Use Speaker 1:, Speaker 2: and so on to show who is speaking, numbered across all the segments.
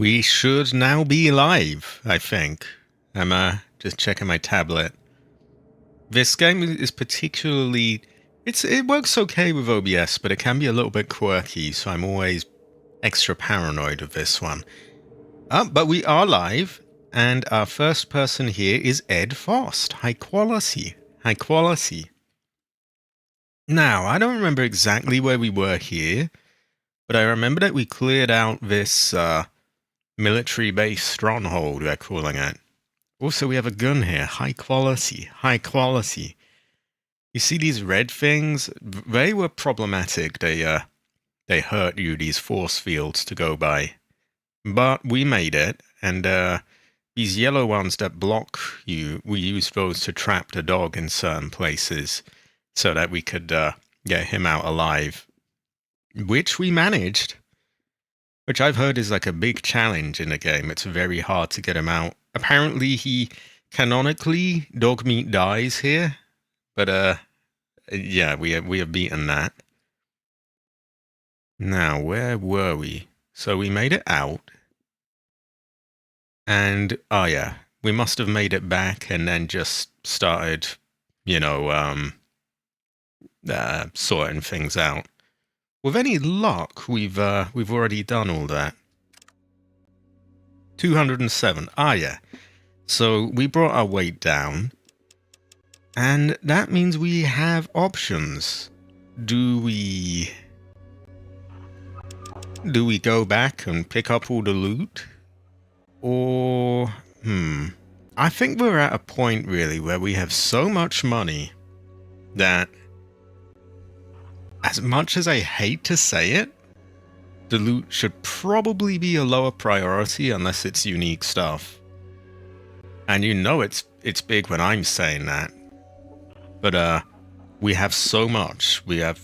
Speaker 1: We should now be live, I think. I'm just checking my tablet. This game is particularly... It works okay with OBS, but it can be a little bit quirky, so I'm always extra paranoid of this one. But we are live, and our first person here is Ed Fost. High quality. High quality. Now, I don't remember exactly where we were here, but I remember that we cleared out this military base stronghold, they're calling it. Also, we have a gun here. High quality. High quality. You see these red things? They were problematic. They hurt you, these force fields to go by. But we made it, and these yellow ones that block you, we used those to trap the dog in certain places so that we could get him out alive. Which we managed. Which I've heard is like a big challenge in the game. It's very hard to get him out. Apparently he canonically dog meat dies here. But yeah, we have beaten that. Now, where were we? So we made it out. And oh yeah, we must have made it back and then just started, you know, sorting things out. With any luck, we've already done all that. 207. Ah, yeah. So we brought our weight down, and that means we have options. Do we go back and pick up all the loot, or I think we're at a point really where we have so much money that, as much as I hate to say it, the loot should probably be a lower priority unless it's unique stuff. And you know it's big when I'm saying that. But we have so much. We have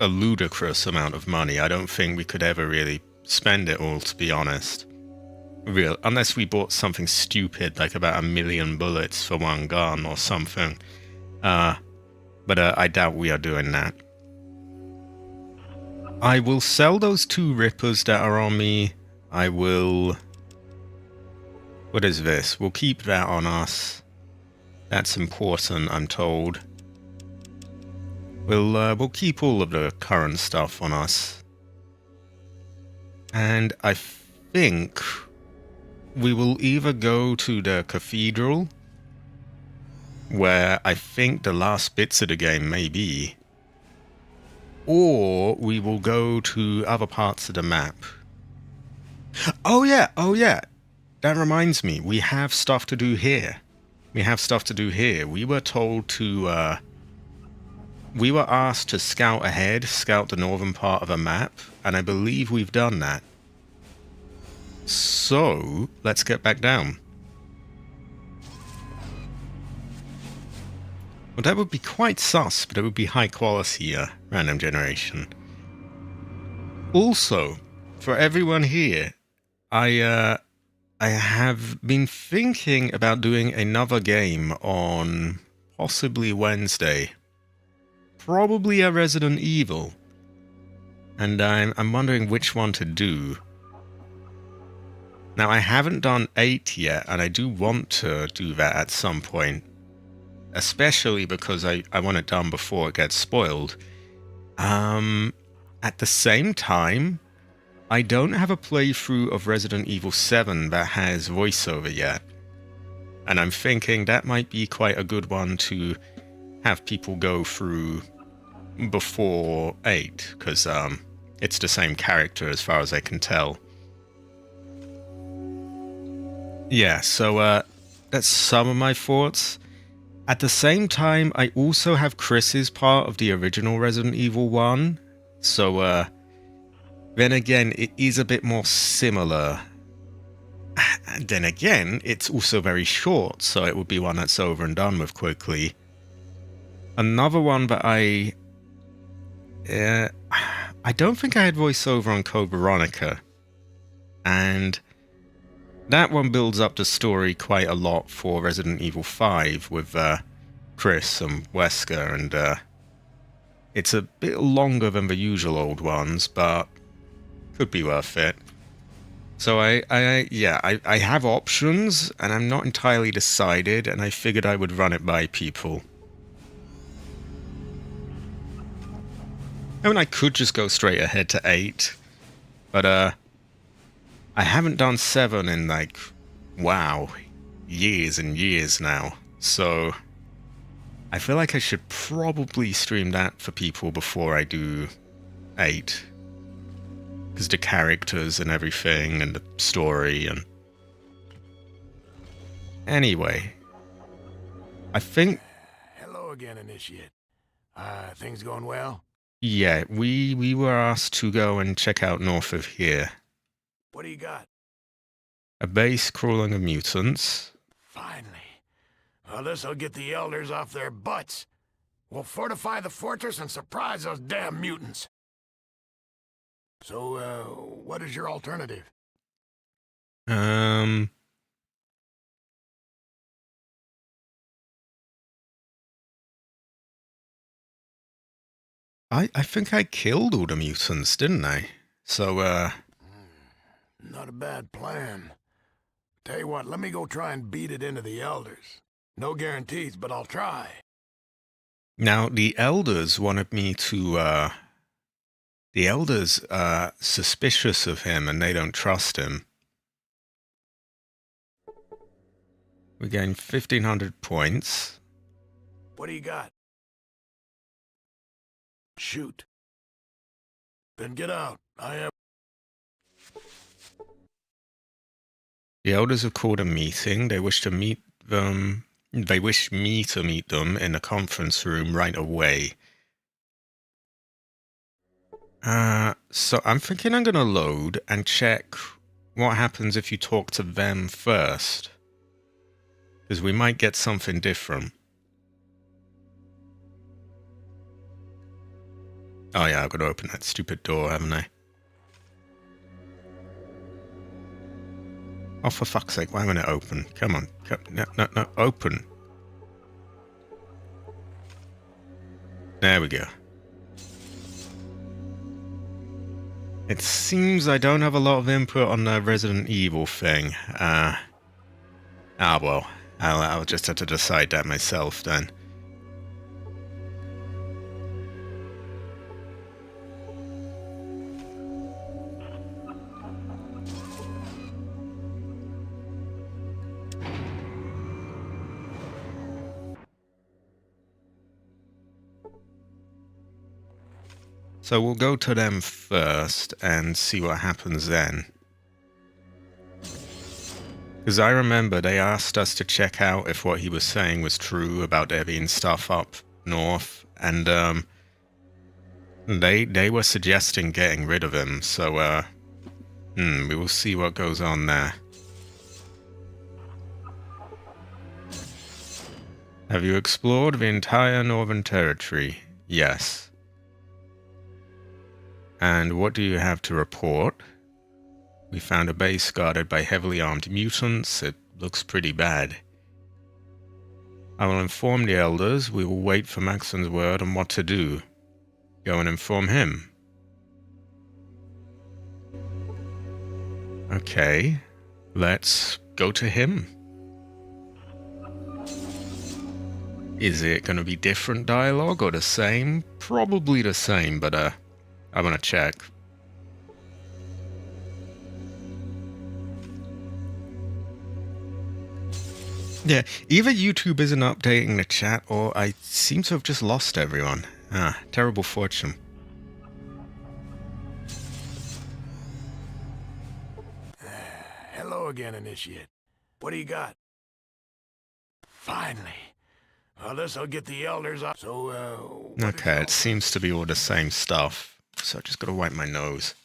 Speaker 1: a ludicrous amount of money. I don't think we could ever really spend it all, to be honest. Unless we bought something stupid like about 1 million bullets for one gun or something. But I doubt we are doing that. I will sell those 2 rippers that are on me. I will... What is this? We'll keep that on us. That's important, I'm told. We'll keep all of the current stuff on us. And I think we will either go to the cathedral, where I think the last bits of the game may be, or we will go to other parts of the map. Oh yeah, that reminds me, we have stuff to do here. We were told to, we were asked to scout ahead, scout the northern part of a map, and I believe we've done that. So, let's get back down. Well, that would be quite sus, but it would be high quality random generation. Also, for everyone here, I have been thinking about doing another game on possibly Wednesday. Probably a Resident Evil. And I'm wondering which one to do. Now, I haven't done 8 yet, and I do want to do that at some point. Especially because I want it done before it gets spoiled. At the same time, I don't have a playthrough of Resident Evil 7 that has voiceover yet. And I'm thinking that might be quite a good one to have people go through before 8, because it's the same character as far as I can tell. Yeah, so that's some of my thoughts. At the same time, I also have Chris's part of the original Resident Evil 1, so then again, it is a bit more similar. And then again, it's also very short, so it would be one that's over and done with quickly. Another one that I don't think I had voiceover on Code Veronica, and that one builds up the story quite a lot for Resident Evil 5 with Chris and Wesker, and it's a bit longer than the usual old ones, but could be worth it. So I have options, and I'm not entirely decided, and I figured I would run it by people. I mean, I could just go straight ahead to 8, but I haven't done 7 in, like, wow, years and years now. So I feel like I should probably stream that for people before I do 8. Because the characters and everything, and the story, and... Anyway, I think...
Speaker 2: Hello again, Initiate. Things going well?
Speaker 1: Yeah, we were asked to go and check out north of here.
Speaker 2: What do you got?
Speaker 1: A base crawling of mutants.
Speaker 2: Finally. Well, this'll get the elders off their butts. We'll fortify the fortress and surprise those damn mutants. So, what is your alternative?
Speaker 1: I think I killed all the mutants, didn't I? So,
Speaker 2: Not a bad plan. Tell you what, let me go try and beat it into the elders. No guarantees, but I'll try.
Speaker 1: Now, the elders wanted me to, the elders are suspicious of him and they don't trust him. We gain 1,500 points.
Speaker 2: What do you got? Shoot. Then get out. I am...
Speaker 1: The elders have called a meeting. They wish to meet them. They wish me to meet them in the conference room right away. So I'm thinking I'm gonna load and check what happens if you talk to them first. Because we might get something different. Oh yeah, I've got to open that stupid door, haven't I? Oh, for fuck's sake, why won't it open? Come on. No, open. There we go. It seems I don't have a lot of input on the Resident Evil thing. Well, I'll just have to decide that myself then. So we'll go to them first and see what happens then. Because I remember they asked us to check out if what he was saying was true about there being stuff up north, and they were suggesting getting rid of him, so we will see what goes on there. Have you explored the entire Northern Territory? Yes. And what do you have to report? We found a base guarded by heavily armed mutants. It looks pretty bad. I will inform the elders. We will wait for Maxon's word on what to do. Go and inform him. Okay, let's go to him. Is it going to be different dialogue or the same? Probably the same, but I'm going to check. Yeah, either YouTube isn't updating the chat or I seem to have just lost everyone. Terrible fortune.
Speaker 2: Hello again, Initiate. What do you got? Finally. Well, this'll get the elders off. So,
Speaker 1: okay, it seems to be all the same stuff. So I just gotta wipe my nose.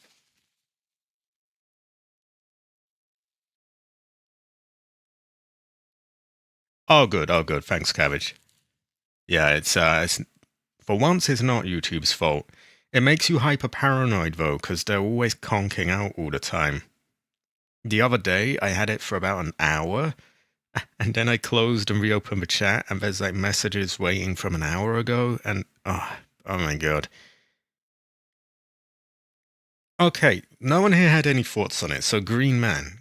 Speaker 1: Oh, good. Oh, good. Thanks, Cabbage. Yeah, it's for once, it's not YouTube's fault. It makes you hyper paranoid though, because they're always conking out all the time. The other day, I had it for about an hour, and then I closed and reopened the chat, and there's like messages waiting from an hour ago, and oh my god. Okay, no one here had any thoughts on it, so Green Man.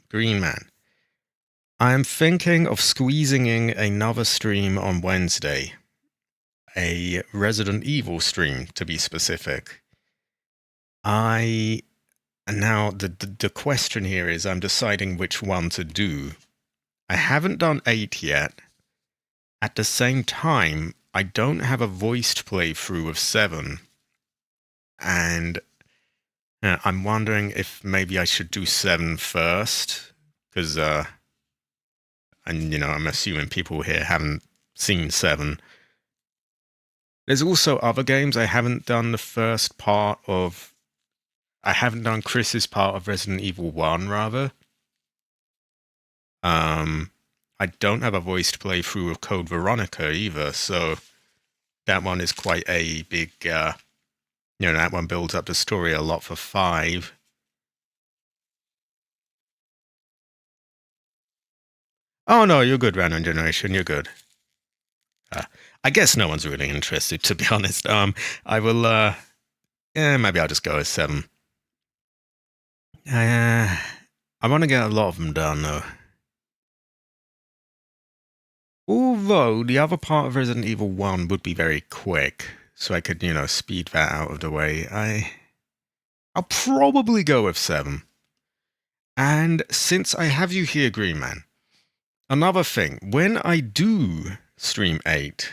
Speaker 1: I am thinking of squeezing in another stream on Wednesday. A Resident Evil stream, to be specific. Now, the question here is I'm deciding which one to do. I haven't done 8 yet. At the same time, I don't have a voiced playthrough of 7. And I'm wondering if maybe I should do 7 first. Because, I'm assuming people here haven't seen 7. There's also other games I haven't done the first part of. I haven't done Chris's part of Resident Evil 1, rather. I don't have a voiced playthrough of Code Veronica either, so that one is quite a big, that one builds up the story a lot for 5. Oh no, you're good, Random Generation, you're good. I guess no one's really interested, to be honest. I will, maybe I'll just go with 7. I want to get a lot of them done, though. Although, the other part of Resident Evil 1 would be very quick, so I could, speed that out of the way. I'll probably go with 7. And since I have you here, Green Man, another thing, when I do stream 8,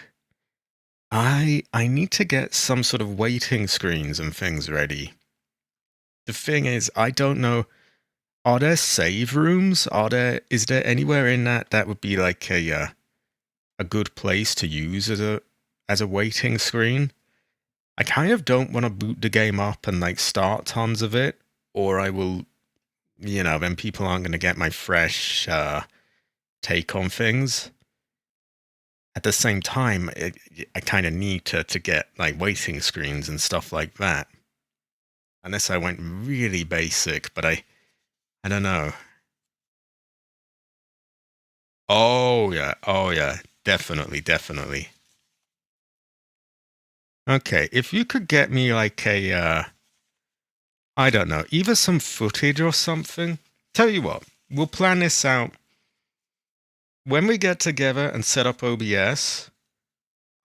Speaker 1: I need to get some sort of waiting screens and things ready. The thing is, I don't know, are there save rooms? Is there anywhere in that would be like a good place to use as a waiting screen? I kind of don't want to boot the game up and like start tons of it, or I will, then people aren't going to get my fresh take on things. At the same time, I kind of need to get like waiting screens and stuff like that. Unless I went really basic, but I don't know. Oh yeah, definitely. Okay, if you could get me like a, I don't know, either some footage or something. Tell you what, we'll plan this out. When we get together and set up OBS,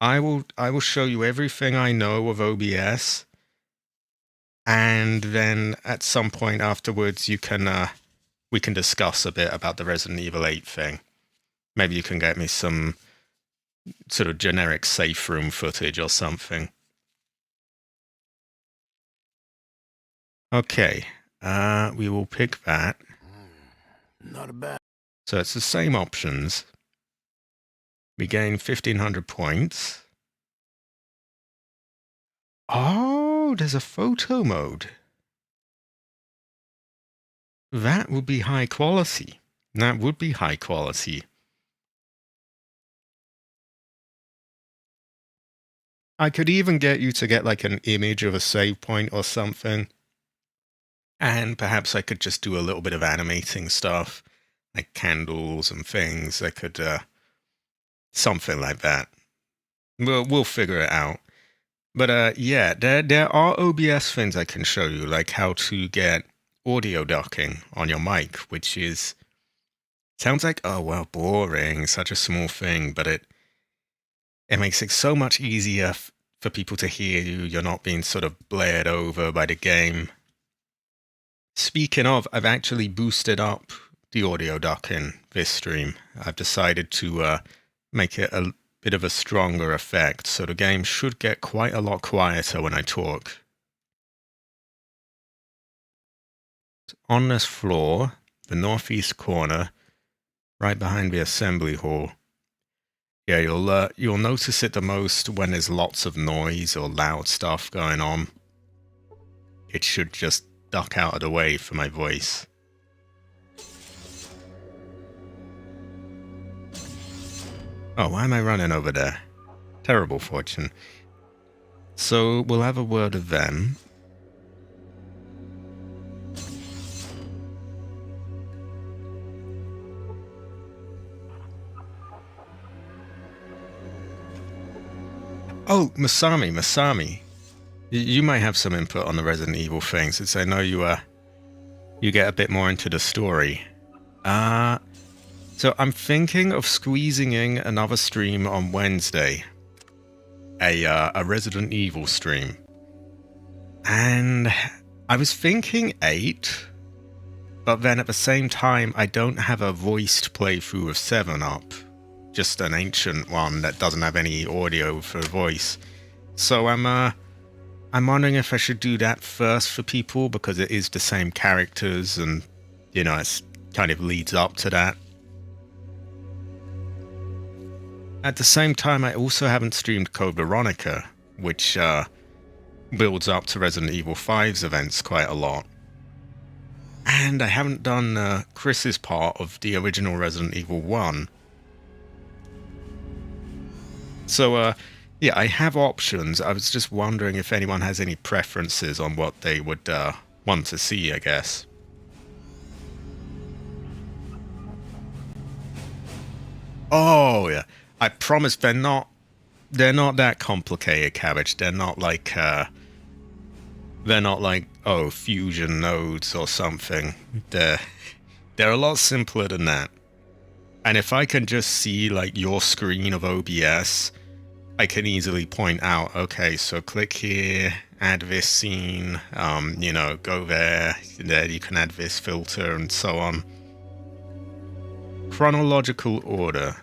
Speaker 1: I will show you everything I know of OBS, and then at some point afterwards, we can discuss a bit about the Resident Evil 8 thing. Maybe you can get me some sort of generic safe room footage or something. Okay, we will pick that.
Speaker 2: Not a bad.
Speaker 1: So it's the same options. We gain 1,500 points. Oh, there's a photo mode. That would be high quality. That would be high quality. I could even get you to get like an image of a save point or something. And perhaps I could just do a little bit of animating stuff, like candles and things. I could, something like that. We'll figure it out. But yeah, there are OBS things I can show you, like how to get audio ducking on your mic, which is sounds like, oh well, boring, such a small thing, but it makes it so much easier for people to hear you. You're not being sort of blared over by the game. Speaking of, I've actually boosted up the audio duck in this stream. I've decided to make it a bit of a stronger effect, so the game should get quite a lot quieter when I talk. On this floor, the northeast corner, right behind the assembly hall. Yeah, you'll notice it the most when there's lots of noise or loud stuff going on. It should just duck out of the way for my voice. Oh, why am I running over there? Terrible fortune. So we'll have a word of them. Oh, Masami. You might have some input on the Resident Evil thing, since I know you get a bit more into the story. So I'm thinking of squeezing in another stream on Wednesday. A Resident Evil stream. And I was thinking 8, but then at the same time I don't have a voiced playthrough of 7 up. Just an ancient one that doesn't have any audio for voice. So I'm wondering if I should do that first for people, because it is the same characters and, you know, it's kind of leads up to that. At the same time, I also haven't streamed Code Veronica, which builds up to Resident Evil 5's events quite a lot. And I haven't done Chris's part of the original Resident Evil 1. So, yeah, I have options. I was just wondering if anyone has any preferences on what they would want to see, I guess. Oh, yeah. I promise they're not that complicated, Cabbage. They're not like, oh, fusion nodes or something. They're a lot simpler than that. And if I can just see, like, your screen of OBS, I can easily point out, okay, so click here, add this scene, you know, go there you can add this filter, and so on. Chronological order.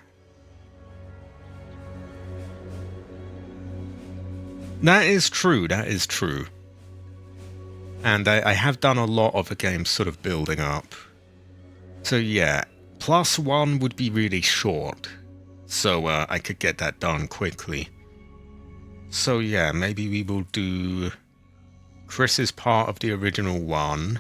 Speaker 1: That is true, that is true. And I have done a lot of the game sort of building up. So yeah, +1 would be really short. So I could get that done quickly. So yeah, maybe we will do Chris's part of the original 1.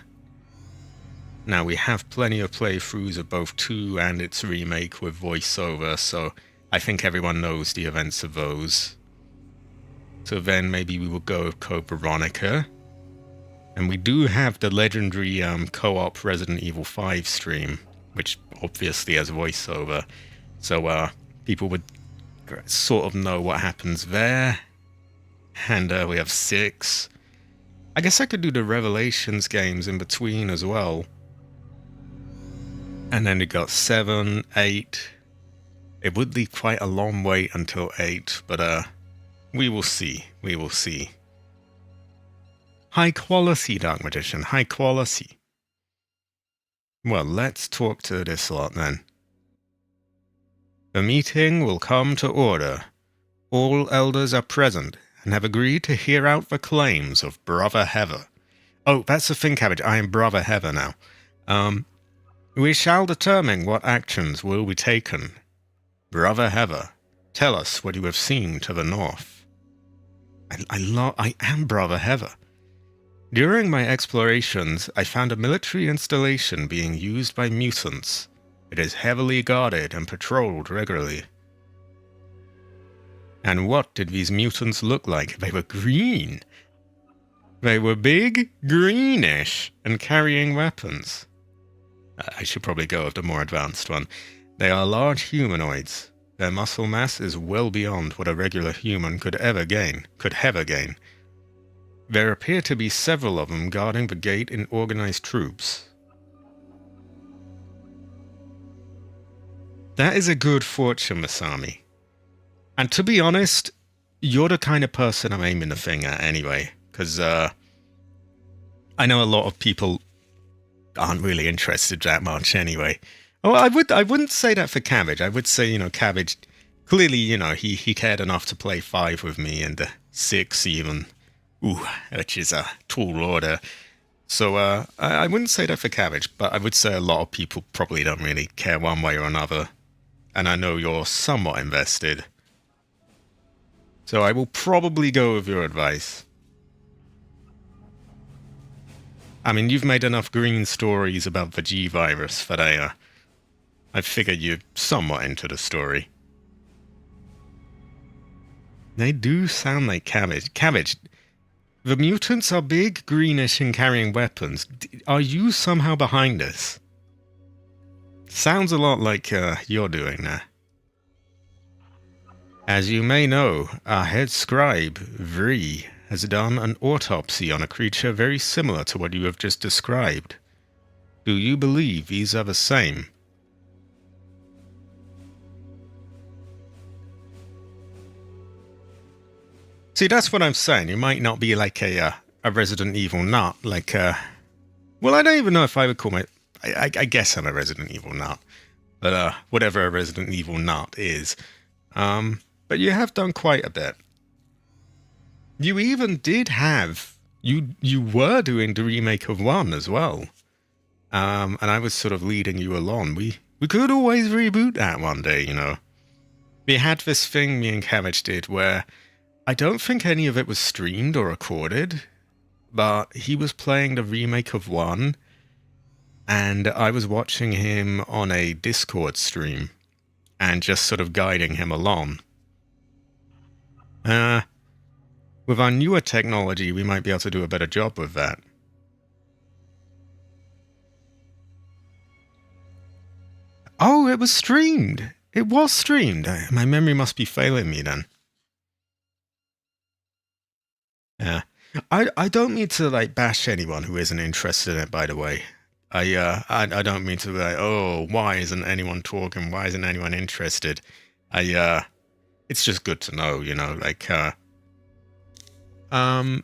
Speaker 1: Now we have plenty of playthroughs of both 2 and its remake with voiceover, so I think everyone knows the events of those. So then maybe we will go with Code Veronica. And we do have the legendary co-op Resident Evil 5 stream, which obviously has voiceover. So people would sort of know what happens there. And we have 6. I guess I could do the Revelations games in between as well. And then we got 7, 8. It would leave quite a long wait until 8, but we will see. We will see. High quality, Dark Magician. High quality. Well, let's talk to this lot then. The meeting will come to order. All elders are present and have agreed to hear out the claims of Brother Heather. Oh, that's the thing, Cabbage. I am Brother Heather now. We shall determine what actions will be taken. Brother Heather, tell us what you have seen to the north. I am Brother Heather. During my explorations, I found a military installation being used by mutants. It is heavily guarded and patrolled regularly. And what did these mutants look like? They were green. They were big, greenish, and carrying weapons. I should probably go with the more advanced one. They are large humanoids. Their muscle mass is well beyond what a regular human could ever gain. There appear to be several of them guarding the gate in organized troops. That is a good fortune, Masami. And to be honest, you're the kind of person I'm aiming the thing at anyway, because I know a lot of people aren't really interested that much anyway. Oh, I wouldn't say that for Cabbage. I would say, you know, Cabbage, clearly, you know, he cared enough to play 5 with me, and 6 even. Ooh, which is a tall order. So I wouldn't say that for Cabbage, but I would say a lot of people probably don't really care one way or another. And I know you're somewhat invested. So I will probably go with your advice. I mean, you've made enough green stories about the G-Virus that I figure you're somewhat into the story. They do sound like Cabbage. Cabbage, the mutants are big, greenish, and carrying weapons. Are you somehow behind this? Sounds a lot like you're doing that. As you may know, our head scribe, Vree, has done an autopsy on a creature very similar to what you have just described. Do you believe these are the same? See, that's what I'm saying. You might not be like a Resident Evil nut, like well, I don't even know if I would call my... I guess I'm a Resident Evil nut. But whatever a Resident Evil nut is. But you have done quite a bit. You even did have... You were doing the remake of 1 as well. And I was sort of leading you along. We could always reboot that one day, you know. We had this thing me and Cabbage did where I don't think any of it was streamed or recorded, but he was playing the remake of 1, and I was watching him on a Discord stream and just sort of guiding him along. With our newer technology, we might be able to do a better job with that. Oh, it was streamed! It was streamed! My memory must be failing me then. Yeah. I don't mean to, like, bash anyone who isn't interested in it, by the way. I don't mean to be like, oh, why isn't anyone talking? Why isn't anyone interested? It's just good to know, you know, like, and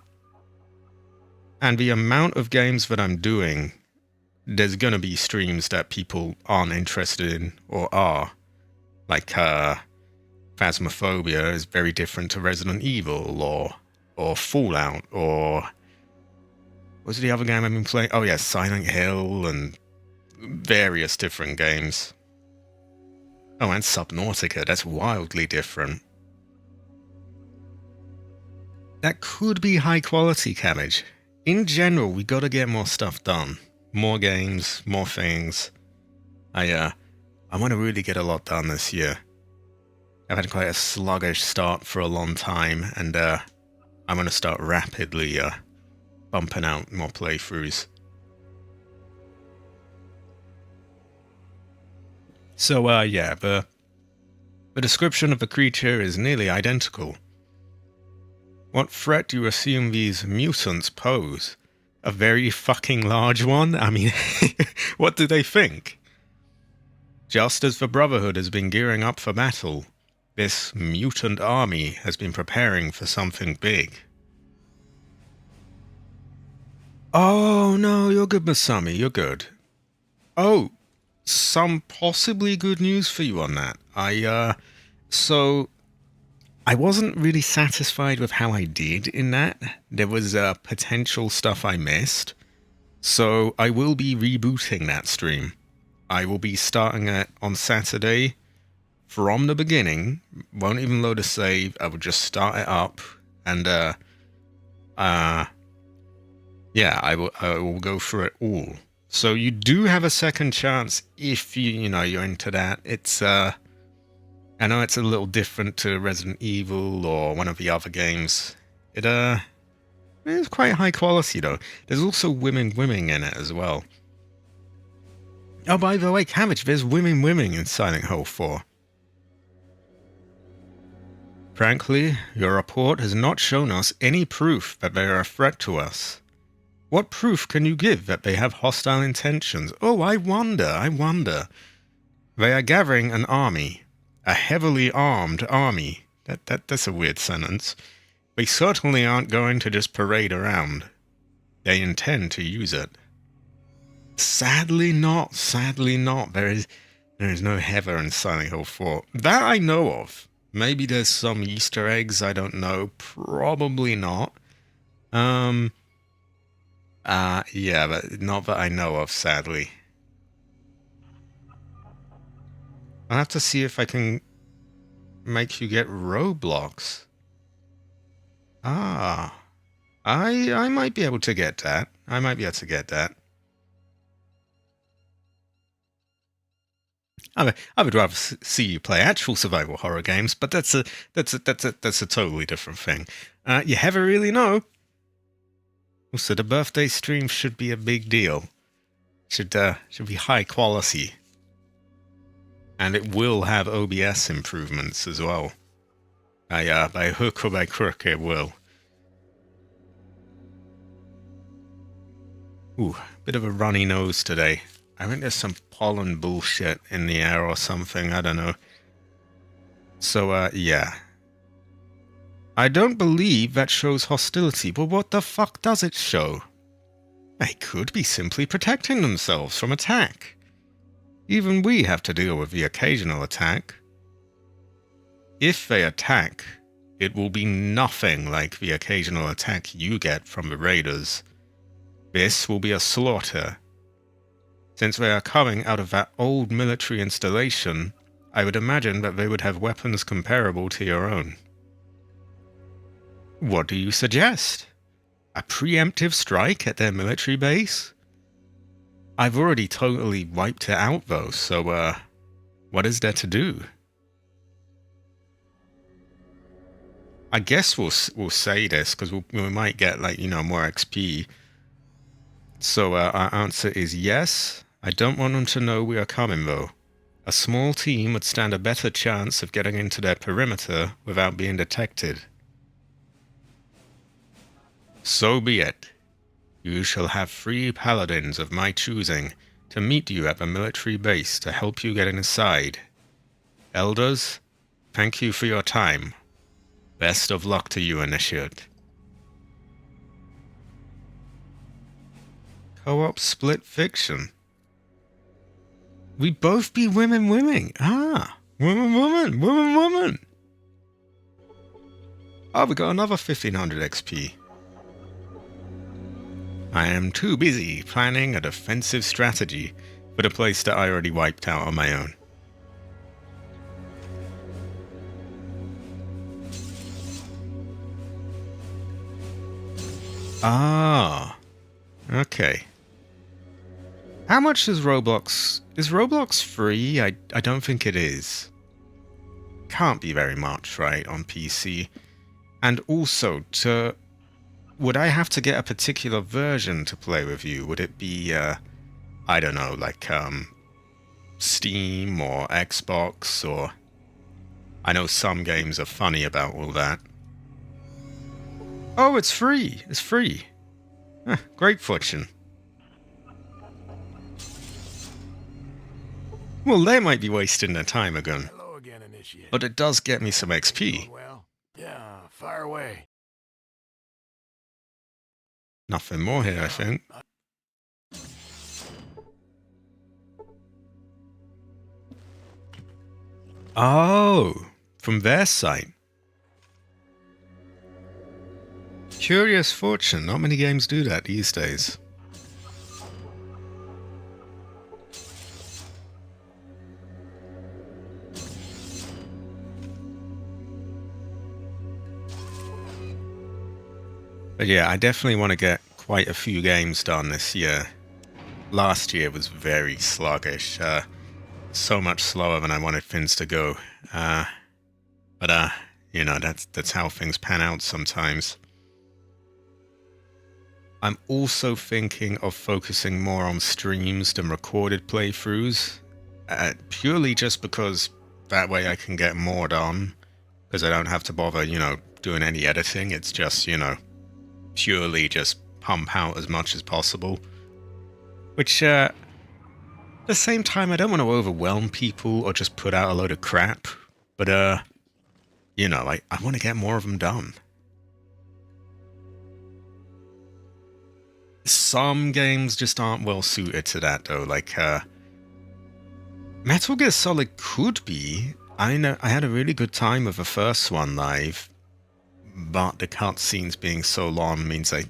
Speaker 1: the amount of games that I'm doing, there's gonna be streams that people aren't interested in, or are. Like, Phasmophobia is very different to Resident Evil, or Fallout, or... What's the other game I've been playing? Oh yeah, Silent Hill, and various different games. Oh, and Subnautica, that's wildly different. That could be high quality, Cabbage. In general, we gotta get more stuff done. More games, more things. I want to really get a lot done this year. I've had quite a sluggish start for a long time, and I'm going to start rapidly bumping out more playthroughs. So, yeah, the description of the creature is nearly identical. What threat do you assume these mutants pose? A very fucking large one? I mean, what do they think? Just as the Brotherhood has been gearing up for battle, this mutant army has been preparing for something big. Oh, no, you're good, Masami, you're good. Oh, some possibly good news for you on that. So, I wasn't really satisfied with how I did in that. There was potential stuff I missed. So, I will be rebooting that stream. I will be starting it on Saturday from the beginning. Won't even load a save. I will just start it up, and yeah, I will go through it all. So you do have a second chance if you're into that. It's I know it's a little different to Resident Evil or one of the other games. It's quite high quality though. There's also women in it as well. Oh, by the way, Cabbage, there's women in Silent Hill 4. Frankly, your report has not shown us any proof that they are a threat to us. What proof can you give that they have hostile intentions? Oh, I wonder. They are gathering an army. A heavily armed army. That's a weird sentence. They certainly aren't going to just parade around. They intend to use it. Sadly not. There is no Heather in Silent Hill 4. That I know of. Maybe there's some Easter eggs, I don't know. Probably not. Yeah, but not that I know of, sadly. I'll have to see if I can make you get Roblox. I might be able to get that. I would rather see you play actual survival horror games, but that's a totally different thing. You ever really know? Also, the birthday stream should be a big deal. Should be high quality, and it will have OBS improvements as well. By hook or by crook, it will. Ooh, bit of a runny nose today. I think there's some pollen bullshit in the air or something, I don't know. So, yeah. I don't believe that shows hostility, but what the fuck does it show? They could be simply protecting themselves from attack. Even we have to deal with the occasional attack. If they attack, it will be nothing like the occasional attack you get from the raiders. This will be a slaughter. Since they are coming out of that old military installation, I would imagine that they would have weapons comparable to your own. What do you suggest? A preemptive strike at their military base? I've already totally wiped it out though, so what is there to do? I guess we'll say this because we might get, like, you know, more XP. So our answer is yes. I don't want them to know we are coming though. A small team would stand a better chance of getting into their perimeter without being detected. So be it. You shall have 3 paladins of my choosing to meet you at the military base to help you get inside. Elders, thank you for your time. Best of luck to you, Initiate. Co-op split fiction. We both be women. Ah, woman. Oh, we got another 1500 XP. I am too busy planning a defensive strategy for the place that I already wiped out on my own. Ah, okay. How much is Roblox? Is Roblox free? I don't think it is. Can't be very much, right, on PC. And also, would I have to get a particular version to play with you? Would it be, I don't know, like, Steam or Xbox, or... I know some games are funny about all that. Oh, it's free! It's free! Great fortune. Well, they might be wasting their time again.
Speaker 2: Hello again, Initiate.
Speaker 1: But it does get me some XP.
Speaker 2: Well, yeah, fire away.
Speaker 1: Nothing more here, I think. Oh, from their site. Curious fortune. Not many games do that these days. But yeah, I definitely want to get quite a few games done this year. Last year was very sluggish. So much slower than I wanted things to go. But you know, that's how things pan out sometimes. I'm also thinking of focusing more on streams than recorded playthroughs. Purely just because that way I can get more done. Because I don't have to bother, you know, doing any editing. It's just, you know, purely just pump out as much as possible. Which, at the same time, I don't want to overwhelm people or just put out a load of crap. But, you know, I want to get more of them done. Some games just aren't well suited to that, though. Like, Metal Gear Solid could be. I know I had a really good time with the first one live, but the cutscenes being so long means I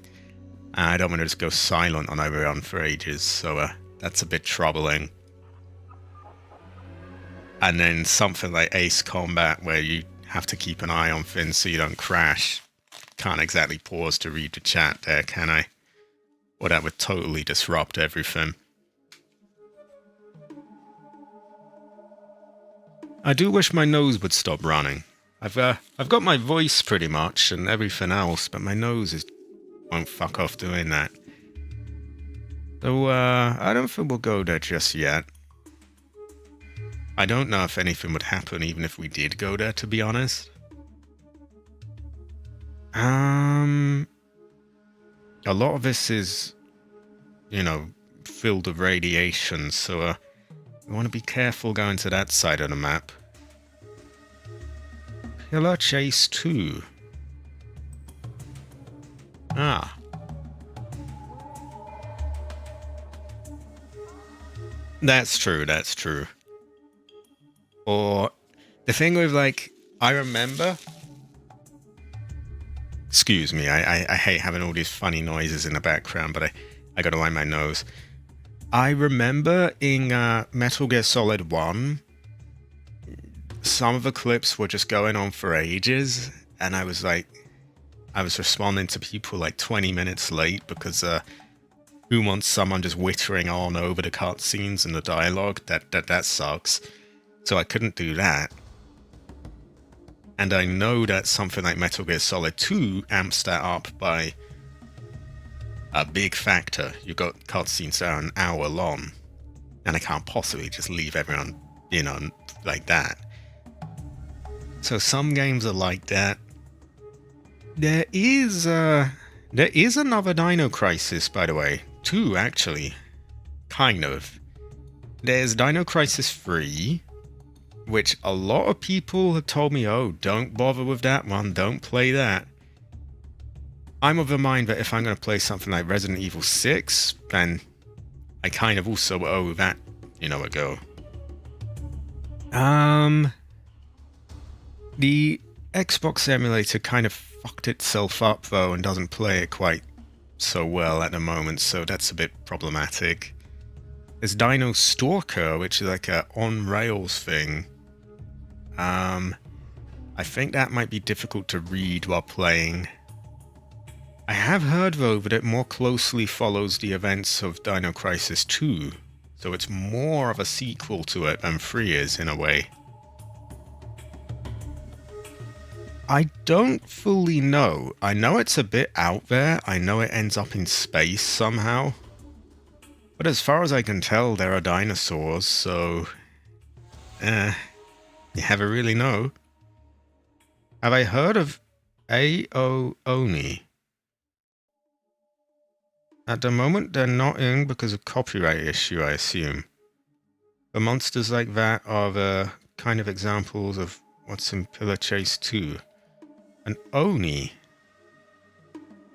Speaker 1: don't want to just go silent on everyone for ages, so that's a bit troubling. And then something like Ace Combat, where you have to keep an eye on things so you don't crash. Can't exactly pause to read the chat there, can I? Or that would totally disrupt everything. I do wish my nose would stop running. I've got my voice pretty much and everything else, but my nose won't fuck off doing that. So, I don't think we'll go there just yet. I don't know if anything would happen even if we did go there, to be honest. A lot of this is you know, filled with radiation, so we want to be careful going to that side of the map. Pillar Chase 2. Ah. That's true, that's true. Or the thing with, like, I remember... Excuse me, I hate having all these funny noises in the background, but I gotta wind my nose. I remember in Metal Gear Solid 1, some of the clips were just going on for ages, and I was responding to people like 20 minutes late because who wants someone just whittering on over the cutscenes and the dialogue? That sucks. So I couldn't do that. And I know that something like Metal Gear Solid 2 amps that up by a big factor. You got cutscenes that are an hour long, and I can't possibly just leave everyone, you know, like that. So some games are like that. There is another Dino Crisis, by the way. 2, actually. Kind of. There's Dino Crisis 3, which a lot of people have told me, oh, don't bother with that one, don't play that. I'm of the mind that if I'm going to play something like Resident Evil 6, then I kind of also owe that, you know, a go. The Xbox emulator kind of fucked itself up, though, and doesn't play it quite so well at the moment, so that's a bit problematic. There's Dino Stalker, which is like a on-rails thing. I think that might be difficult to read while playing. I have heard, though, that it more closely follows the events of Dino Crisis 2, so it's more of a sequel to it than 3 is, in a way. I don't fully know. I know it's a bit out there. I know it ends up in space somehow. But as far as I can tell, there are dinosaurs, so... you never really know. Have I heard of A.O. Oni? At the moment, they're not in because of copyright issue, I assume. The monsters like that are the kind of examples of what's in Pillar Chase 2. An Oni.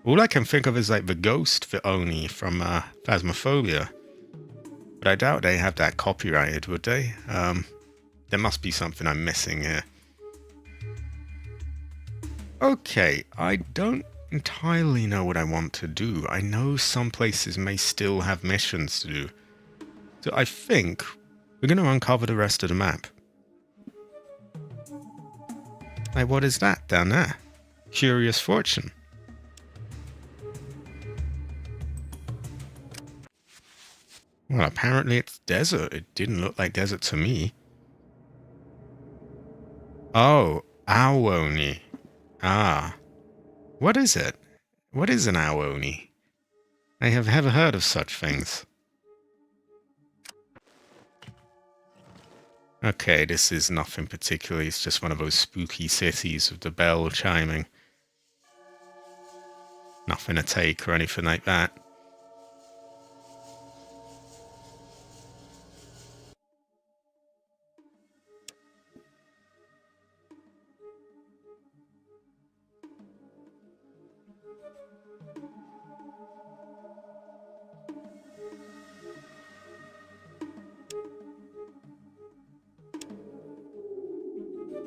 Speaker 1: All I can think of is like the ghost for Oni from Phasmophobia. But I doubt they have that copyrighted, would they? There must be something I'm missing here. Okay, I don't entirely know what I want to do. I know some places may still have missions to do. So I think we're going to uncover the rest of the map. Like, what is that down there? Curious Fortune. Well, apparently it's desert. It didn't look like desert to me. Oh, Awoni. Ah. What is it? What is an Awoni? I have never heard of such things. Okay, this is nothing particularly. It's just one of those spooky cities with the bell chiming. Nothing to take or anything like that.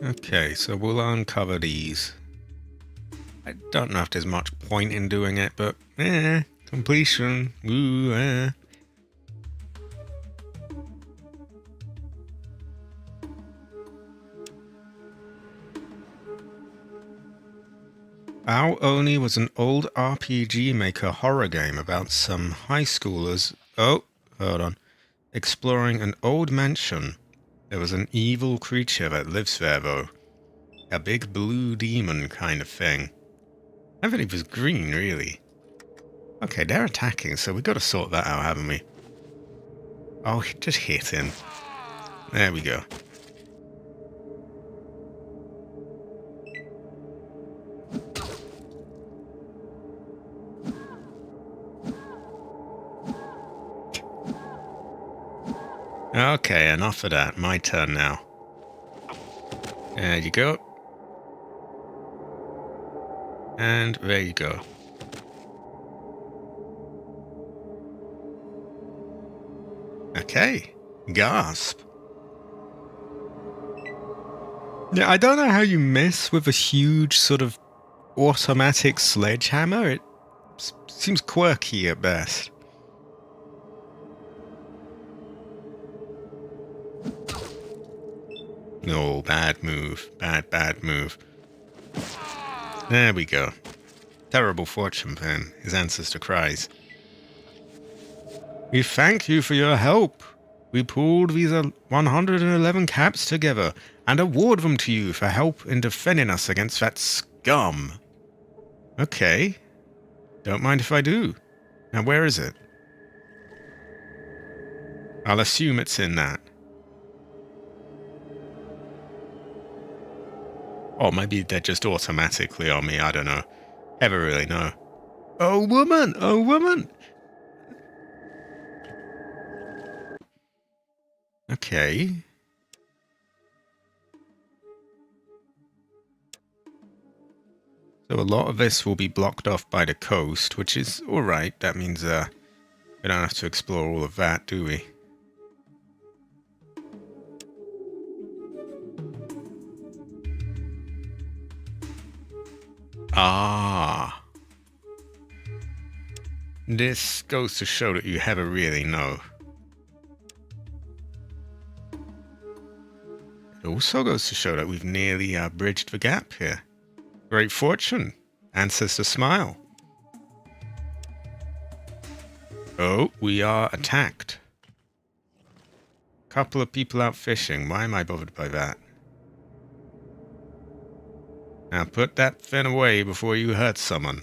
Speaker 1: Okay, so we'll uncover these. I don't know if there's much point in doing it, but completion. Ooh, Ao Oni was an old RPG Maker horror game about some high schoolers. Oh, hold on. Exploring an old mansion. There was an evil creature that lives there, though. A big blue demon kind of thing. I thought it was green, really. Okay, they're attacking, so we've got to sort that out, haven't we? Oh, just hit him. There we go. Okay, enough of that. My turn now. There you go. And there you go. Okay. Gasp. Yeah, I don't know how you mess with a huge sort of automatic sledgehammer. It seems quirky at best. Oh, bad move. Bad move. There we go. Terrible fortune for him. His ancestor cries. We thank you for your help. We pulled these 111 caps together and award them to you for help in defending us against that scum. Okay. Don't mind if I do. Now where is it? I'll assume it's in that. Or maybe they're just automatically on me, I don't know. Ever really know. Oh woman! Oh woman! Okay. So a lot of this will be blocked off by the coast, which is alright. That means we don't have to explore all of that, do we? Ah. This goes to show that you never really know. It also goes to show that we've nearly bridged the gap here. Great fortune. Ancestor smile. Oh, we are attacked. Couple of people out fishing. Why am I bothered by that? Now put that fin away before you hurt someone.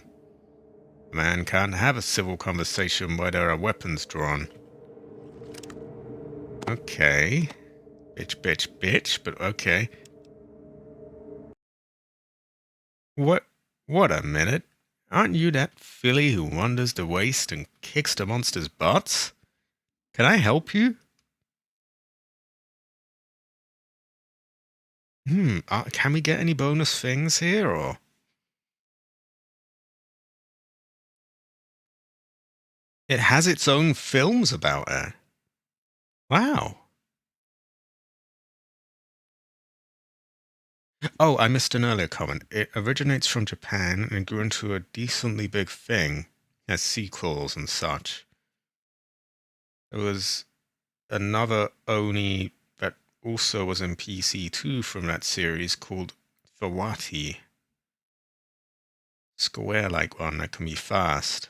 Speaker 1: A man can't have a civil conversation where there are weapons drawn. Okay. Bitch, but okay. What a minute. Aren't you that filly who wanders the waste and kicks the monster's butts? Can I help you? Can we get any bonus things here, or? It has its own films about it. Wow. Oh, I missed an earlier comment. It originates from Japan and grew into a decently big thing, as sequels and such. There was another Oni that also was in PC too from that series called Fawati. Square-like one that can be fast.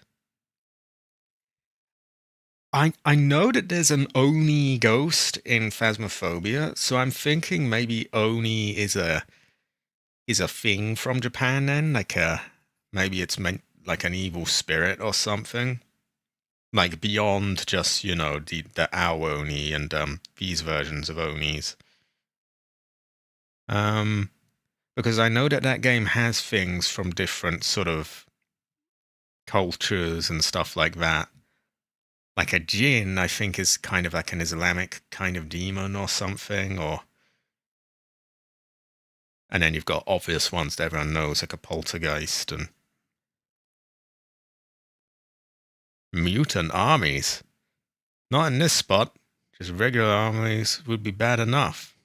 Speaker 1: I know that there's an Oni ghost in Phasmophobia, so I'm thinking maybe Oni is a thing from Japan then, maybe it's meant like an evil spirit or something, like beyond just the Ao Oni and these versions of Onis. Because I know that game has things from different sort of cultures and stuff like that. Like a jinn, I think, is kind of like an Islamic kind of demon or something, and then you've got obvious ones that everyone knows, like a poltergeist and mutant armies. Not in this spot. Just regular armies would be bad enough.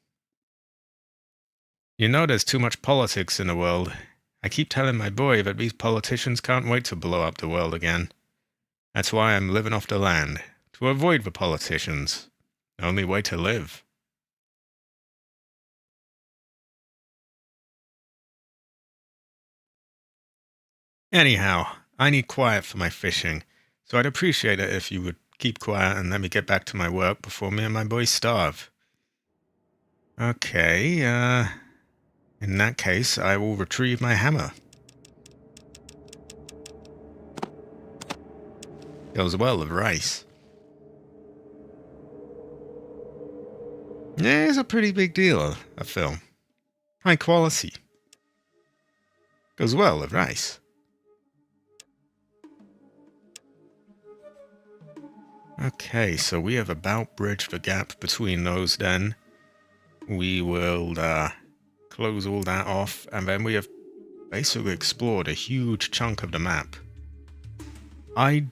Speaker 1: You know there's too much politics in the world. I keep telling my boy that these politicians can't wait to blow up the world again. That's why I'm living off the land. To avoid the politicians. The only way to live. Anyhow, I need quiet for my fishing, so I'd appreciate it if you would keep quiet and let me get back to my work before me and my boy starve. Okay, in that case, I will retrieve my hammer. Goes well with rice. Yeah, it's a pretty big deal, a film. High quality. Goes well with rice. Okay, so we have about bridged the gap between those then. We will close all that off, and then we have basically explored a huge chunk of the map. I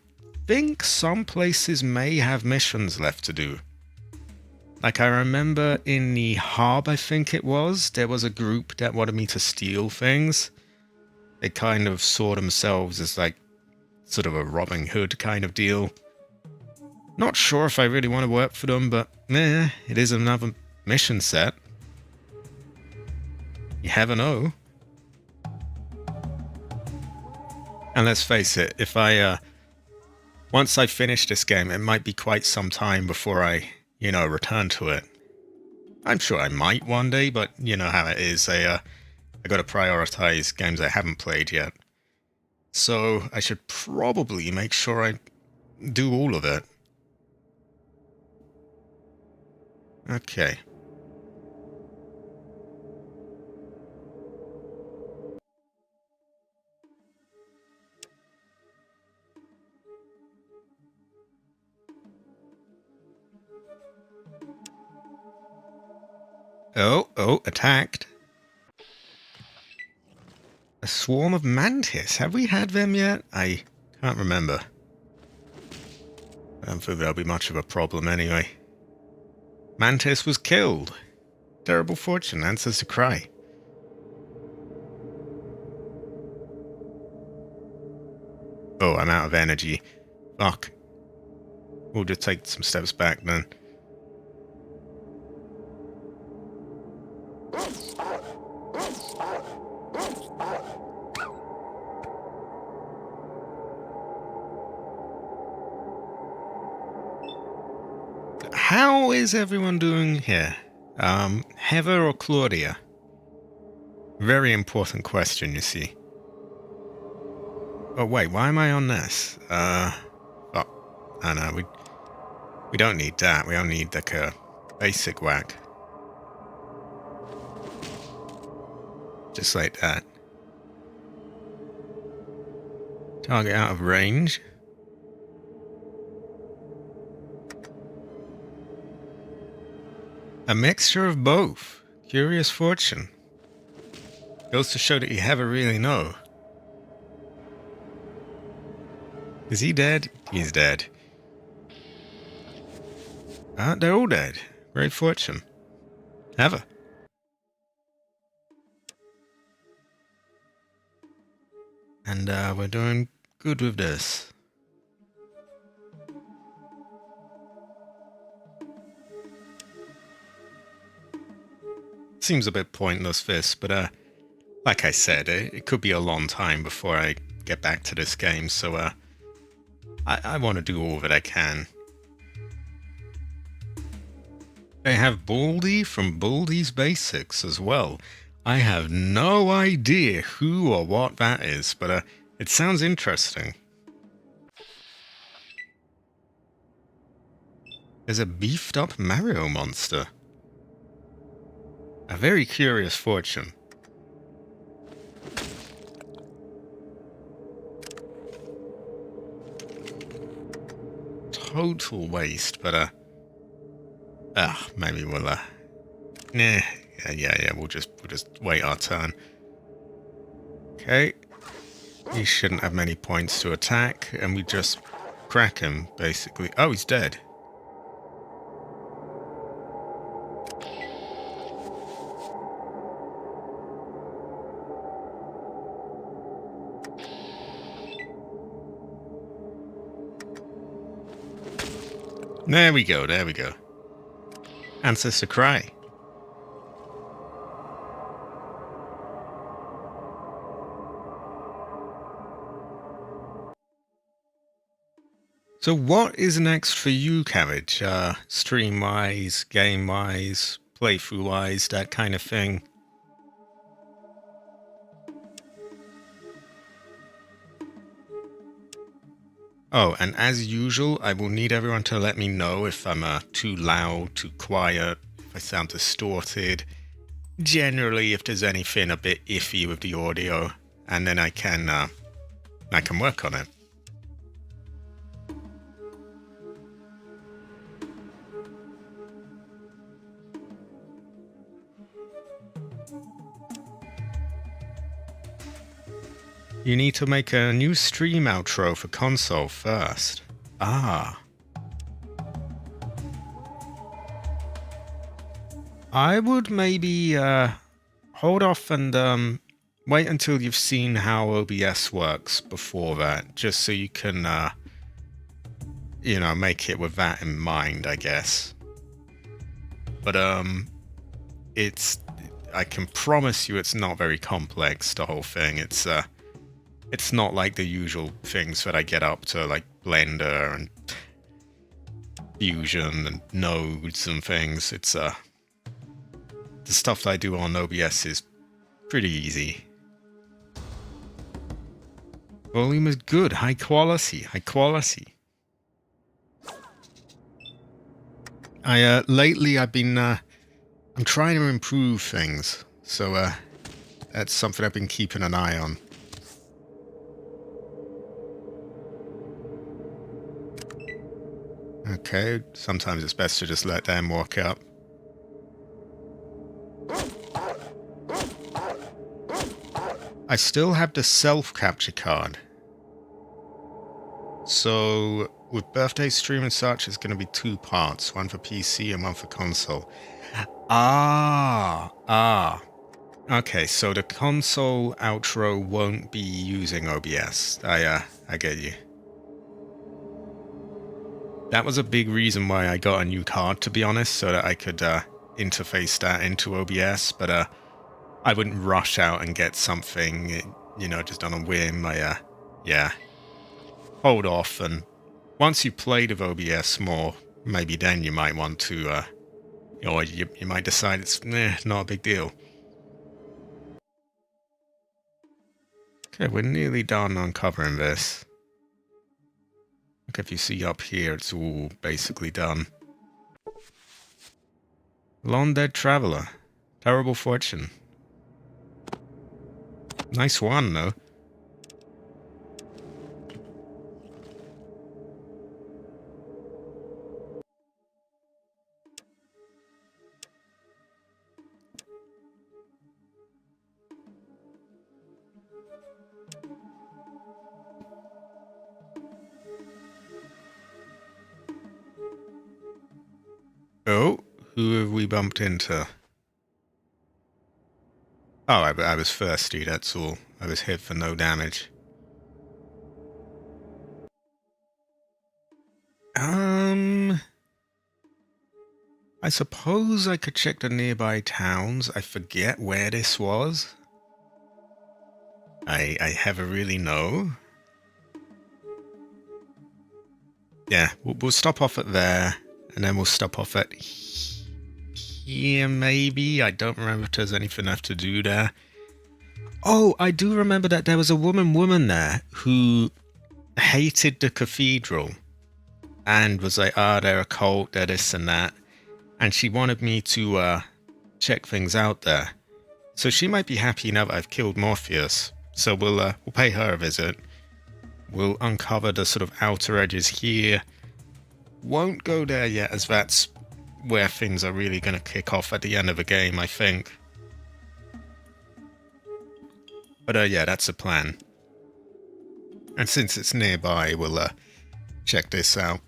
Speaker 1: think some places may have missions left to do. Like, I remember in the hub, I think it was, there was a group that wanted me to steal things. They kind of saw themselves as like sort of a Robin Hood kind of deal. Not sure if I really want to work for them, but it is another mission set. You never know. And let's face it, if I, once I finish this game, it might be quite some time before I, return to it. I'm sure I might one day, but you know how it is. I got to prioritize games I haven't played yet. So I should probably make sure I do all of it. Okay. Oh, attacked. A swarm of mantis. Have we had them yet? I can't remember. I don't think that'll be much of a problem anyway. Mantis was killed. Terrible fortune, answers the cry. Oh, I'm out of energy. Fuck. We'll just take some steps back then. How is everyone doing here? Heather or Claudia? Very important question, you see. Oh wait, why am I on this? Oh no, we don't need that. We only need like a basic whack. Just like that. Target out of range. A mixture of both. Curious fortune. Goes to show that you never really know. Is he dead? He's dead. They're all dead. Great fortune. Ever. And we're doing good with this. Seems a bit pointless, this, but like I said, it could be a long time before I get back to this game, so I want to do all that I can. They have Baldy from Baldy's Basics as well. I have no idea who or what that is, but it sounds interesting. There's a beefed up Mario monster. A very curious fortune. Total waste, but maybe we'll yeah, we'll just wait our turn. Okay. He shouldn't have many points to attack, and we just crack him, basically. Oh, he's dead. There we go, there we go. Ancestor cry. So what is next for you, Cabbage? Stream-wise, game-wise, playthrough-wise, that kind of thing? Oh, and as usual, I will need everyone to let me know if I'm too loud, too quiet, if I sound distorted. Generally, if there's anything a bit iffy with the audio, and then I can work on it. You need to make a new stream outro for console first. Ah. I would maybe hold off and wait until you've seen how OBS works before that, just so you can, you know, make it with that in mind, I guess. But I can promise you it's not very complex, the whole thing. It's not like the usual things that I get up to, like Blender and Fusion and nodes and things. It's the stuff that I do on OBS is pretty easy. Volume is good, high quality, high quality. Lately I've been, I'm trying to improve things, so, that's something I've been keeping an eye on. Okay, sometimes it's best to just let them walk up. I still have the self-capture card. So, with birthday stream and such, it's going to be 2 parts. One for PC and one for console. Okay, so the console outro won't be using OBS. I get you. That was a big reason why I got a new card, to be honest, so that I could interface that into OBS, but I wouldn't rush out and get something, you know, just on a whim. Yeah, hold off, and once you played with OBS more, maybe then you might want to, or you might decide it's not a big deal. Okay, we're nearly done uncovering this. Look, if you see up here, it's all basically done. Long dead traveler. Terrible fortune. Nice one, though. Oh, who have we bumped into? Oh, I was thirsty, that's all. I was hit for no damage. I suppose I could check the nearby towns. I forget where this was. I never really know. Yeah, we'll stop off at there, and then we'll stop off at here, maybe. I don't remember if there's anything left to do there. Oh, I do remember that there was a woman there who hated the cathedral and was like, they're a cult, they're this and that. And she wanted me to check things out there. So she might be happy now that I've killed Morpheus. So we'll pay her a visit. We'll uncover the sort of outer edges here. Won't go there yet, as that's where things are really going to kick off at the end of the game, I think. But yeah, that's the plan. And since it's nearby, we'll check this out.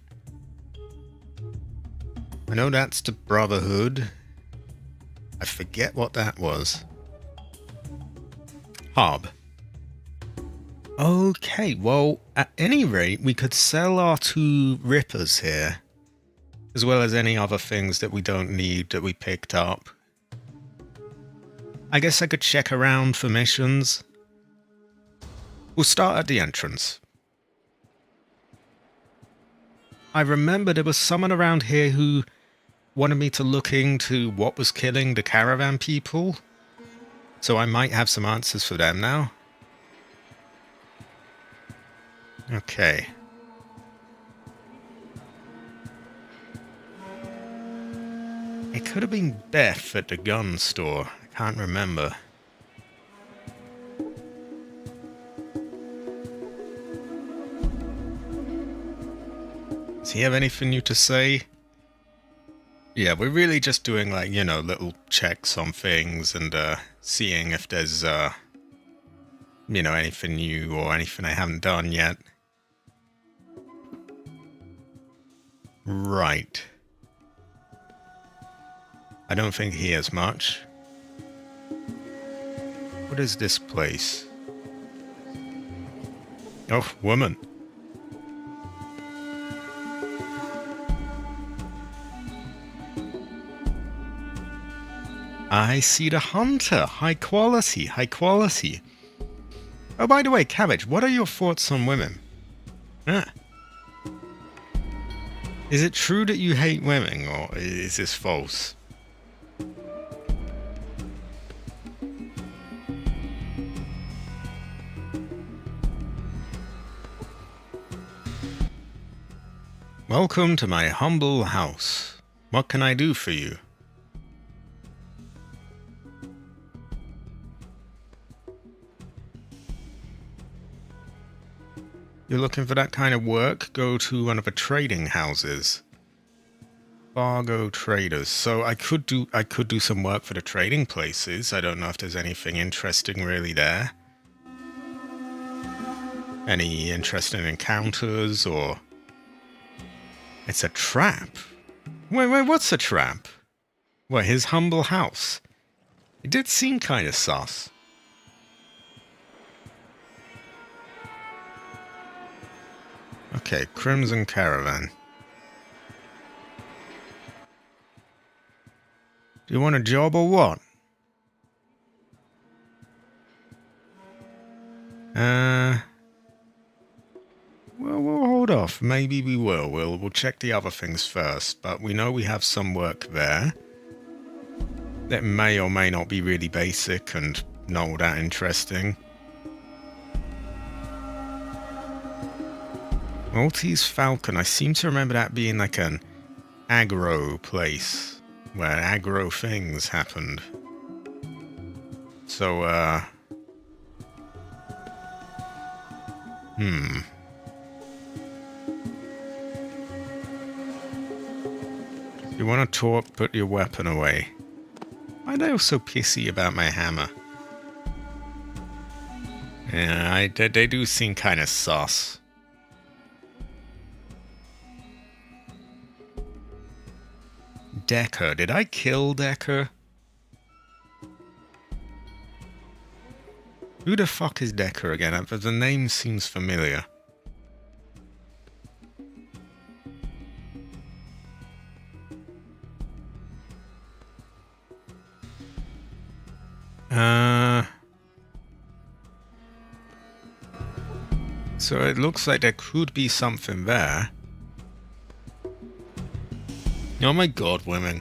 Speaker 1: I know that's the Brotherhood. I forget what that was. Hob. Okay, well, at any rate, we could sell our 2 Rippers here, as well as any other things that we don't need that we picked up. I guess I could check around for missions. We'll start at the entrance. I remember there was someone around here who wanted me to look into what was killing the caravan people, so I might have some answers for them now. Okay. It could have been Beth at the gun store. I can't remember. Does he have anything new to say? Yeah, we're really just doing, like, you know, little checks on things and seeing if there's you know, anything new or anything I haven't done yet. Right. I don't think he has much. What is this place? Oh, woman. I see the hunter. High quality, high quality. Oh, by the way, Cabbage, what are your thoughts on women? Ah. Is it true that you hate women, or is this false? Welcome to my humble house. What can I do for you? You're looking for that kind of work? Go to one of the trading houses. Fargo Traders. So I could do some work for the trading places. I don't know if there's anything interesting really there. Any interesting encounters or... It's a trap. Wait, what's a trap? What, his humble house? It did seem kind of sus. Okay, Crimson Caravan. Do you want a job or what? Well, we'll hold off. Maybe we will. We'll check the other things first, but we know we have some work there. That may or may not be really basic and not all that interesting. Maltese Falcon. I seem to remember that being like an aggro place where aggro things happened. So, You want to talk, put your weapon away. Why are they all so pissy about my hammer? Yeah, they do seem kind of sus. Decker. Did I kill Decker? Who the fuck is Decker again? The name seems familiar. So it looks like there could be something there. Oh my god, women.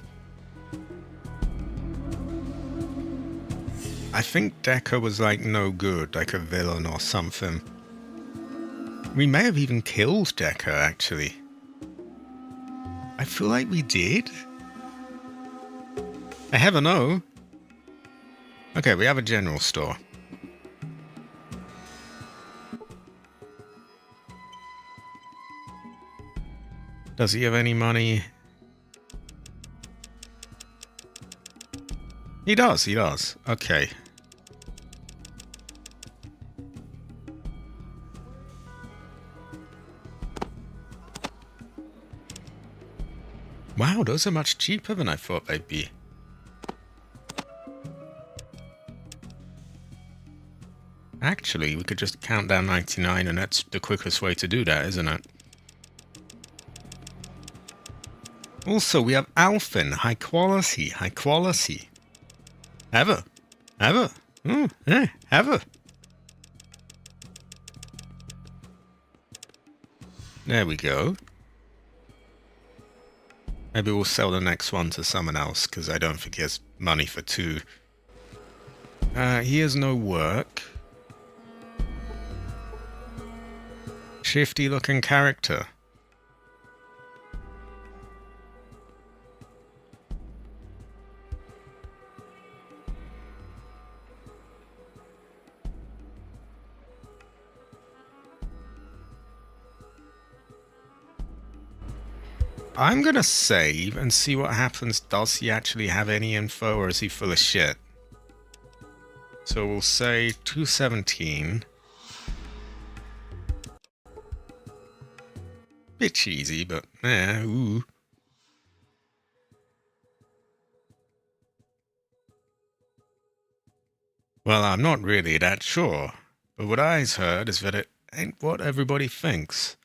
Speaker 1: I think Decker was like no good, like a villain or something. We may have even killed Decker, actually. I feel like we did. I never know. Okay, we have a general store. Does he have any money? He does, he does. Okay. Wow, those are much cheaper than I thought they'd be. Actually, we could just count down 99 and that's the quickest way to do that, isn't it? Also, we have Alphin. High quality, high quality. Ever. Ever. Ever. There we go. Maybe we'll sell the next one to someone else, because I don't think he has money for two. He has no work. Shifty looking character. I'm gonna save and see what happens. Does he actually have any info or is he full of shit? So we'll say 217. Bit cheesy, but ooh. Well, I'm not really that sure, but what I's heard is that it ain't what everybody thinks.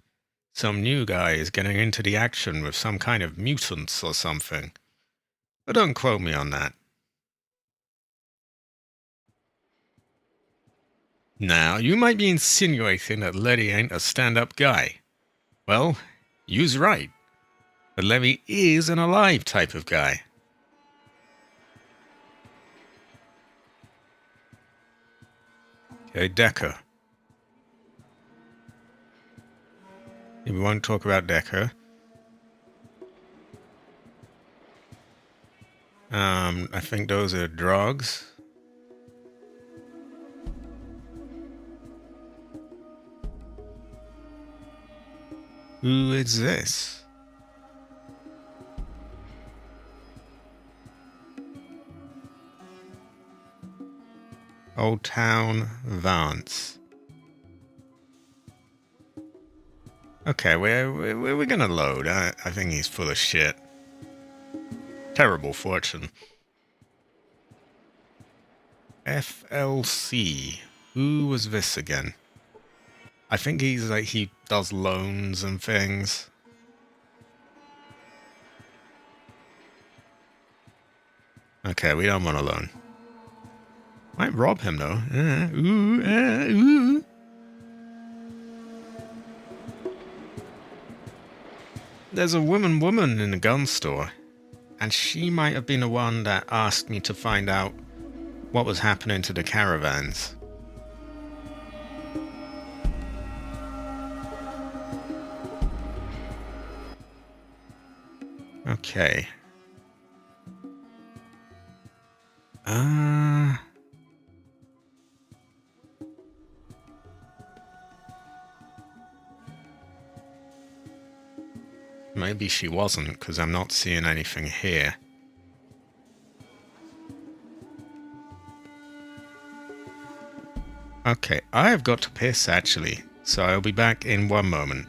Speaker 1: Some new guy is getting into the action with some kind of mutants or something. But don't quote me on that. Now, you might be insinuating that Letty ain't a stand-up guy. Well, you's right. But Levy is an alive type of guy. Okay, Decker. We won't talk about Decker. I think those are drugs. Who is this? Old Town Vance. Okay, we're gonna load. I think he's full of shit. Terrible fortune. FLC. Who was this again? I think he's like, he does loans and things. Okay, we don't want a loan. Might rob him though. Ooh. There's a woman in the gun store, and she might have been the one that asked me to find out what was happening to the caravans. Okay. Maybe she wasn't, because I'm not seeing anything here. Okay, I have got to piss actually, so I'll be back in one moment.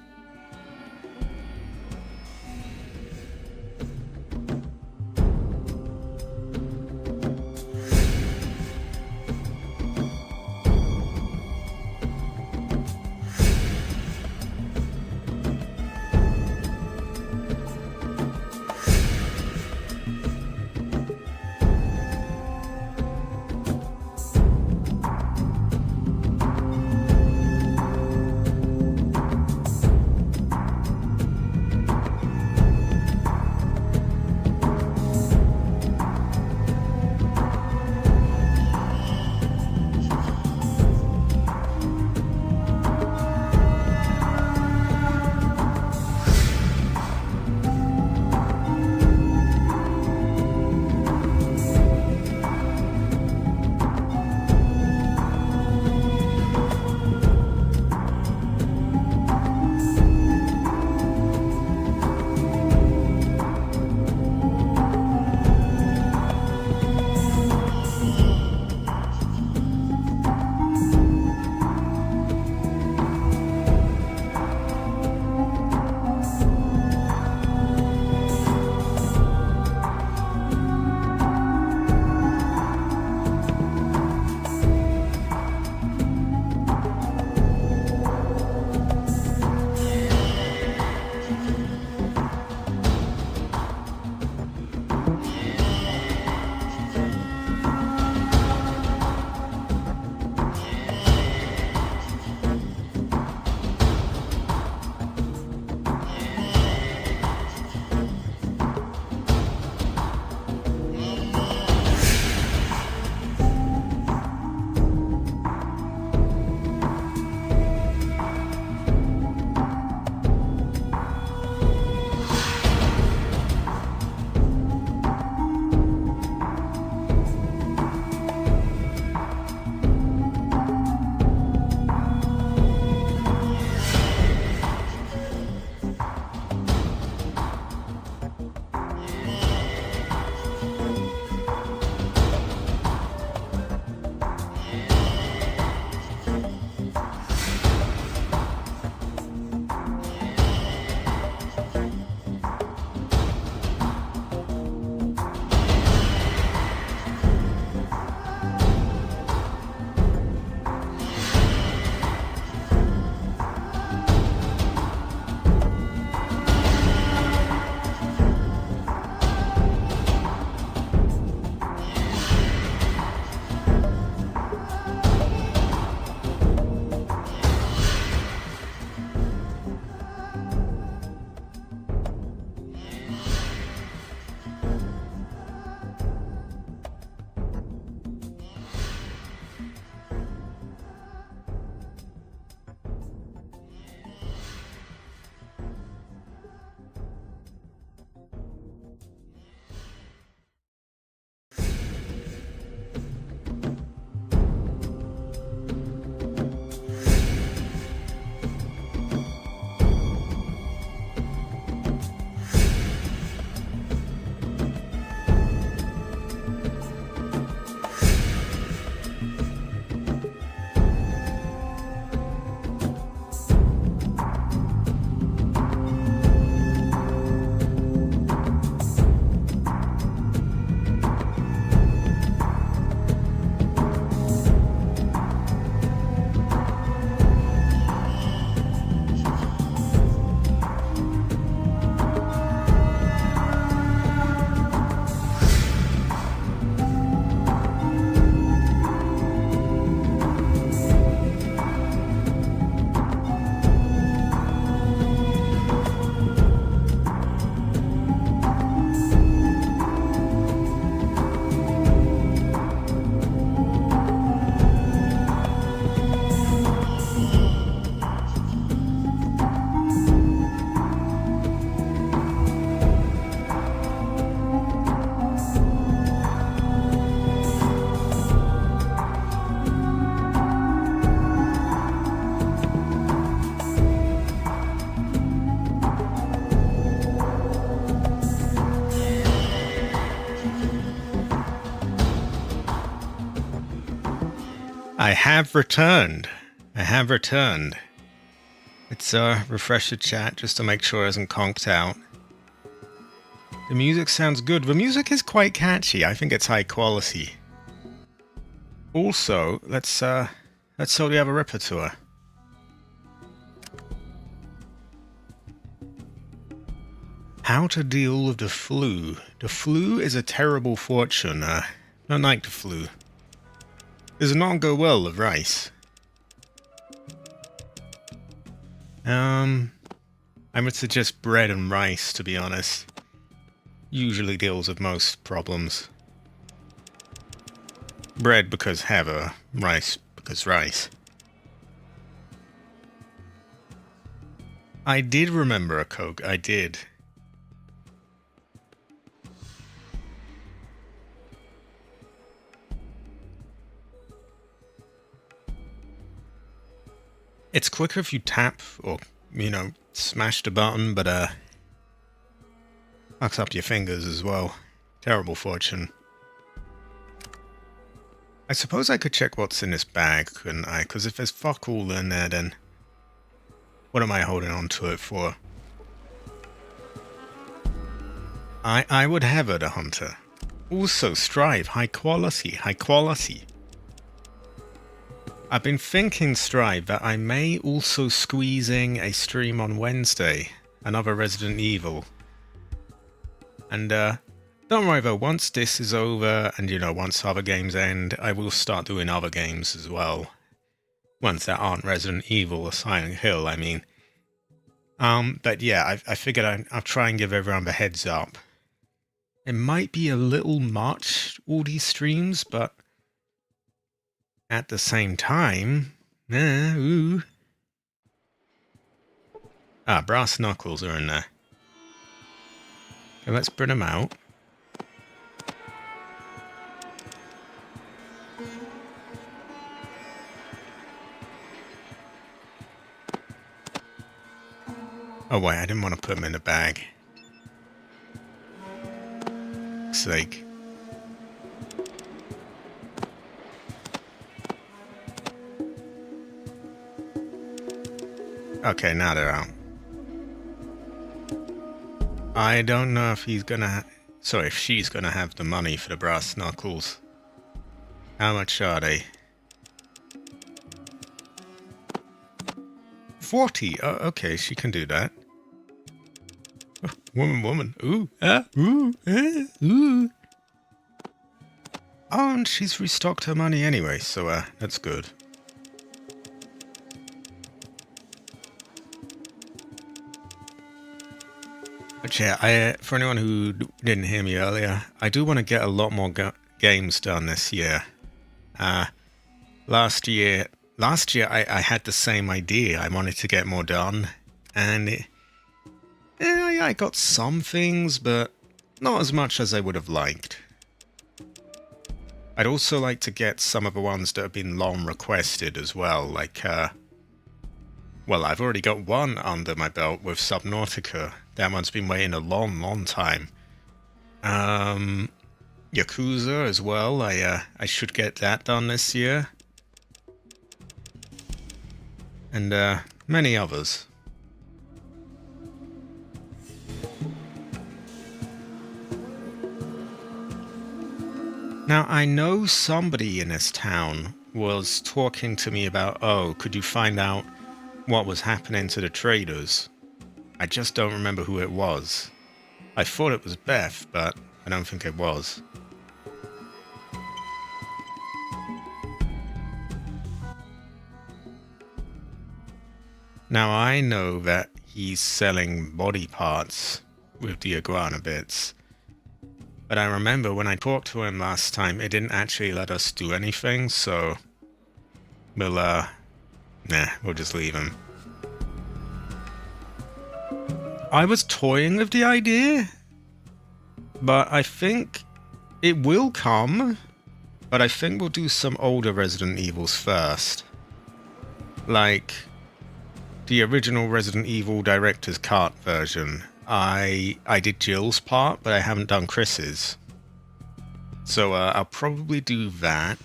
Speaker 1: I have returned. I have returned. Let's refresh the chat just to make sure it hasn't conked out. The music sounds good. The music is quite catchy. I think it's high quality. Also, let's sell the other Ripper tour. How to deal with the flu. The flu is a terrible fortune. Don't like the flu. Does not go well with rice. I would suggest bread and rice, to be honest. Usually deals with most problems. Bread because heather, rice because rice. I did remember a Coke, I did. It's quicker if you tap or, you know, smash the button, but fucks up your fingers as well. Terrible fortune. I suppose I could check what's in this bag, couldn't I? Because if there's fuck all in there, then what am I holding on to it for? I would have it, a hunter. Also, strive, high quality, high quality. I've been thinking, Strive, that I may also squeeze in a stream on Wednesday, another Resident Evil. And don't worry though, once this is over, and you know, once other games end, I will start doing other games as well. Ones that aren't Resident Evil or Silent Hill, I mean. But yeah, I figured I'll try and give everyone the heads up. It might be a little much, all these streams, but at the same time, brass knuckles are in there. Okay, let's bring them out. Oh wait, I didn't want to put them in a bag. Sake. Okay, now they're out. I don't know if he's gonna... Sorry, if she's gonna have the money for the brass knuckles. How much are they? 40! Oh, okay, she can do that. Oh, woman. Ooh, ooh. Oh, and she's restocked her money anyway, so that's good. But yeah, for anyone who didn't hear me earlier, I do want to get a lot more games done this year. Last year I had the same idea. I wanted to get more done, and I got some things, but not as much as I would have liked. I'd also like to get some of the ones that have been long requested as well, like, well, I've already got one under my belt with Subnautica. That one's been waiting a long time. Yakuza as well, I should get that done this year. And, many others. Now, I know somebody in this town was talking to me about, oh, could you find out what was happening to the traders? I just don't remember who it was. I thought it was Beth, but I don't think it was. Now, I know that he's selling body parts with the iguana bits. But I remember when I talked to him last time, it didn't actually let us do anything, so we'll just leave him. I was toying with the idea, but I think it will come, but I think we'll do some older Resident Evils first. Like the original Resident Evil Director's Cut version. I did Jill's part, but I haven't done Chris's. So I'll probably do that.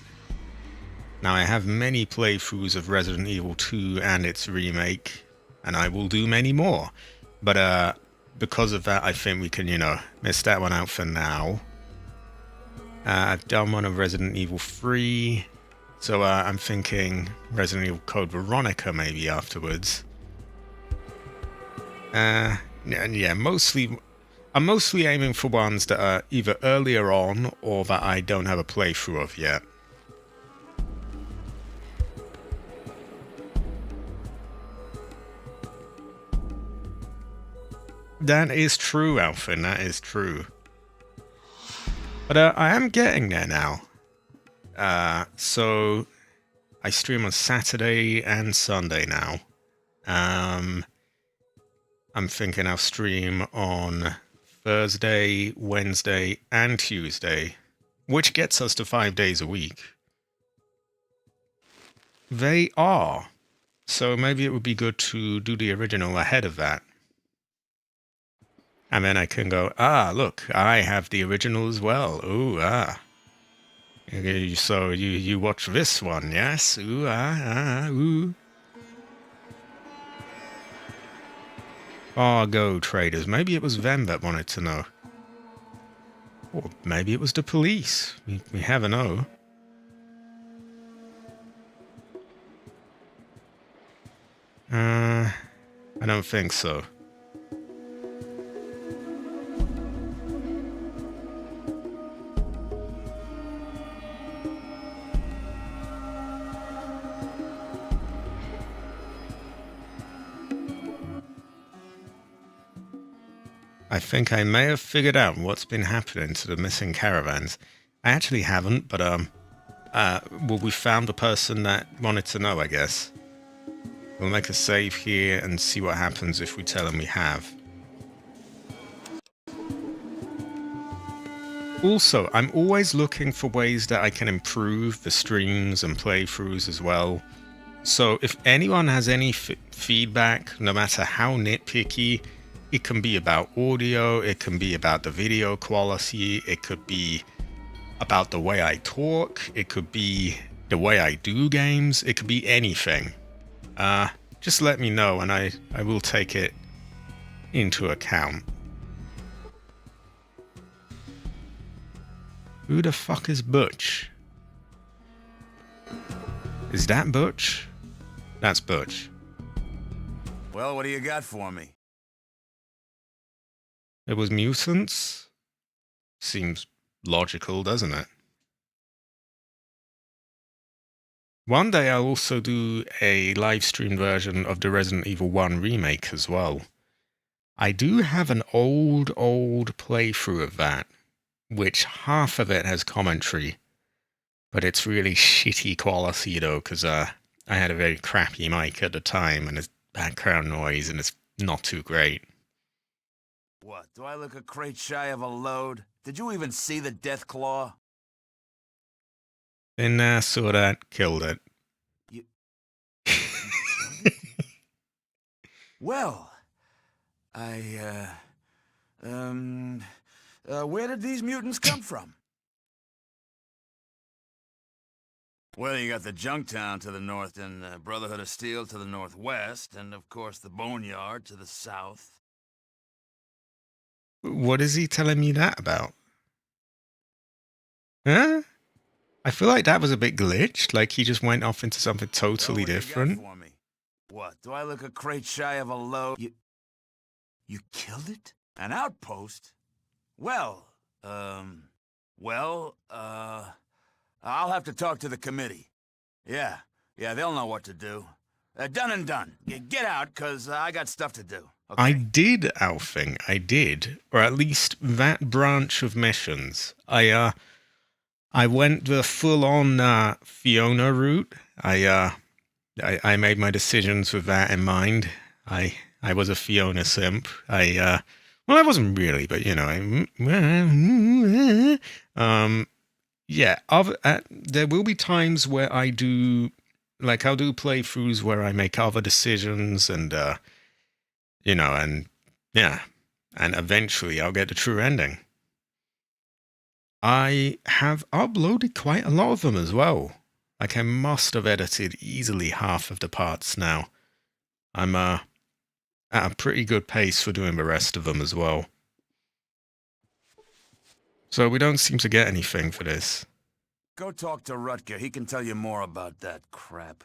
Speaker 1: Now, I have many playthroughs of Resident Evil 2 and its remake, and I will do many more. But because of that, I think we can, miss that one out for now. I've done one of Resident Evil 3, so I'm thinking Resident Evil Code Veronica maybe afterwards. And yeah, I'm mostly aiming for ones that are either earlier on or that I don't have a playthrough of yet. That is true, Alfin, that is true. But I am getting there now. So I stream on Saturday and Sunday now. I'm thinking I'll stream on Thursday, Wednesday, and Tuesday, which gets us to 5 days a week. They are. So maybe it would be good to do the original ahead of that. And then I can go, look, I have the original as well. Ooh, So you watch this one, yes? Ooh, ooh. Go traders. Maybe it was them that wanted to know. Or maybe it was the police. We never know. I don't think so. I think I may have figured out what's been happening to the missing caravans. I actually haven't, but well, we found the person that wanted to know, I guess. We'll make a save here and see what happens if we tell him we have. Also, I'm always looking for ways that I can improve the streams and playthroughs as well. So if anyone has any feedback, no matter how nitpicky, it can be about audio, it can be about the video quality, it could be about the way I talk, it could be the way I do games, it could be anything. Just let me know and I will take it into account. Who the fuck is Butch? Is that Butch? That's Butch.
Speaker 3: Well, what do you got for me?
Speaker 1: It was mutants? Seems logical, doesn't it? One day I'll also do a live stream version of the Resident Evil 1 remake as well. I do have an old playthrough of that, which half of it has commentary, but it's really shitty quality though, because I had a very crappy mic at the time and it's background noise and it's not too great.
Speaker 3: What, do I look a crate shy of a load? Did you even see the death claw?
Speaker 1: Then saw that, killed it.
Speaker 3: You... Well, where did these mutants come from? Well, you got the Junktown to the north and the Brotherhood of Steel to the northwest, and of course the Boneyard to the south.
Speaker 1: What is he telling me that about? Huh? I feel like that was a bit glitched, like he just went off into something totally different.
Speaker 3: What, do I look a crate shy of a load? You killed it? An outpost? Well, I'll have to talk to the committee. Yeah, they'll know what to do. Done and done. Get out, 'cause I got stuff to do. Okay?
Speaker 1: I did, Alfing, I did. Or at least that branch of missions. I went the full-on Fiona route. I made my decisions with that in mind. I was a Fiona simp. Well, I wasn't really, but you know, yeah. There will be times where I do, like, I'll do playthroughs where I make other decisions, and you know, and yeah, and eventually I'll get the true ending. I have uploaded quite a lot of them as well. Like, I must have edited easily half of the parts now. I'm at a pretty good pace for doing the rest of them as well. So we don't seem to get anything for this.
Speaker 3: Go talk to Rutger. He can tell you more about that crap.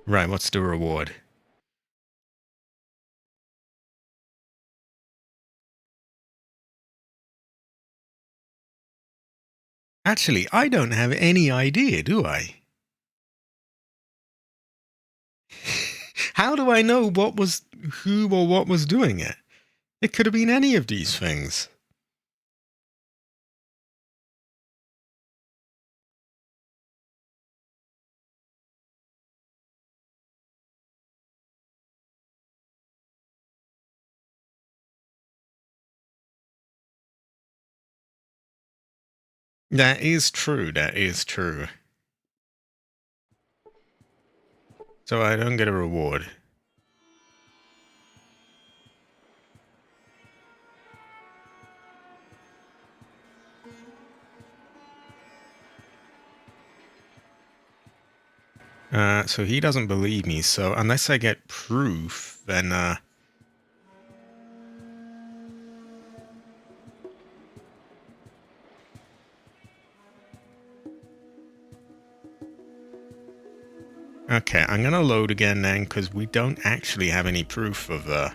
Speaker 1: Right, what's the reward? Actually, I don't have any idea, do I? How do I know what was who or what was doing it? It could have been any of these things. That is true, that is true. So I don't get a reward. So he doesn't believe me, so unless I get proof, then, okay, I'm gonna load again then, because we don't actually have any proof of,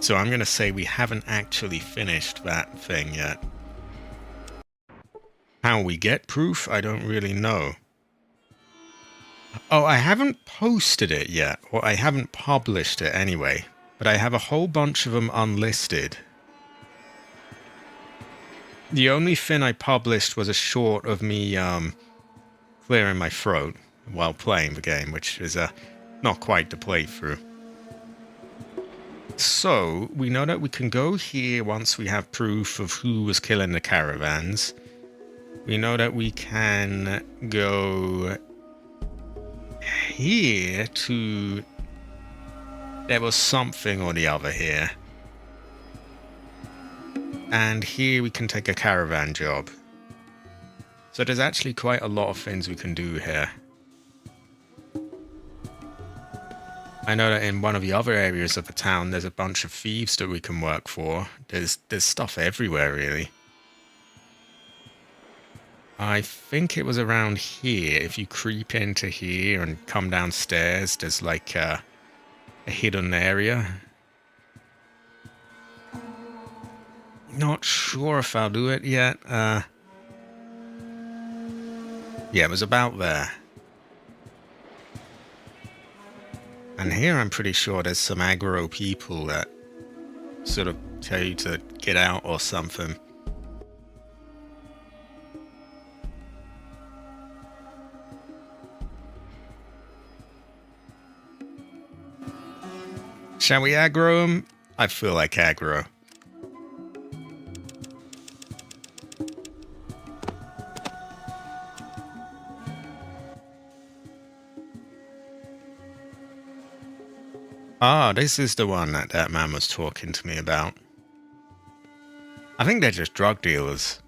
Speaker 1: so I'm gonna say we haven't actually finished that thing yet. How we get proof, I don't really know. Oh, I haven't posted it yet, or I haven't published it anyway, but I have a whole bunch of them unlisted. The only thing I published was a short of me clearing my throat while playing the game, which is not quite the playthrough. So, we know that we can go here once we have proof of who was killing the caravans. We know that we can go here to... There was something or the other here. And here we can take a caravan job. So there's actually quite a lot of things we can do here. I know that in one of the other areas of the town there's a bunch of thieves that we can work for. There's stuff everywhere, really. I think it was around here. If you creep into here and come downstairs, there's like a hidden area. Not sure if I'll do it yet. Yeah, it was about there. And here I'm pretty sure there's some aggro people that sort of tell you to get out or something. Shall we aggro them? I feel like aggro. Ah, this is the one that that man was talking to me about. I think they're just drug dealers.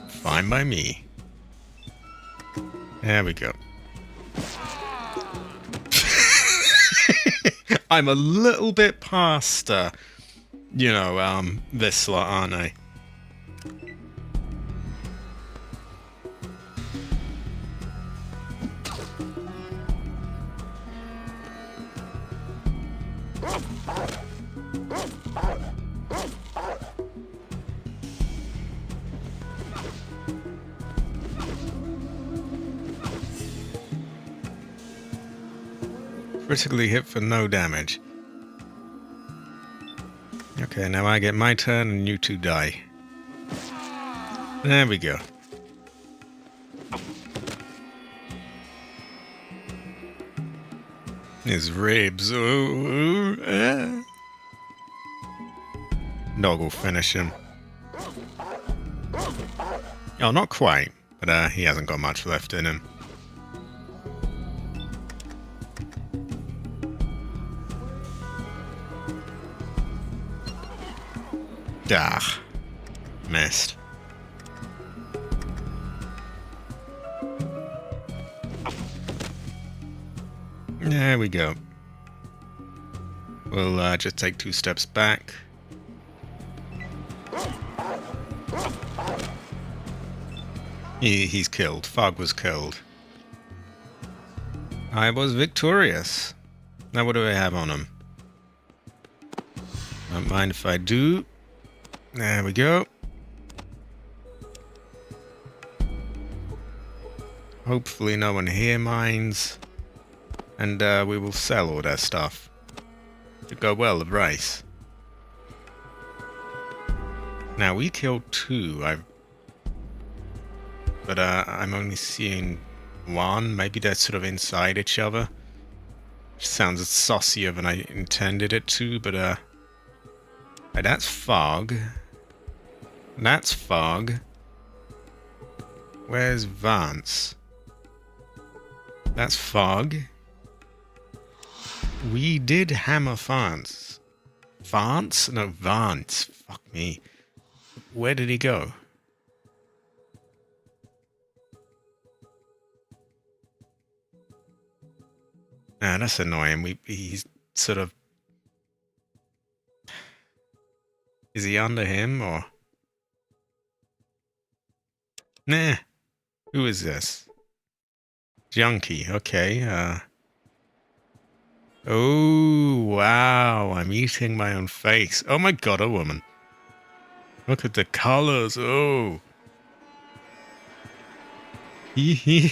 Speaker 1: Fine by me. There we go. I'm a little bit past, you know, this slot, aren't I? Critically hit for no damage. Okay, now I get my turn and you two die. There we go. His ribs. Ooh, Dog will finish him. Oh, not quite, but he hasn't got much left in him. Ah, missed. There we go. We'll just take 2 steps back. He's killed. Fog was killed. I was victorious. Now what do I have on him? Don't mind if I do. There we go. Hopefully no one here minds. And we will sell all that stuff. Should go well with rice. Now we killed 2. But I'm only seeing 1. Maybe they're sort of inside each other. Which sounds saucier than I intended it to, but that's Fog. That's Fog. Where's Vance? That's Fog. We did hammer Vance. Vance? No, Vance. Fuck me. Where did he go? Ah, that's annoying. He's sort of... Is he under him, or... Nah. Who is this? Junkie. Okay, Oh, wow. I'm eating my own face. Oh my god, a woman. Look at the colors. Oh. He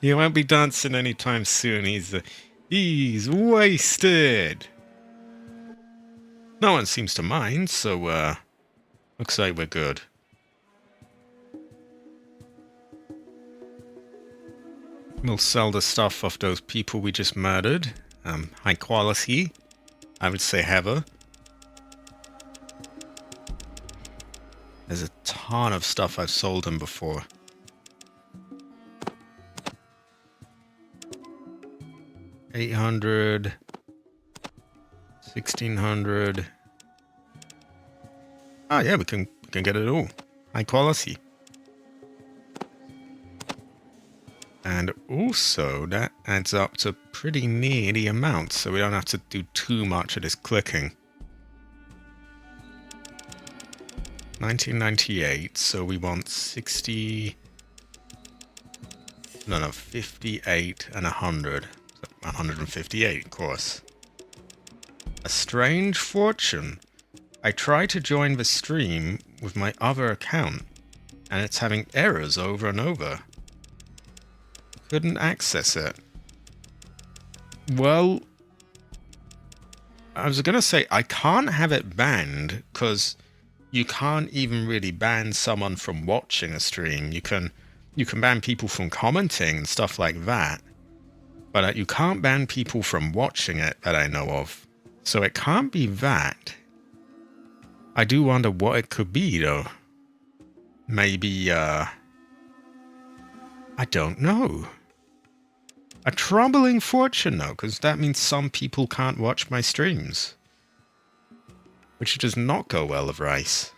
Speaker 1: won't be dancing anytime soon. He's wasted. No one seems to mind, so looks like we're good. We'll sell the stuff of those people we just murdered. High quality, I would say heather. There's a ton of stuff I've sold them before. $800, $1,600. Oh yeah, we can get it all. High quality. And also, that adds up to pretty near the amount, so we don't have to do too much of this clicking. 1998, so we want 60... No, 58 and 100. So 158, of course. A strange fortune. I tried to join the stream with my other account, and it's having errors over and over. Couldn't access it. Well, I was gonna say I can't have it banned because you can't even really ban someone from watching a stream. You can ban people from commenting and stuff like that, but you can't ban people from watching it that I know of. So it can't be that. I do wonder what it could be though. Maybe I don't know. A troubling fortune, though, because that means some people can't watch my streams. Which does not go well with rice.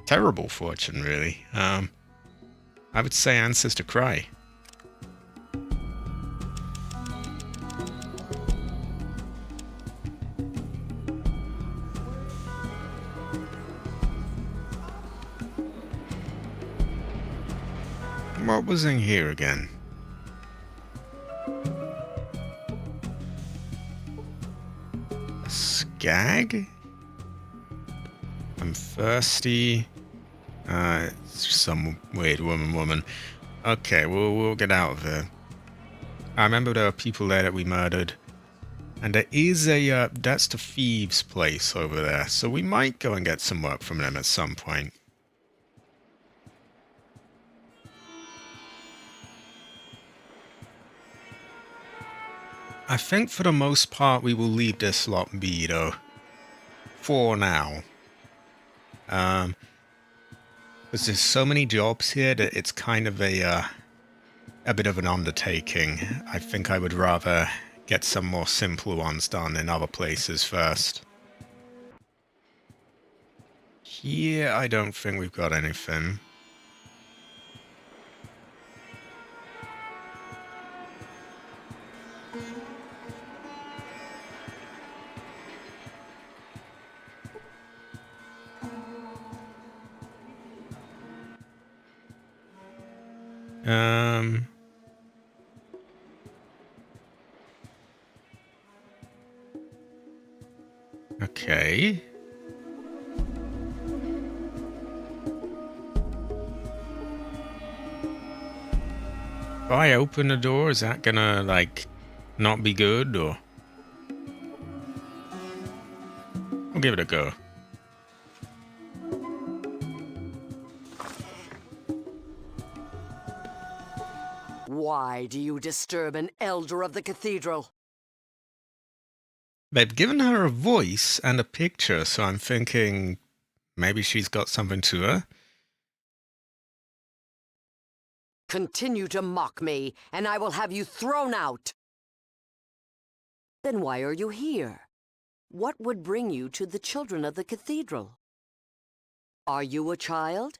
Speaker 1: Terrible fortune, really. I would say Ancestor Cry. What was in here again? Skag? I'm thirsty. It's just some weird woman. Okay, we'll get out of there. I remember there were people there that we murdered. And there is a, that's the thieves' place over there. So we might go and get some work from them at some point. I think for the most part we will leave this lot be though. For now. Because there's so many jobs here that it's kind of a bit of an undertaking. I think I would rather get some more simple ones done in other places first. here, I don't think we've got anything. Okay. If I open the door, is that gonna, like, not be good, or? I'll give it a go.
Speaker 4: Why do you disturb an elder of the cathedral?
Speaker 1: They've given her a voice and a picture, so I'm thinking maybe she's got something to her.
Speaker 4: Continue to mock me, and I will have you thrown out. Then why are you here? What would bring you to the children of the cathedral? Are you a child?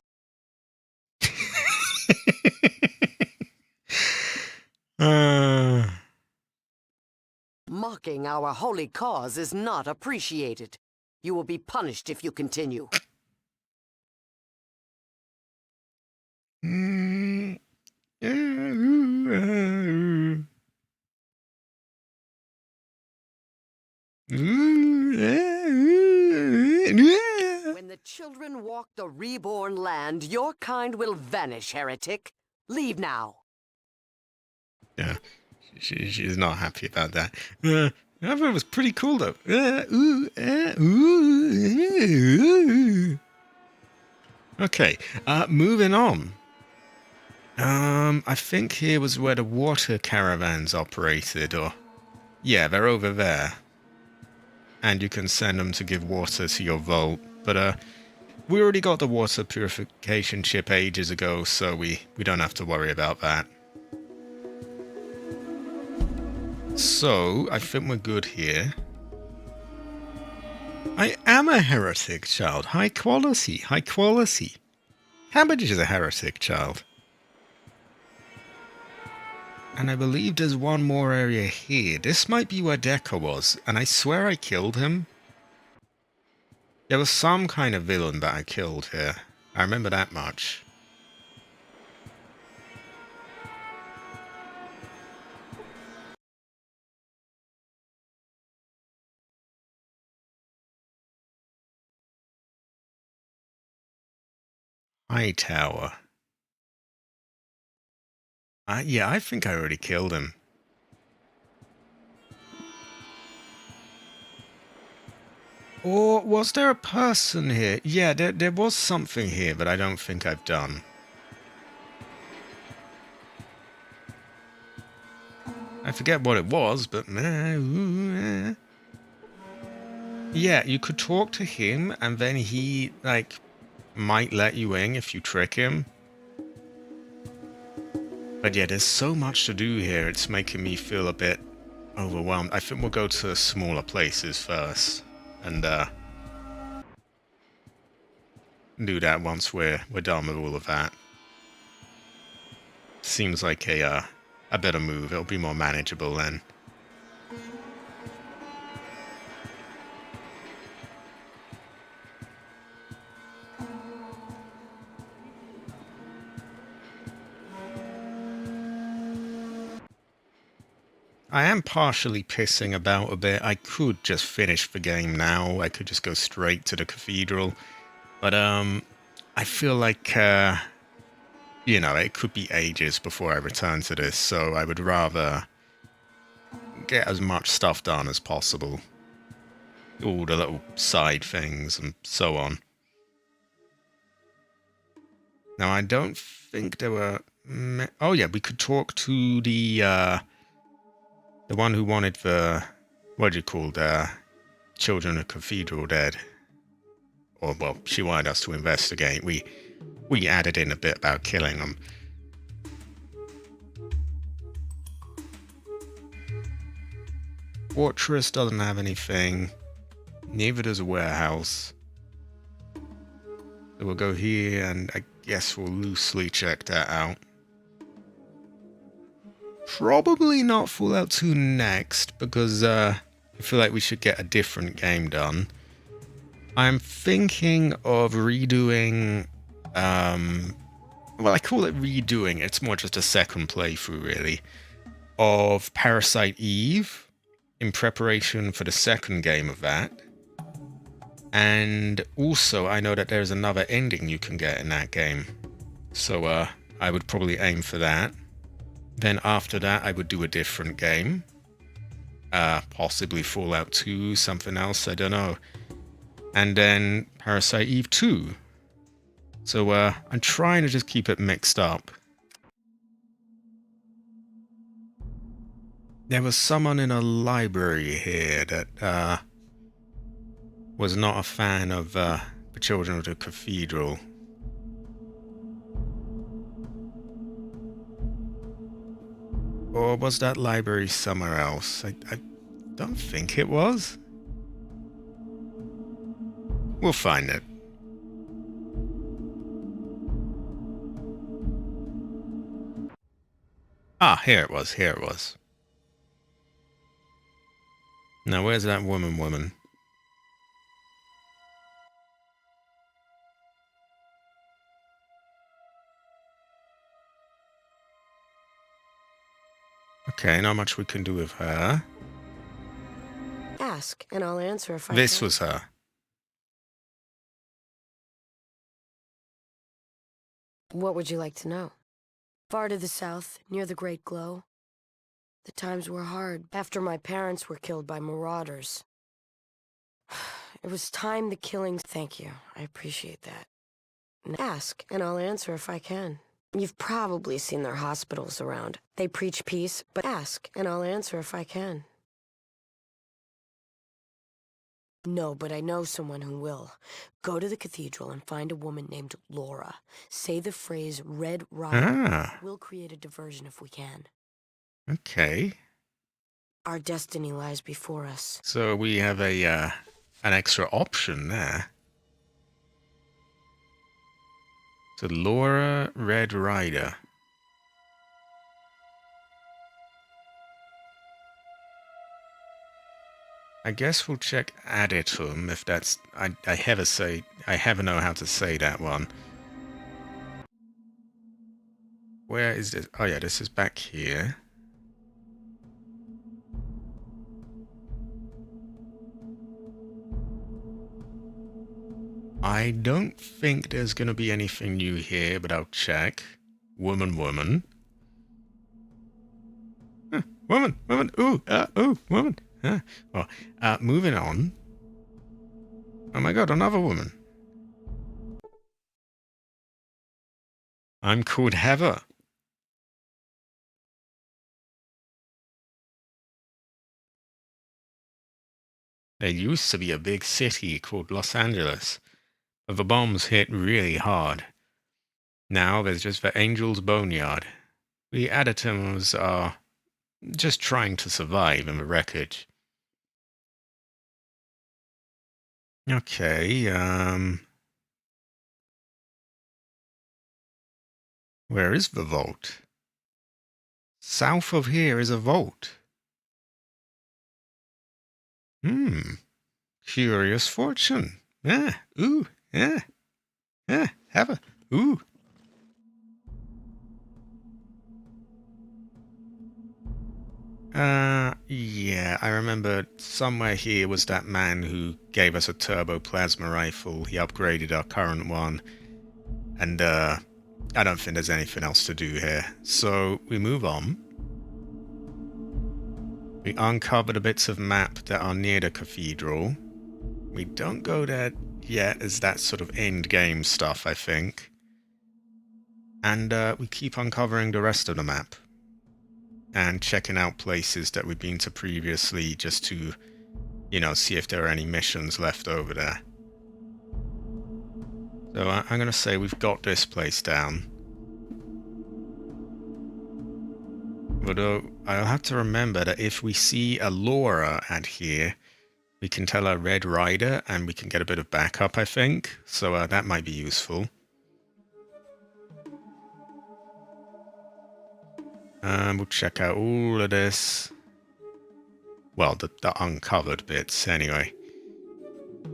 Speaker 4: Mocking our holy cause is not appreciated. You will be punished if you continue. When the children walk the reborn land, your kind will vanish, heretic. Leave now.
Speaker 1: Yeah, she's not happy about that. I thought it was pretty cool, though. Okay, moving on. I think here was where the water caravans operated, or... Yeah, they're over there. And you can send them to give water to your vault. But, we already got the water purification chip ages ago, so we don't have to worry about that. So, I think we're good here. I am a heretic child. High quality, high quality. Cabbage is a heretic child. And I believe there's one more area here. This might be where Decker was, and I swear I killed him. There was some kind of villain that I killed here. I remember that much. High Tower. Yeah, I think I already killed him. Or was there a person here? Yeah, there was something here, but I don't think I've done. I forget what it was, but... Yeah, you could talk to him, and then he, like, might let you in if you trick him. But yeah, there's so much to do here, it's making me feel a bit overwhelmed. I think we'll go to smaller places first, and do that once we're done with all of that. Seems like a better move. It'll be more manageable then. I am partially pissing about a bit. I could just finish the game now. I could just go straight to the cathedral. But, I feel like, you know, it could be ages before I return to this, so I would rather get as much stuff done as possible. All the little side things and so on. Now, I don't think there were... Oh, yeah, we could talk to the one who wanted the... What do you call the Children of Cathedral dead. Or, well, she wanted us to investigate. We added in a bit about killing them. Fortress doesn't have anything. Neither does a warehouse. So we'll go here, and I guess we'll loosely check that out. Probably not Fallout 2 next, because I feel like we should get a different game done. I'm thinking of redoing... well, I call it redoing. It's more just a second playthrough, really, of Parasite Eve in preparation for the second game of that. And also, I know that there's another ending you can get in that game. So I would probably aim for that. Then after that, I would do a different game. Possibly Fallout 2, something else, I don't know. And then Parasite Eve 2. So I'm trying to just keep it mixed up. There was someone in a library here that was not a fan of the Children of the Cathedral. Or was that library somewhere else? I don't think it was. We'll find it. Ah, here it was, here it was. Now, where's that woman? Okay, not much we can do with her.
Speaker 5: Ask, and I'll answer if I
Speaker 1: This
Speaker 5: can.
Speaker 1: was her.
Speaker 5: What would you like to know? Far to the south, near the Great Glow. The times were hard after my parents were killed by marauders. It was time the killings... Thank you. I appreciate that. Ask, and I'll answer if I can. You've probably seen their hospitals around. They preach peace, but ask, and I'll answer if I can. No, but I know someone who will. Go to the cathedral and find a woman named Laura. Say the phrase Red Rider.
Speaker 1: Ah,
Speaker 5: We'll create a diversion if we can.
Speaker 1: okay.
Speaker 5: Our destiny lies before us.
Speaker 1: So we have a an extra option there. So Laura Red Rider. I guess we'll check Additum if that's... I never know how to say that one. Where is this? Oh yeah, this is back here. I don't think there's gonna be anything new here, but I'll check. Woman. Huh, woman. Ooh, woman. Huh. Well, moving on. Oh my god, another woman. I'm called Heather. There used to be a big city called Los Angeles, but the bombs hit really hard. Now there's just the Angel's Boneyard. The Additums are just trying to survive in the wreckage. Okay, where is the vault? South of here is a vault. Curious fortune. Have a, yeah, I remember somewhere here was that man who gave us a turbo plasma rifle. He upgraded our current one. And, I don't think there's anything else to do here. So, we move on. We uncover the bits of map that are near the cathedral. We don't go there yet, as that's sort of end game stuff, I think. And we keep uncovering the rest of the map. And checking out places that we've been to previously, just to, you know, see if there are any missions left over there. So I'm going to say we've got this place down. Although I'll have to remember that if we see a Laura at here, We can tell our Red Rider, and we can get a bit of backup, I think. So that might be useful. We'll check out all of this. Well, the uncovered bits, anyway.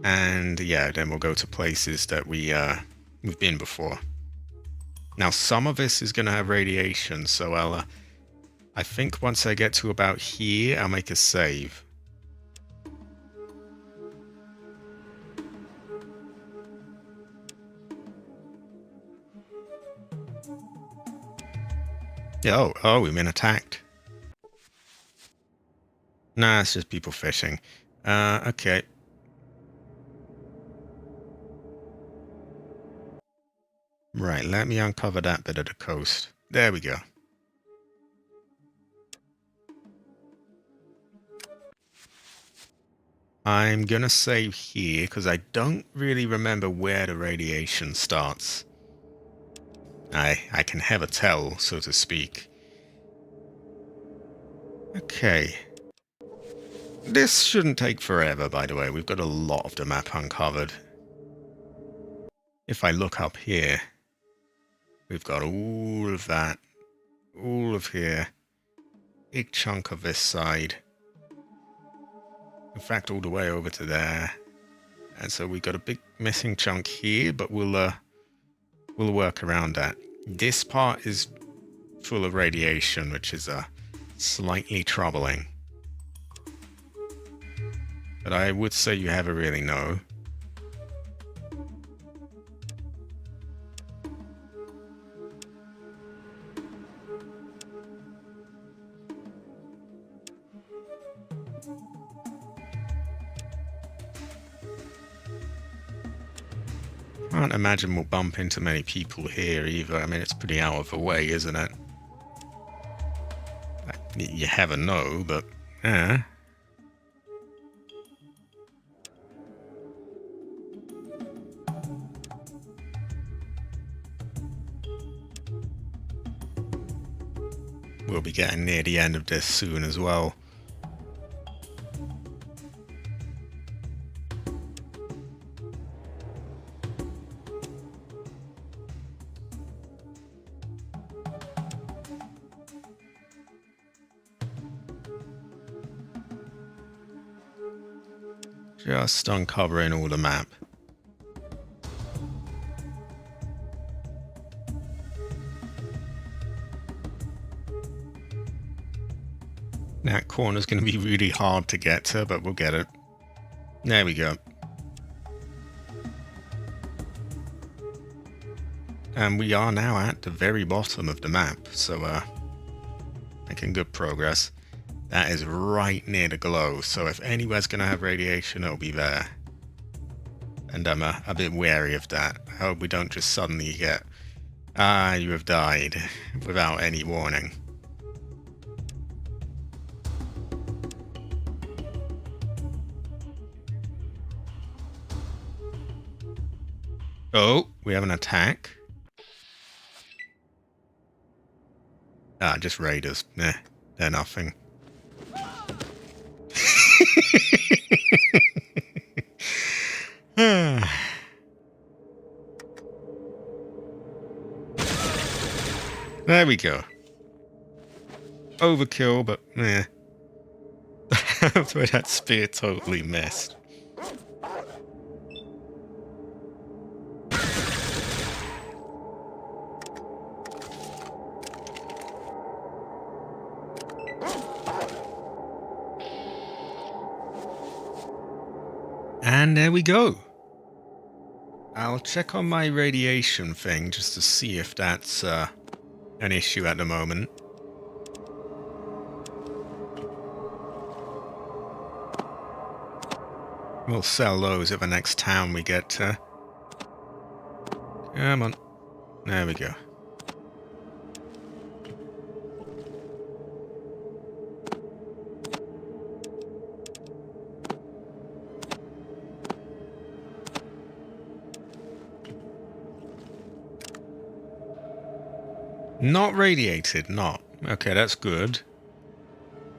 Speaker 1: And yeah, then we'll go to places that we've been before. Now, some of this is going to have radiation, so I think once I get to about here, I'll make a save. Yeah, oh, we've been attacked. Nah, it's just people fishing. Okay. Right, let me uncover that bit of the coast. There we go. I'm gonna save here, because I don't really remember where the radiation starts. I can have a tell, so to speak. Okay. This shouldn't take forever, by the way. We've got a lot of the map uncovered. If I look up here, we've got all of that. All of here. Big chunk of this side. In fact, all the way over to there. And so we've got a big missing chunk here, but we'll work around that. This part is full of radiation, which is slightly troubling. But I would say you never really know. Can't imagine we'll bump into many people here either. I mean, it's pretty out of the way, isn't it? You never know, but we'll be getting near the end of this soon as well. Just uncovering all the map. That corner's going to be really hard to get to, but we'll get it. There we go. And we are now at the very bottom of the map, so making good progress. That is right near the glow, so if anywhere's going to have radiation, it'll be there. And I'm a bit wary of that. I hope we don't just suddenly get, you have died, without any warning. Oh, we have an attack. Just raiders. Nah, they're nothing. There we go. Overkill, but eh. That spear totally missed. And there we go. I'll check on my radiation thing just to see if that's an issue at the moment. We'll sell those at the next town we get to. Come on. There we go. Not radiated, not. Okay, that's good.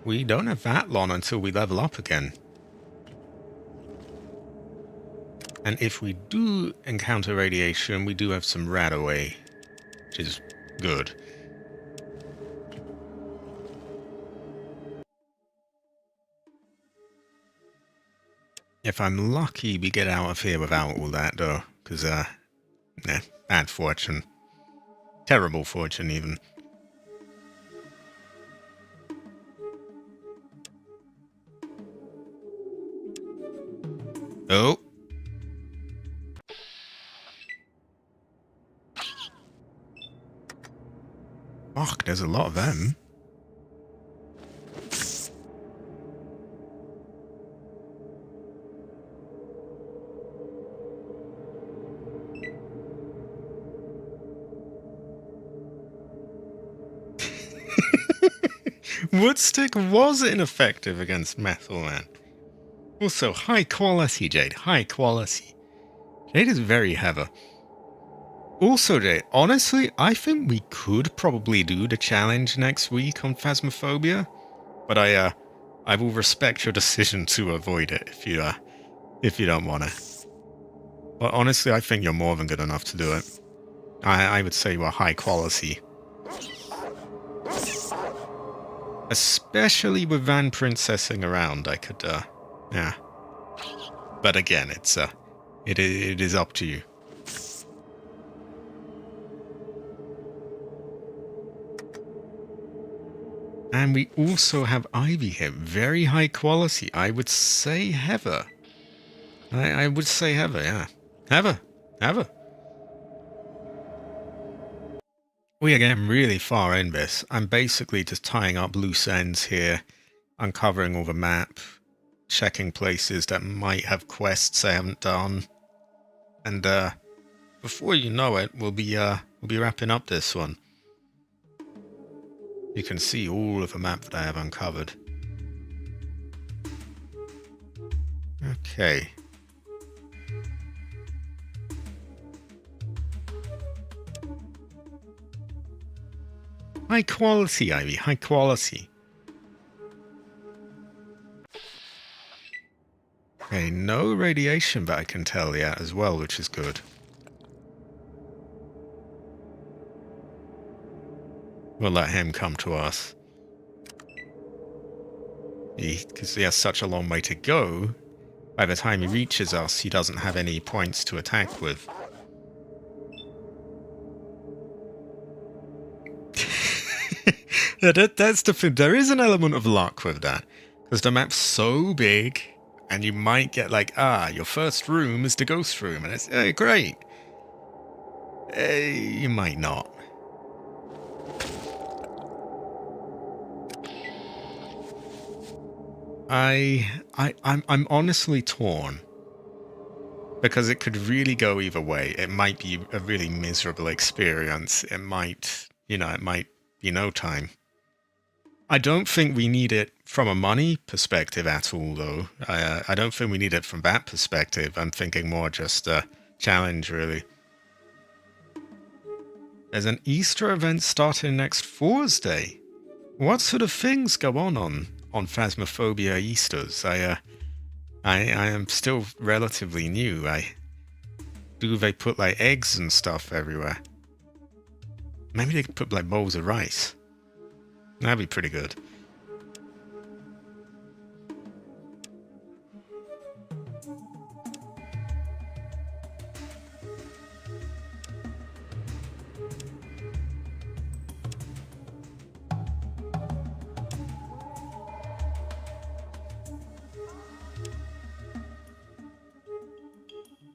Speaker 1: We don't have that long until we level up again. And if we do encounter radiation, we do have some Radaway, which is good. If I'm lucky, we get out of here without all that, though, because, bad fortune. Terrible fortune, even. Oh. Fuck, there's a lot of them. Woodstick was ineffective against Metal Man. Also, high quality, Jade. High quality. Jade is very heavy. Also, Jade, honestly, I think we could probably do the challenge next week on Phasmophobia. But I will respect your decision to avoid it if you don't want to. But honestly, I think you're more than good enough to do it. I would say you are high quality. Especially with Van Princessing around, I could, yeah. But again, it is up to you. And we also have Ivy here, very high quality. I would say Heather. I would say Heather, yeah. Heather. We are getting really far in this. I'm basically just tying up loose ends here, uncovering all the map, checking places that might have quests I haven't done. And before you know it, we'll be wrapping up this one. You can see all of the map that I have uncovered. Okay. High quality, Ivy. High quality. Okay, no radiation that I can tell yet as well, which is good. We'll let him come to us. Because he has such a long way to go, by the time he reaches us, he doesn't have any points to attack with. Yeah, that's the thing. There is an element of luck with that. Because the map's so big, and you might get like, your first room is the ghost room, and it's great. You might not. I'm honestly torn. Because it could really go either way. It might be a really miserable experience. It might be no time. I don't think we need it from a money perspective at all, though. I don't think we need it from that perspective. I'm thinking more just a challenge, really. There's an Easter event starting next Thursday. What sort of things go on Phasmophobia Easters? I am still relatively new. Do they put like eggs and stuff everywhere? Maybe they could put like bowls of rice. That'd be pretty good.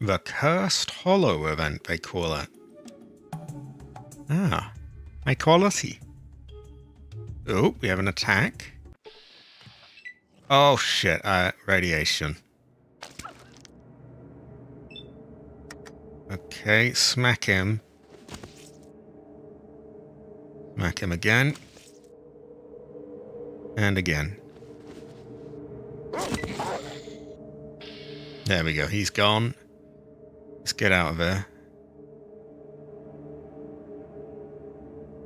Speaker 1: The Cursed Hollow event, they call it. Ah, high quality. Oh, we have an attack. Oh shit, radiation. Okay, smack him. Smack him again. And again. There we go, he's gone. Let's get out of there.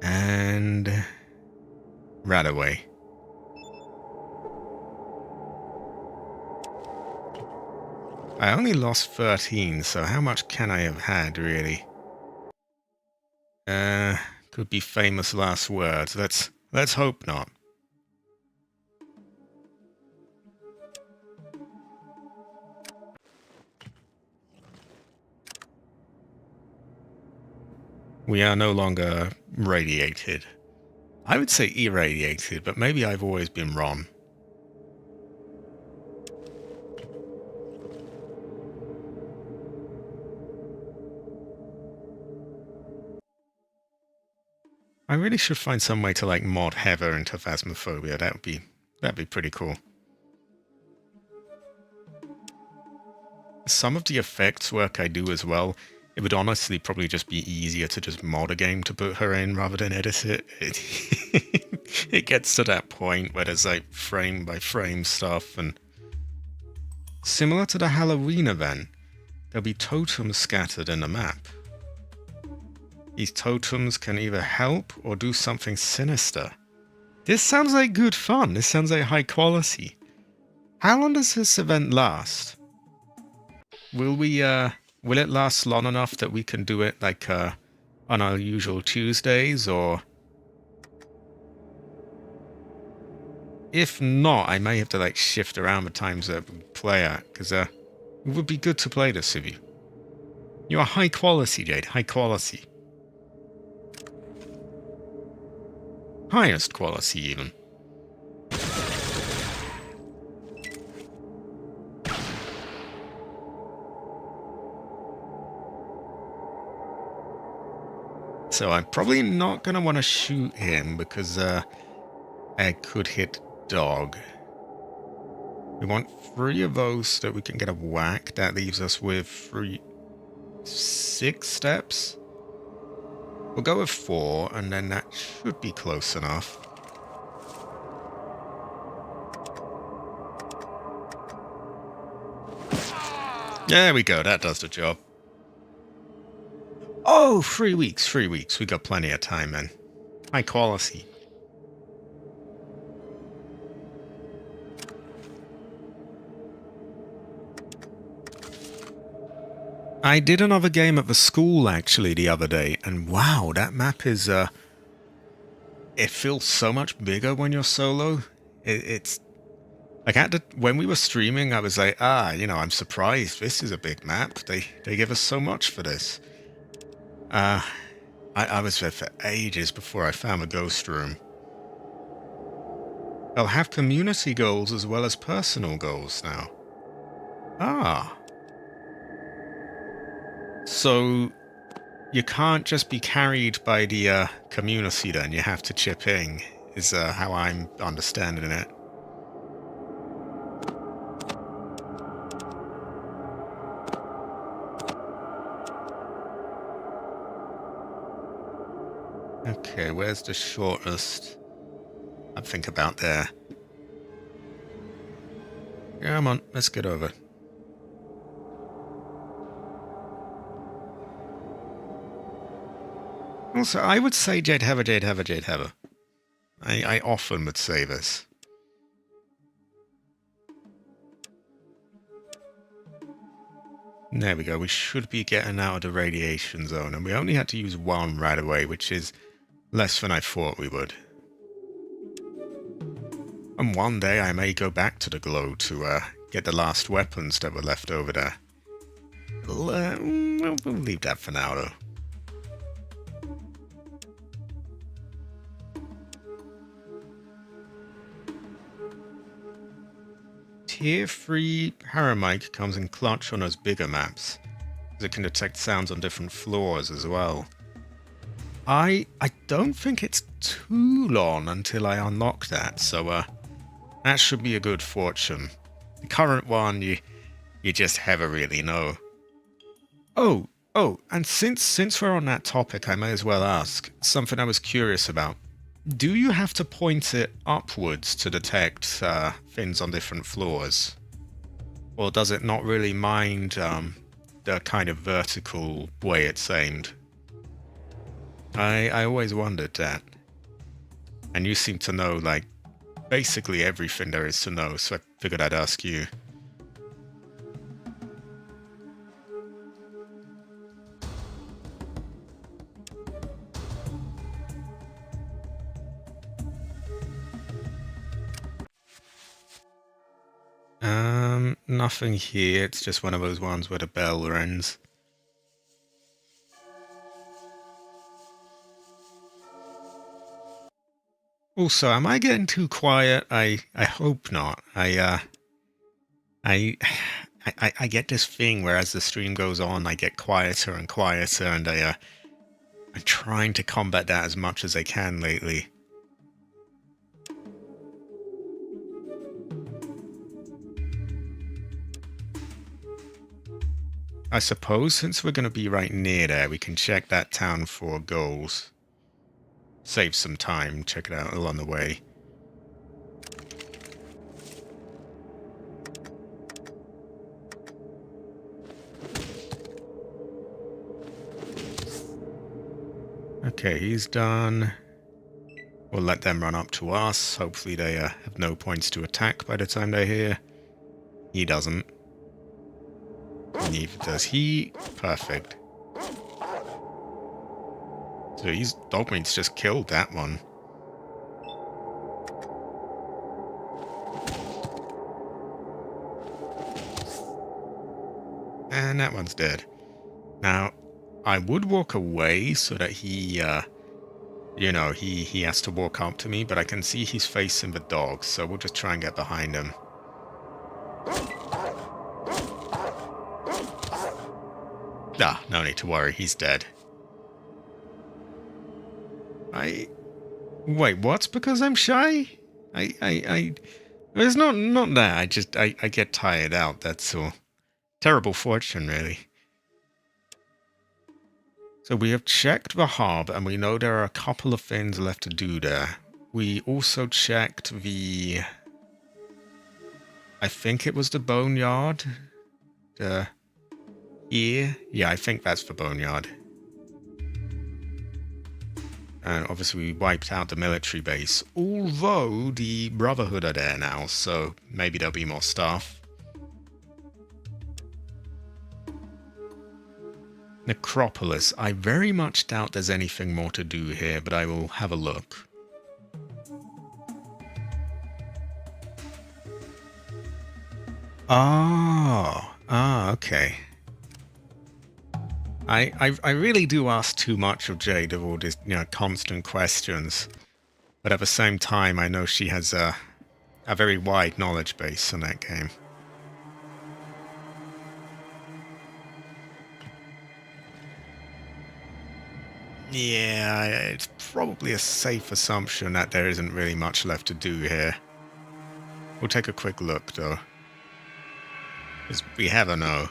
Speaker 1: And right away. I only lost 13, so how much can I have had, really? Could be famous last words. Let's hope not. We are no longer radiated. I would say irradiated, but maybe I've always been wrong. I really should find some way to like mod Heather into Phasmophobia. That'd be pretty cool. Some of the effects work I do as well. It would honestly probably just be easier to just mod a game to put her in rather than edit it. It gets to that point where there's like frame by frame stuff, and similar to the Halloween event, there'll be totems scattered in the map. These totems can either help or do something sinister. This sounds like good fun. This sounds like high quality. How long does this event last? Will it last long enough that we can do it like on our usual Tuesdays, or if not, I may have to like shift around the times that we play at, because it would be good to play this with you. You are high quality, Jade. High quality. Highest quality, even. So I'm probably not going to want to shoot him because I could hit dog. We want 3 of those so that we can get a whack. That leaves us with 6 steps. We'll go with 4, and then that should be close enough. There we go, that does the job. Oh, 3 weeks, 3 weeks. We got plenty of time, man. High quality. I did another game at the school, actually, the other day, and wow, that map is, it feels so much bigger when you're solo. It's, like, when we were streaming, I was like, I'm surprised. This is a big map. They give us so much for this. I was there for ages before I found a ghost room. They'll have community goals as well as personal goals now. Ah. So, you can't just be carried by the community then, you have to chip in, is how I'm understanding it. Okay, where's the shortest? I think about there. Come on, let's get over. Also, I would say Jade Heather, Jade Heather, Jade Heather. I often would say this. There we go, we should be getting out of the radiation zone, and we only had to use 1 right away, which is less than I thought we would. And one day I may go back to the glow to get the last weapons that were left over there. We'll leave that for now, though. Tier 3 Paramike comes in clutch on those bigger maps, as it can detect sounds on different floors as well. I don't think it's too long until I unlock that, so that should be a good fortune. The current one, you just never really know. Oh, and since we're on that topic, I may as well ask something I was curious about. Do you have to point it upwards to detect things on different floors? Or does it not really mind the kind of vertical way it's aimed? I always wondered that. And you seem to know, like, basically everything there is to know, so I figured I'd ask you. nothing here. It's just one of those ones where the bell rings. Also, am I getting too quiet? I hope not. I I get this thing where as the stream goes on, I get quieter and quieter, and I'm trying to combat that as much as I can lately. I suppose since we're going to be right near there, we can check that town for goals. Save some time, check it out along the way. Okay, he's done. We'll let them run up to us. Hopefully they have no points to attack by the time they're here. He doesn't. Neither does he. Perfect. So his dog meat's just killed that one. And that one's dead. Now, I would walk away so that he, you know, he has to walk up to me, but I can see he's facing the dog, so we'll just try and get behind him. Ah, no need to worry, he's dead. Wait, what's because I'm shy? It's not that, I get tired out, that's all. Terrible fortune, really. So we have checked the hub, and we know there are a couple of things left to do there. We also checked the... I think it was the boneyard. Here? Yeah, I think that's the boneyard. And obviously we wiped out the military base. Although the Brotherhood are there now, so maybe there'll be more stuff. Necropolis. I very much doubt there's anything more to do here, but I will have a look. Okay. I really do ask too much of Jade of all these, you know, constant questions. But at the same time, I know she has a very wide knowledge base on that game. Yeah, it's probably a safe assumption that there isn't really much left to do here. We'll take a quick look, though. Because we have a no.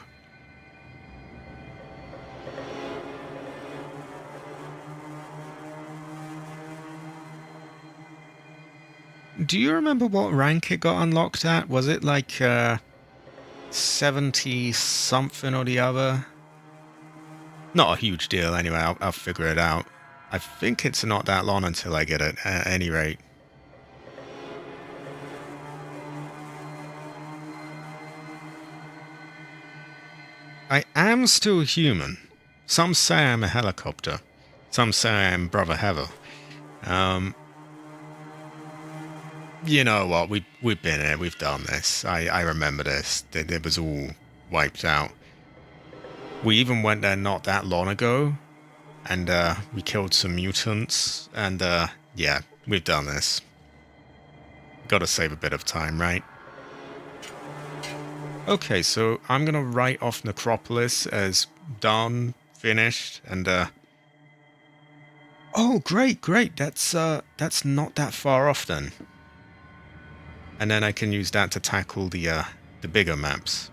Speaker 1: Do you remember what rank it got unlocked at? Was it like 70 something or the other? Not a huge deal anyway, I'll figure it out. I think it's not that long until I get it, at any rate. I am still human. Some say I'm a helicopter. Some say I'm Brother Heather. You know what, we've been here, we've done this. I remember this. It was all wiped out. We even went there not that long ago, and we killed some mutants, and yeah, we've done this. Gotta save a bit of time, right? Okay, so I'm gonna write off Necropolis as done, finished, and oh, great, that's not that far off then. And then I can use that to tackle the bigger maps.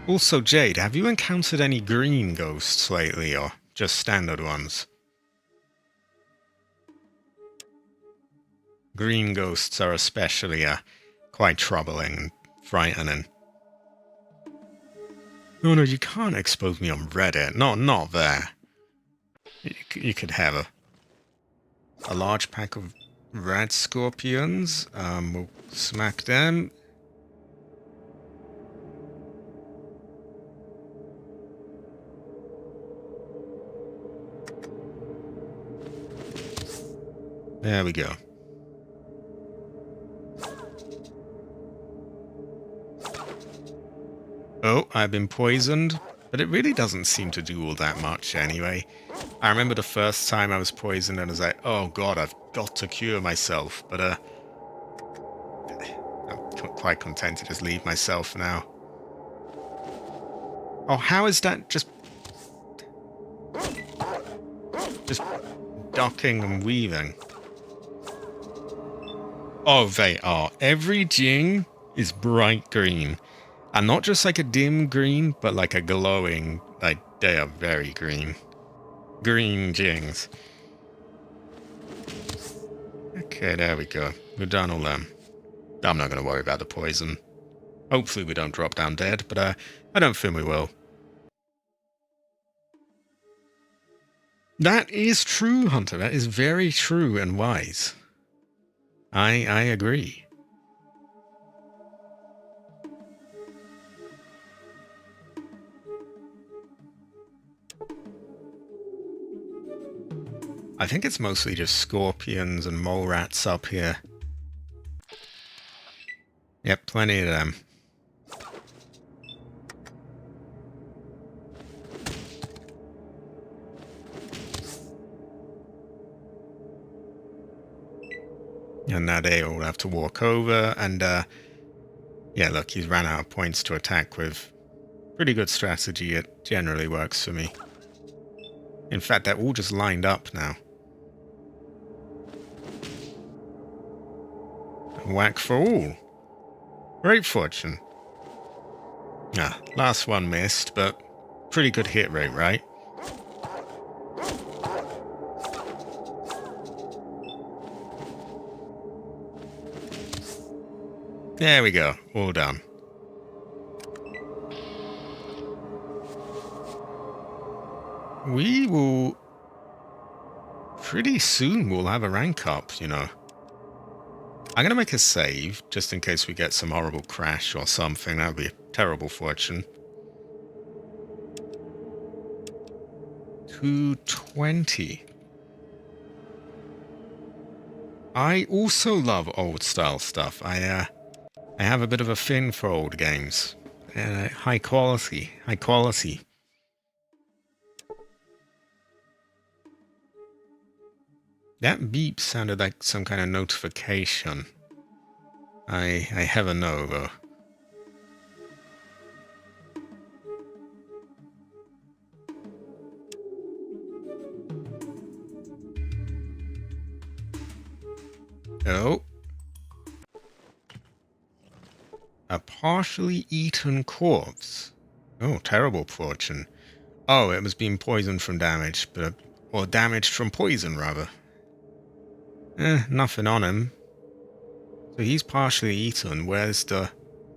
Speaker 1: Also, Jade, have you encountered any green ghosts lately, or just standard ones? Green ghosts are especially quite troubling and frightening. Oh no, you can't expose me on Reddit. No, not there. You could have a large pack of red scorpions. We'll smack them. There we go. Oh, I've been poisoned, but it really doesn't seem to do all that much anyway. I remember the first time I was poisoned and I was like, oh god, I've got to cure myself, but I'm quite content to just leave myself now. Oh, how is that just ducking and weaving? Oh, they are. Every Jing is bright green. And not just like a dim green, but like a glowing, like they are very green. Green Jings. Okay, there we go. We've done all them. I'm not going to worry about the poison. Hopefully we don't drop down dead, but I don't think we will. That is true, Hunter. That is very true and wise. I agree. I think it's mostly just scorpions and mole rats up here. Yep, plenty of them. And now they all have to walk over, and yeah, look, he's ran out of points to attack with. Pretty good strategy, it generally works for me. In fact, they're all just lined up now. Whack for all. Great fortune. Ah, last one missed, but pretty good hit rate, right? There we go, all done. We will... Pretty soon we'll have a rank up, you know. I'm going to make a save, just in case we get some horrible crash or something. That would be a terrible fortune. 220. I also love old-style stuff. I have a bit of a fin for old games. High quality. High quality. That beep sounded like some kind of notification. I have a no, though. Oh. A partially eaten corpse. Oh, terrible fortune. Oh, it was being poisoned from damage, but... Or damaged from poison, rather. Nothing on him. So he's partially eaten. Where's the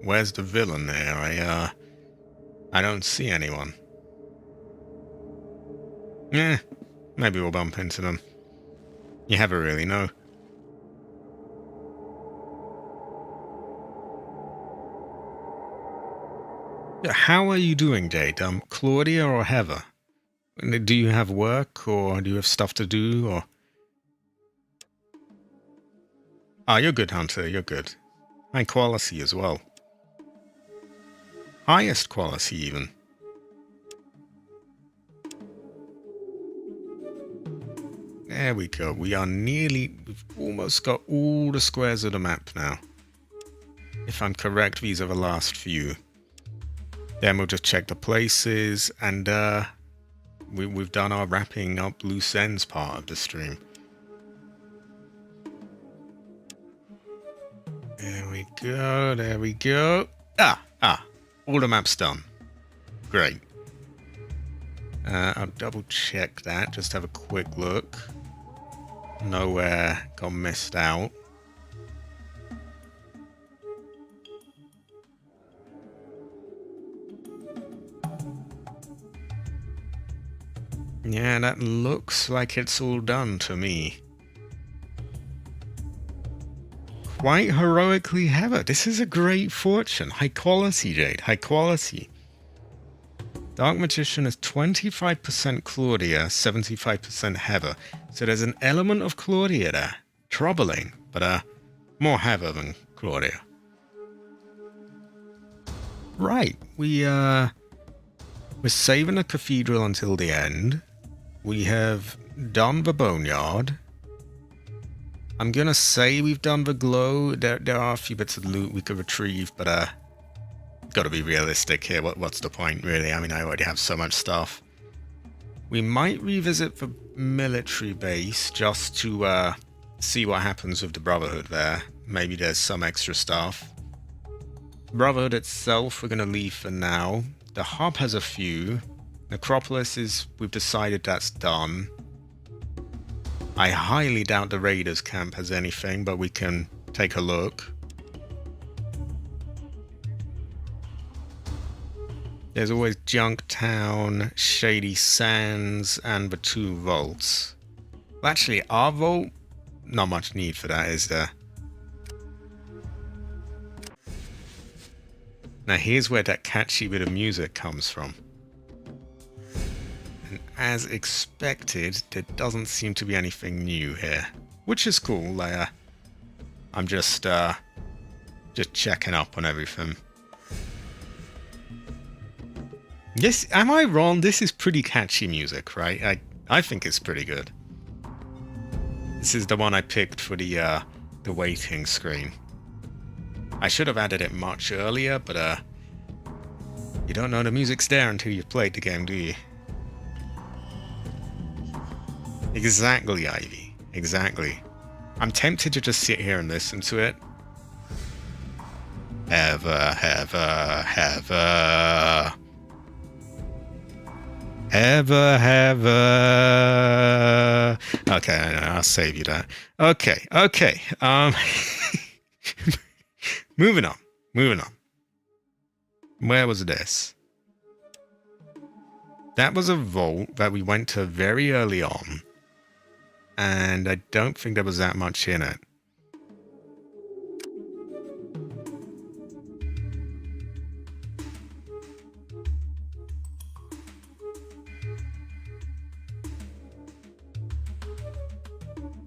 Speaker 1: villain there? I don't see anyone. Maybe we'll bump into them. You never really know. How are you doing, Jade? Claudia or Heather? Do you have work, or do you have stuff to do, or... Ah, you're good, Hunter, you're good. High quality as well. Highest quality, even. There we go. We are nearly... We've almost got all the squares of the map now. If I'm correct, these are the last few. Then we'll just check the places, and we've done our wrapping up loose ends part of the stream. There we go, there we go. All the maps done. Great. I'll double check that, just have a quick look. Nowhere got missed out. Yeah, that looks like it's all done to me. Quite heroically Heather. This is a great fortune. High quality, Jade. High quality. Dark Magician is 25% Claudia, 75% Heather. So there's an element of Claudia there. Troubling, but more Heather than Claudia. Right, we're saving the cathedral until the end. We have done the boneyard. I'm gonna say we've done the glow. There are a few bits of loot we could retrieve, but gotta be realistic here. What's the point, really? I mean, I already have so much stuff. We might revisit the military base just to see what happens with the Brotherhood there. Maybe there's some extra stuff. Brotherhood itself, we're gonna leave for now. The hub has a few. Necropolis is, we've decided that's done. I highly doubt the Raiders camp has anything, but we can take a look. There's always Junktown, Shady Sands, and the 2 vaults. Well, actually, our vault, not much need for that, is there? Now here's where that catchy bit of music comes from. And as expected, there doesn't seem to be anything new here, which is cool. I'm just checking up on everything. This, am I wrong? This is pretty catchy music, right? I think it's pretty good. This is the one I picked for the waiting screen. I should have added it much earlier, but you don't know the music's there until you've played the game, do you? Exactly, Ivy. Exactly. I'm tempted to just sit here and listen to it. Heather. Okay, I'll save you that. Okay. Moving on. Where was this? That was a vault that we went to very early on, and I don't think there was that much in it.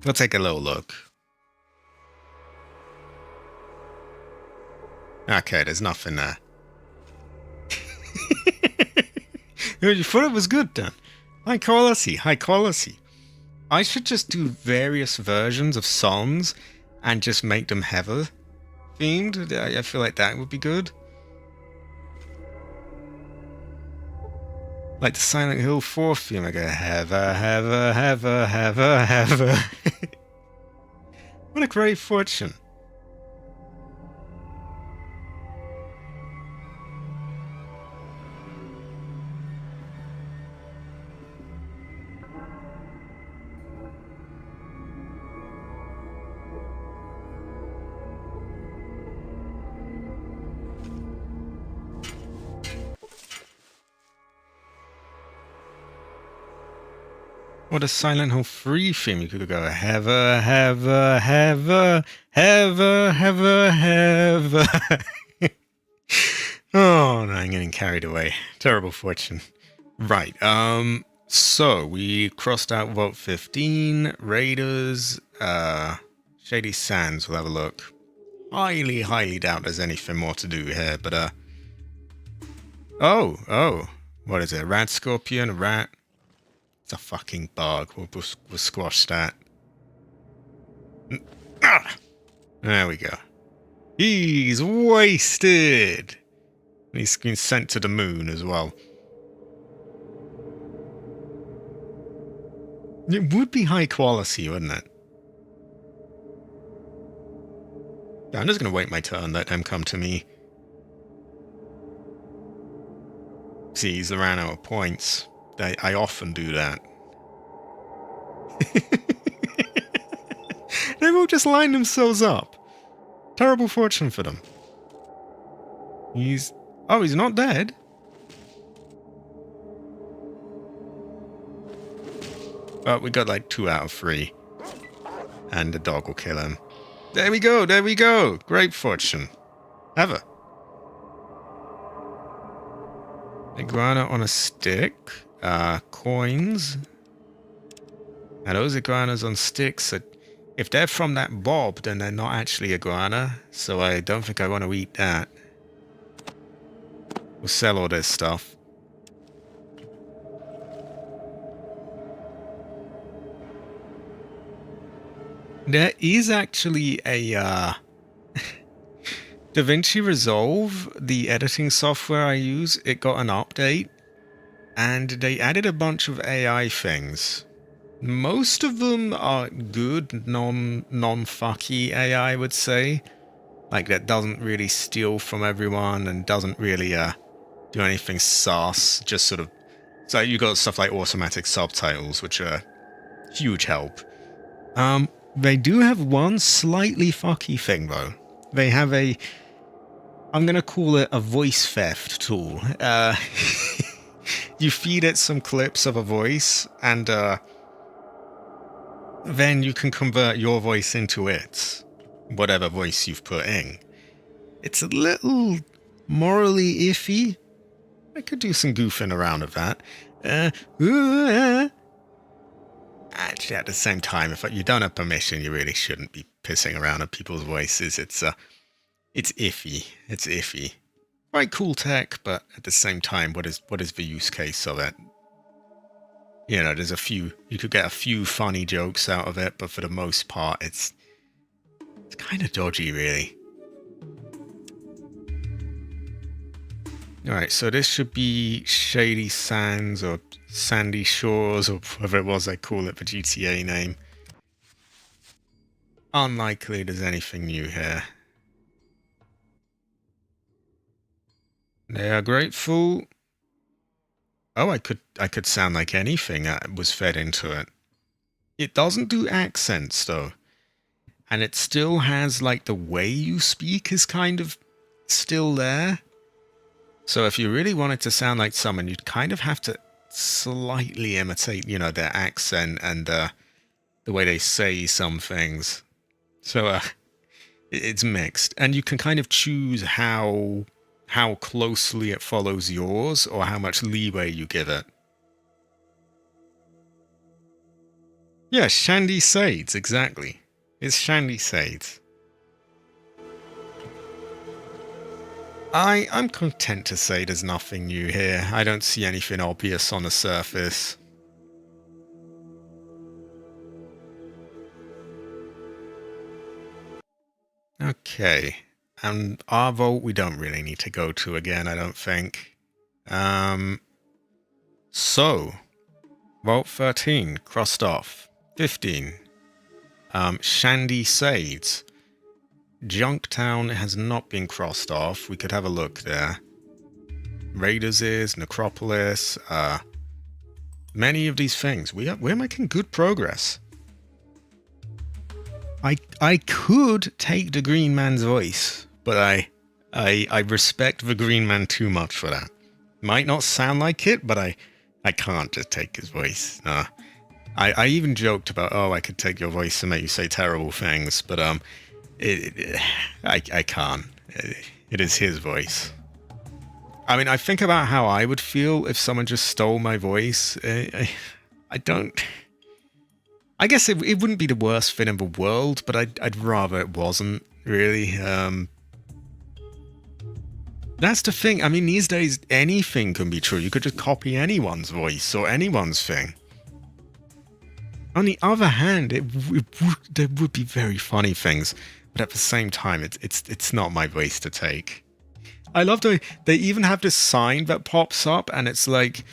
Speaker 1: We'll take a little look. Okay, there's nothing there. You thought it was good then? High quality. I should just do various versions of songs and just make them Heather themed. I feel like that would be good. Like the Silent Hill 4 theme, I go Heather. What a great fortune. What a Silent Hill 3 theme. You could go Heather. Oh, no, I'm getting carried away. Terrible fortune. Right, so we crossed out Vault 15, Raiders, Shady Sands, we'll have a look. Highly doubt there's anything more to do here, but, oh, what is it, a rat scorpion, a rat? It's a fucking bug, we'll squash that. There we go. He's wasted! He's been sent to the moon as well. It would be high quality, wouldn't it? Yeah, I'm just going to wait my turn, let them come to me. See, he's ran out of points. I often do that. They've all just lined themselves up. Terrible fortune for them. Oh, he's not dead? Well, we got like 2 out of 3. And the dog will kill him. There we go! Great fortune. Ever. Iguana on a stick. Coins. Now those iguanas on sticks, if they're from that bob, then they're not actually iguana. So I don't think I want to eat that. We'll sell all this stuff. There is actually a DaVinci Resolve, the editing software I use, it got an update, and they added a bunch of AI things. Most of them are good, non-fucky AI, I would say. Like, that doesn't really steal from everyone and doesn't really do anything sus, just sort of... So you got stuff like automatic subtitles, which are huge help. They do have one slightly fucky thing, though. They have a... I'm going to call it a voice theft tool. You feed it some clips of a voice, and then you can convert your voice into it. Whatever voice you've put in. It's a little morally iffy. I could do some goofing around with that. Actually, at the same time, if you don't have permission, you really shouldn't be pissing around at people's voices. It's iffy. It's iffy. Quite cool tech, but at the same time, what is the use case of it? You know, you could get a few funny jokes out of it, but for the most part, it's kind of dodgy, really. Alright, so this should be Shady Sands or Sandy Shores or whatever it was they call it, the GTA name. Unlikely there's anything new here. They are grateful. Oh, I could sound like anything that was fed into it. It doesn't do accents though. And it still has like the way you speak is kind of still there. So if you really wanted to sound like someone, you'd kind of have to slightly imitate, you know, their accent and the way they say some things. So it's mixed. And you can kind of choose how closely it follows yours or how much leeway you give it. Yeah, Shandy Sades, exactly. It's Shandy Sades. I'm content to say there's nothing new here. I don't see anything obvious on the surface. Okay. And our vault we don't really need to go to again, I don't think. So, Vault 13, crossed off. 15. Shandy Sades. Junktown has not been crossed off. We could have a look there. Raiders is, Necropolis, many of these things. We're making good progress. I could take the Green Man's voice, but I respect the Green Man too much for that. Might not sound like it, but I can't just take his voice. No. I even joked about, oh, I could take your voice and make you say terrible things, but I can't. It is his voice. I mean, I think about how I would feel if someone just stole my voice. I don't... I guess it wouldn't be the worst thing in the world, but I'd rather it wasn't, really. That's the thing. I mean, these days, anything can be true. You could just copy anyone's voice or anyone's thing. On the other hand, there would be very funny things, but at the same time, it's not my voice to take. I love they even have this sign that pops up, and it's like,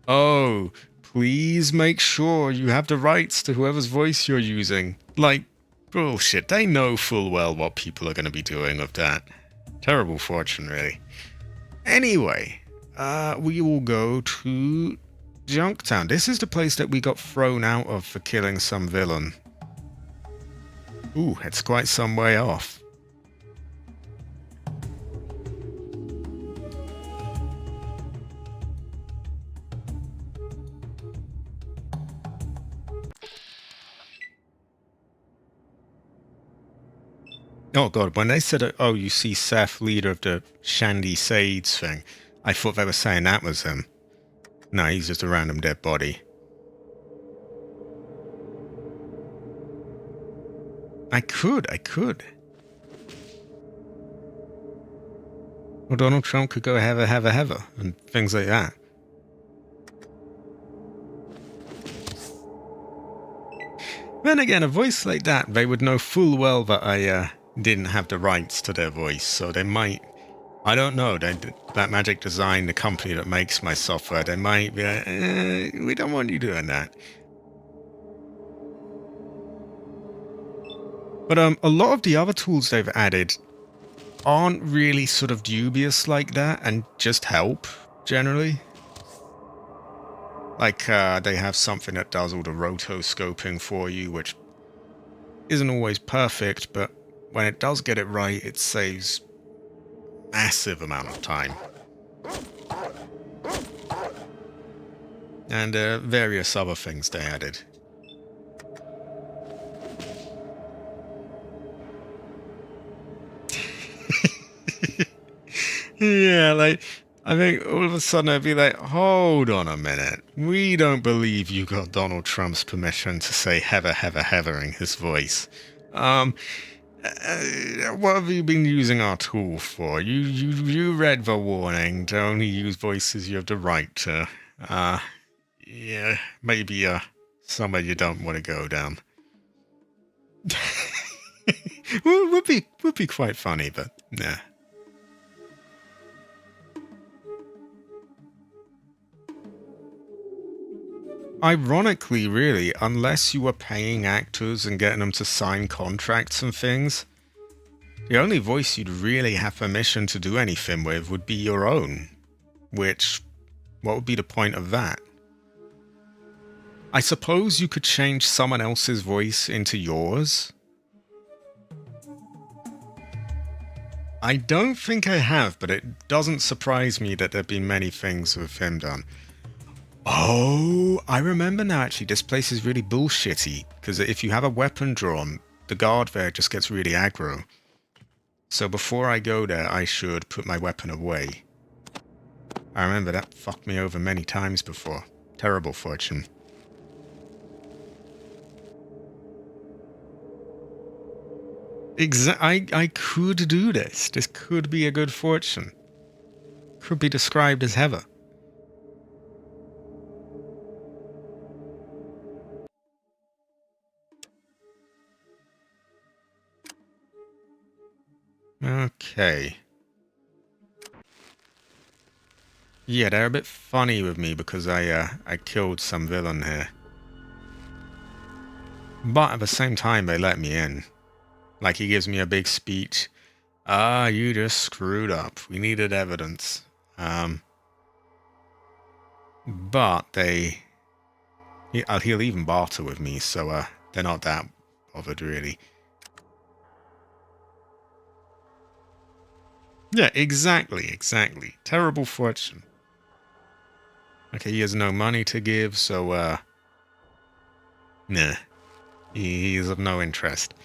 Speaker 1: oh, please make sure you have the rights to whoever's voice you're using. Like, bullshit. They know full well what people are going to be doing with that. Terrible fortune, really. Anyway, we will go to Junktown. This is the place that we got thrown out of for killing some villain. Ooh, it's quite some way off. Oh god, when they said, oh, you see Seth, leader of the Shandy Sades thing, I thought they were saying that was him. No, he's just a random dead body. I could. Or Donald Trump could go heather, heather, heather, and things like that. Then again, a voice like that, they would know full well that I didn't have the rights to their voice, so they might... I don't know, that Magic Design, the company that makes my software, they might be like, we don't want you doing that. But a lot of the other tools they've added aren't really sort of dubious like that, and just help, generally. Like, they have something that does all the rotoscoping for you, which isn't always perfect, but when it does get it right, it saves massive amount of time. And various other things they added. Yeah, like, I think all of a sudden I'd be like, hold on a minute. We don't believe you got Donald Trump's permission to say heather, heather, heather in his voice. What have you been using our tool for? You read the warning to only use voices you have the right to. Yeah, maybe somewhere you don't want to go down. would be quite funny, but nah. Ironically, really, unless you were paying actors and getting them to sign contracts and things, the only voice you'd really have permission to do anything with would be your own. Which, what would be the point of that? I suppose you could change someone else's voice into yours. I don't think I have, but it doesn't surprise me that there've been many things with him done. Oh, I remember now actually, this place is really bullshitty, because if you have a weapon drawn, the guard there just gets really aggro. So before I go there, I should put my weapon away. I remember that fucked me over many times before. Terrible fortune. I could do this. This could be a good fortune. Could be described as heather. Okay. Yeah, they're a bit funny with me because I killed some villain here. But at the same time, they let me in. Like, he gives me a big speech. Ah, you just screwed up. We needed evidence. But he'll even barter with me, so they're not that bothered, really. Yeah, exactly. Terrible fortune. Okay, he has no money to give, so, nah. He's of no interest.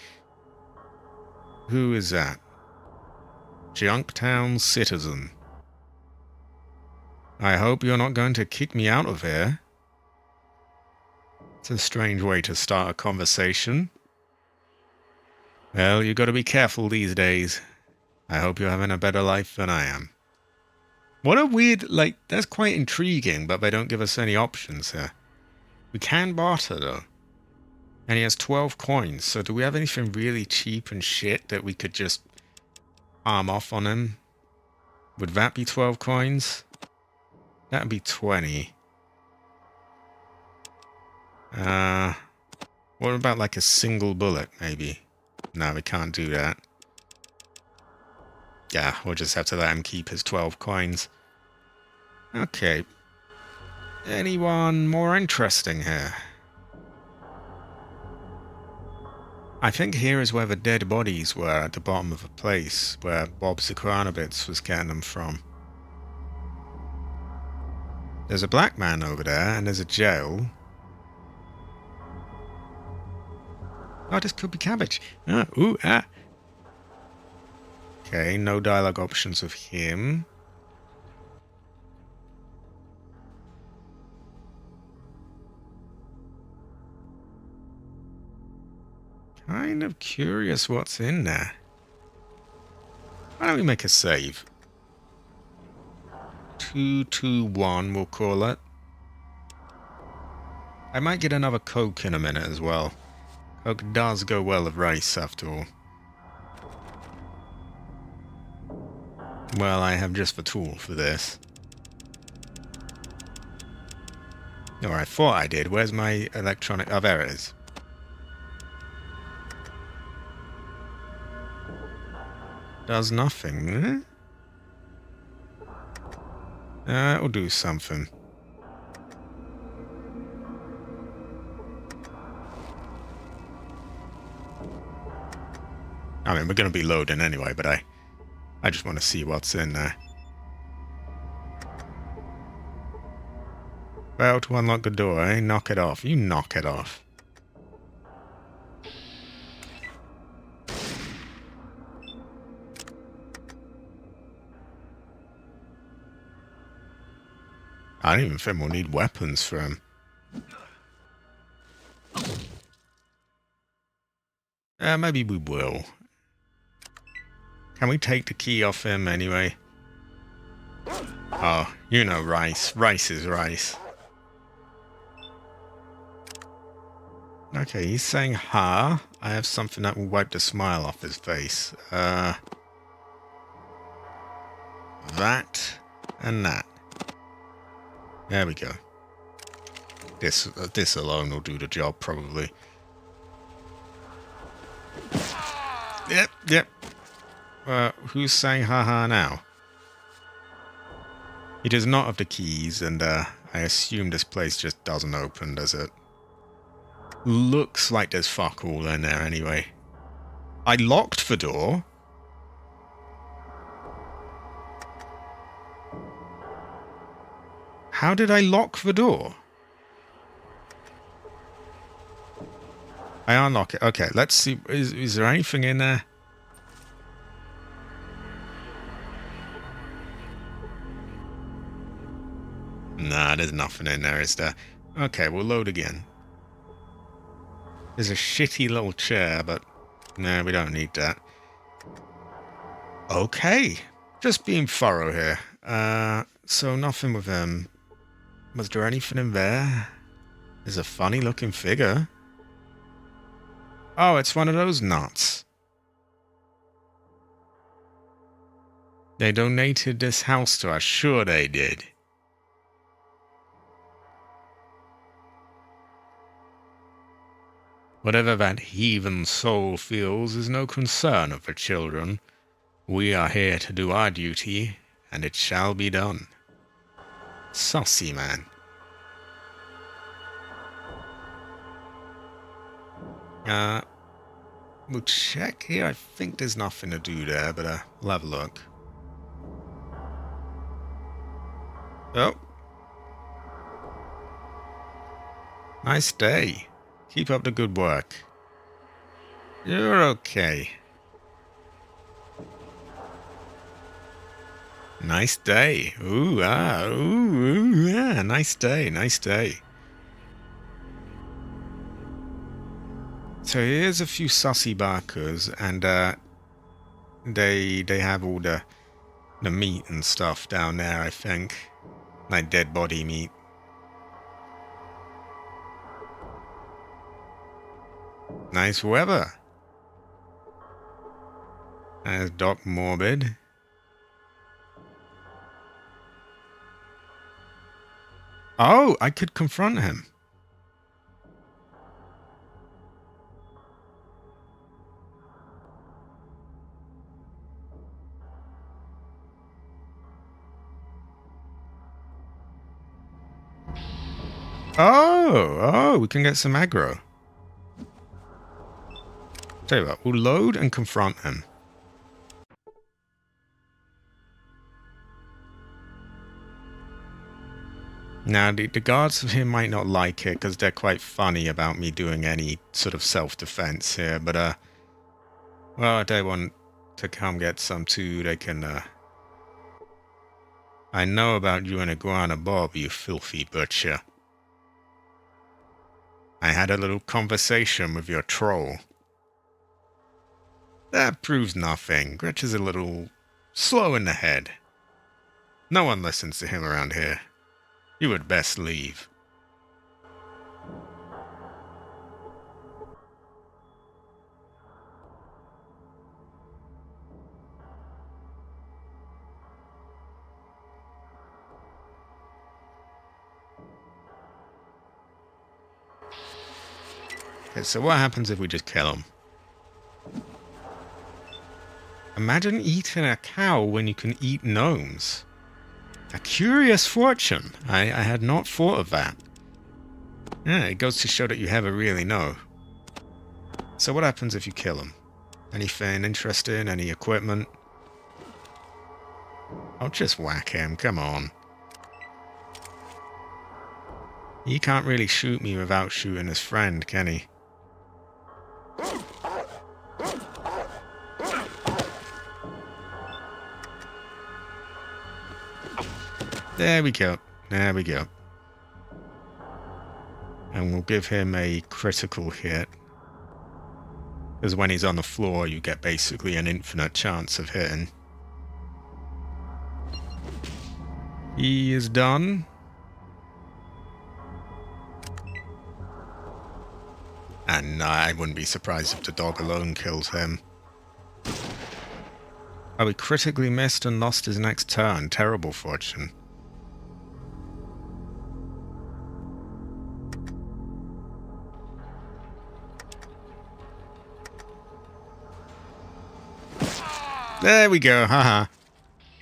Speaker 1: Who is that? Junktown Citizen. I hope you're not going to kick me out of here. It's a strange way to start a conversation. Well, you gotta be careful these days. I hope you're having a better life than I am. What a weird, like, that's quite intriguing, but they don't give us any options here. We can barter, though. And he has 12 coins, so do we have anything really cheap and shit that we could just arm off on him? Would that be 12 coins? That would be 20. What about like a single bullet, maybe? No, we can't do that. Yeah, we'll just have to let him keep his 12 coins. Okay. Anyone more interesting here? I think here is where the dead bodies were at the bottom of the place, where Bob Zucranovitz was getting them from. There's a black man over there, and there's a jail. Oh, this could be cabbage. Okay, no dialogue options with him. Kind of curious what's in there. Why don't we make a save? 221, we'll call it. I might get another Coke in a minute as well. Coke does go well with rice, after all. Well, I have just the tool for this. Or I thought I did. Where's my electronic... Oh, there it is. Does nothing. It'll do something. I mean, we're going to be loading anyway, but I just want to see what's in there. Well, to unlock the door, eh? Knock it off. You knock it off. I don't even think we'll need weapons for him. Maybe we will. Can we take the key off him anyway? Oh, you know rice. Rice is rice. Okay, he's saying ha. I have something that will wipe the smile off his face. That and that. There we go. This alone will do the job, probably. Yep. Who's saying haha now? He does not have the keys, and I assume this place just doesn't open, does it? Looks like there's fuck all in there anyway. I locked the door. How did I lock the door? I unlock it. Okay, let's see. Is there anything in there? Nah, there's nothing in there, is there? Okay, we'll load again. There's a shitty little chair, but no, we don't need that. Okay, just being thorough here. So nothing with him. Was there anything in there? There's a funny looking figure. Oh, it's one of those nuts. They donated this house to us. Sure they did. Whatever that heathen soul feels is no concern of the children. We are here to do our duty, and it shall be done. Saucy man. We'll check here. I think there's nothing to do there, but we'll have a look. Oh. Nice day. Keep up the good work. You're okay. Nice day. Ooh, yeah. Nice day, nice day. So here's a few sussy barkers, and they have all the meat and stuff down there, I think. Like dead body meat. Nice weather. There's Doc Morbid. Oh, I could confront him. Oh, we can get some aggro. Tell you what, we'll load and confront him. Now, the guards of him might not like it, because they're quite funny about me doing any sort of self-defense here, but, well, if they want to come get some too, they can, I know about you and Iguana Bob, you filthy butcher. I had a little conversation with your troll. That proves nothing. Gretch is a little slow in the head. No one listens to him around here. You would best leave. Okay, so what happens if we just kill him? Imagine eating a cow when you can eat gnomes. A curious fortune. I had not thought of that. Yeah, it goes to show that you never really know. So what happens if you kill him? Anything interesting? Any equipment? I'll just whack him, come on. He can't really shoot me without shooting his friend, can he? There we go. There we go. And we'll give him a critical hit. Because when he's on the floor, you get basically an infinite chance of hitting. He is done. And I wouldn't be surprised if the dog alone kills him. Oh, he critically missed and lost his next turn. Terrible fortune. There we go, haha.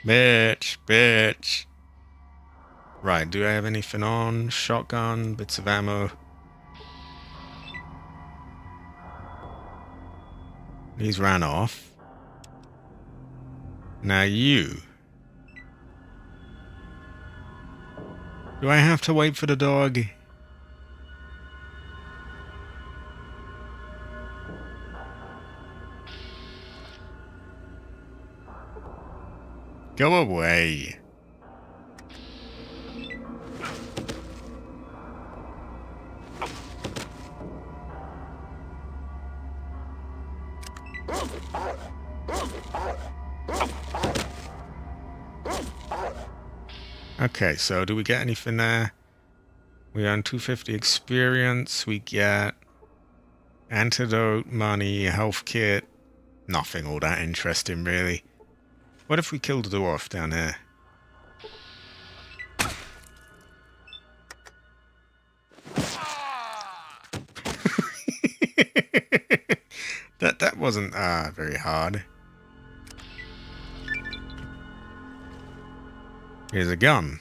Speaker 1: Bitch, bitch. Right, do I have anything on? Shotgun, bits of ammo. He's ran off. Now you. Do I have to wait for the dog? Go away. Okay, so do we get anything there? We earn 250 experience. We get antidote, money, health kit. Nothing all that interesting, really. What if we killed the dwarf down here? That wasn't very hard. Here's a gun.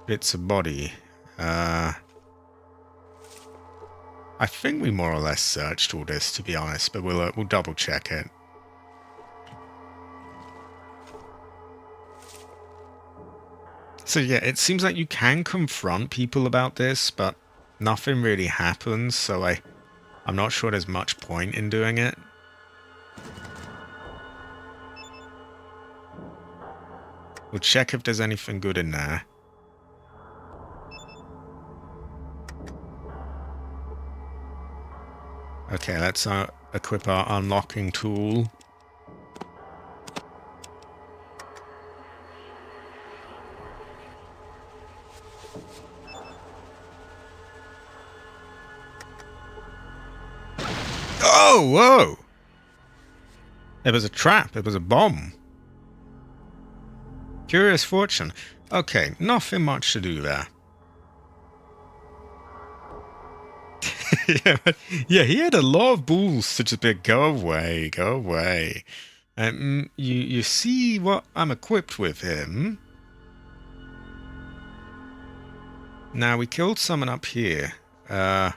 Speaker 1: Bits of body. I think we more or less searched all this, to be honest, but we'll double check it. So yeah, it seems like you can confront people about this, but nothing really happens, so I'm not sure there's much point in doing it. We'll check if there's anything good in there. Okay, let's equip our unlocking tool. Oh, whoa! It was a trap. It was a bomb. Curious fortune. Okay, nothing much to do there. yeah, he had a lot of balls to just be, go away, go away. You see what I'm equipped with him. Now, we killed someone up here. I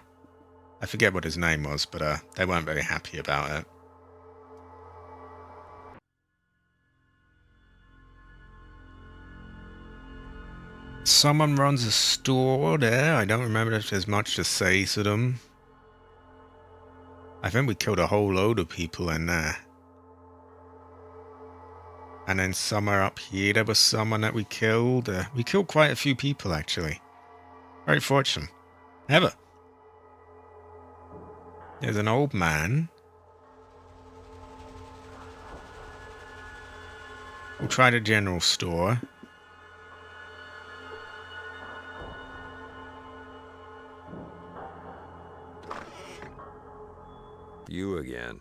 Speaker 1: forget what his name was, but they weren't very happy about it. Someone runs a store there. I don't remember if there's much to say to them. I think we killed a whole load of people in there. And then somewhere up here, there was someone that we killed. We killed quite a few people, actually. Very fortunate. Ever. There's an old man. We'll try the general store.
Speaker 6: You again.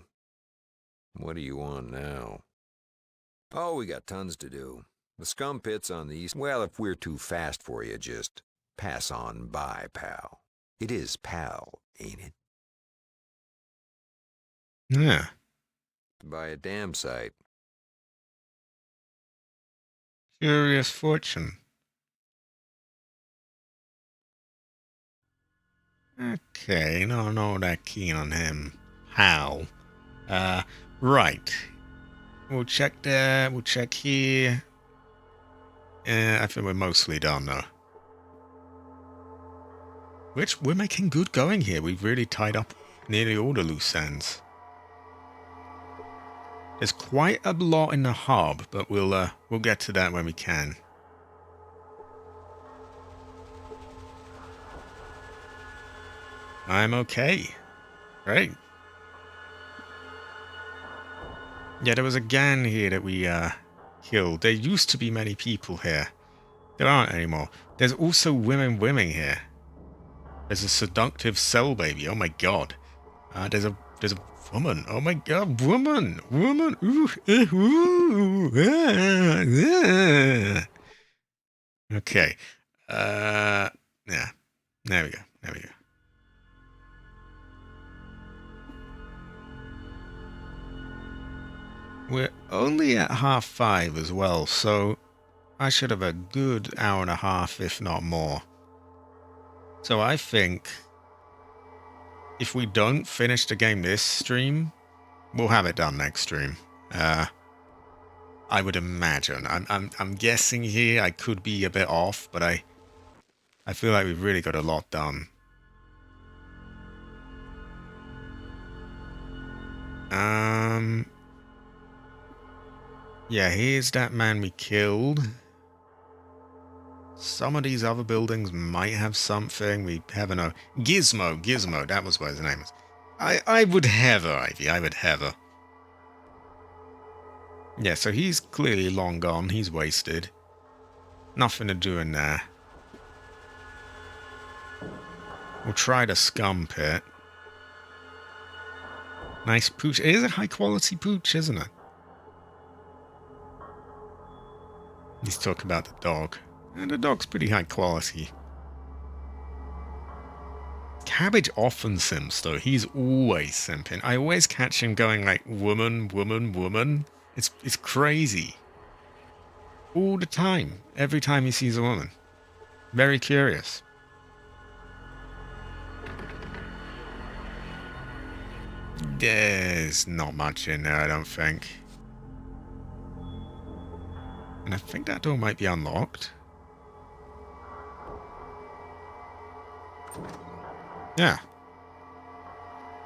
Speaker 6: What do you want now? Oh, we got tons to do. The scum pit's on the east. Well, if we're too fast for you, just pass on by, pal. It is pal, ain't it?
Speaker 1: Yeah.
Speaker 6: By a damn sight.
Speaker 1: Curious fortune. Okay, no, not that keen on him. How? Right. We'll check there, we'll check here. I think we're mostly done, though. Which, we're making good going here. We've really tied up nearly all the loose ends. There's quite a lot in the hub, but we'll get to that when we can. I'm okay. Great. Yeah, there was a gang here that we killed. There used to be many people here. There aren't anymore. There's also women here. There's a seductive cell baby. Oh my god. There's a woman. Oh my god, woman. Ooh, ooh, okay. Yeah. There we go. We're only at 5:30 as well, so I should have a good hour and a half, if not more. So I think if we don't finish the game this stream, we'll have it done next stream. I would imagine. I'm guessing here. I could be a bit off, but I feel like we've really got a lot done. Yeah, here's that man we killed. Some of these other buildings might have something. We haven't know. Gizmo, that was what his name is. I would have her, Ivy. I would have her. Yeah, so he's clearly long gone. He's wasted. Nothing to do in there. We'll try the scum pit. Nice pooch. It is a high quality pooch, isn't it? He's talking about the dog. And the dog's pretty high quality. Cabbage often simps, though. He's always simping. I always catch him going like, woman, woman, woman. It's crazy. All the time. Every time he sees a woman. Very curious. There's not much in there, I don't think. And I think that door might be unlocked. Yeah.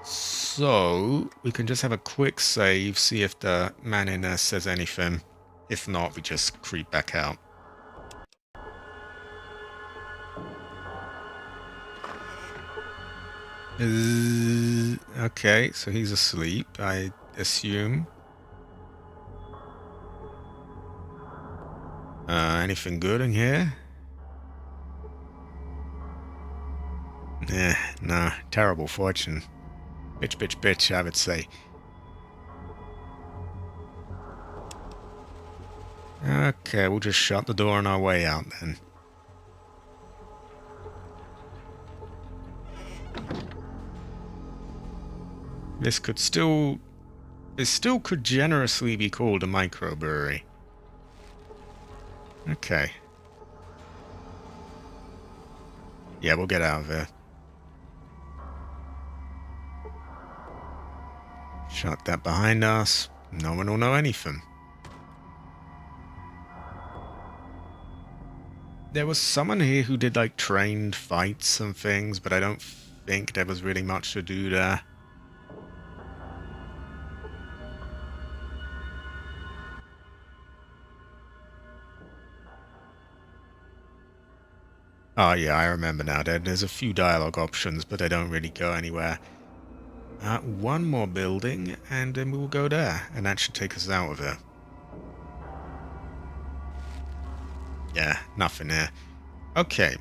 Speaker 1: So, we can just have a quick save, see if the man in there says anything. If not, we just creep back out. Okay, so he's asleep, I assume. Anything good in here? No, terrible fortune. Bitch, I would say. Okay, we'll just shut the door on our way out then. This still could generously be called a microbrewery. Okay. Yeah, we'll get out of here. Shut that behind us. No one will know anything. There was someone here who did like trained fights and things, but I don't think there was really much to do there. Oh yeah, I remember now. There's a few dialogue options, but they don't really go anywhere. One more building, and then we will go there, and that should take us out of here. Yeah, nothing here. Okay.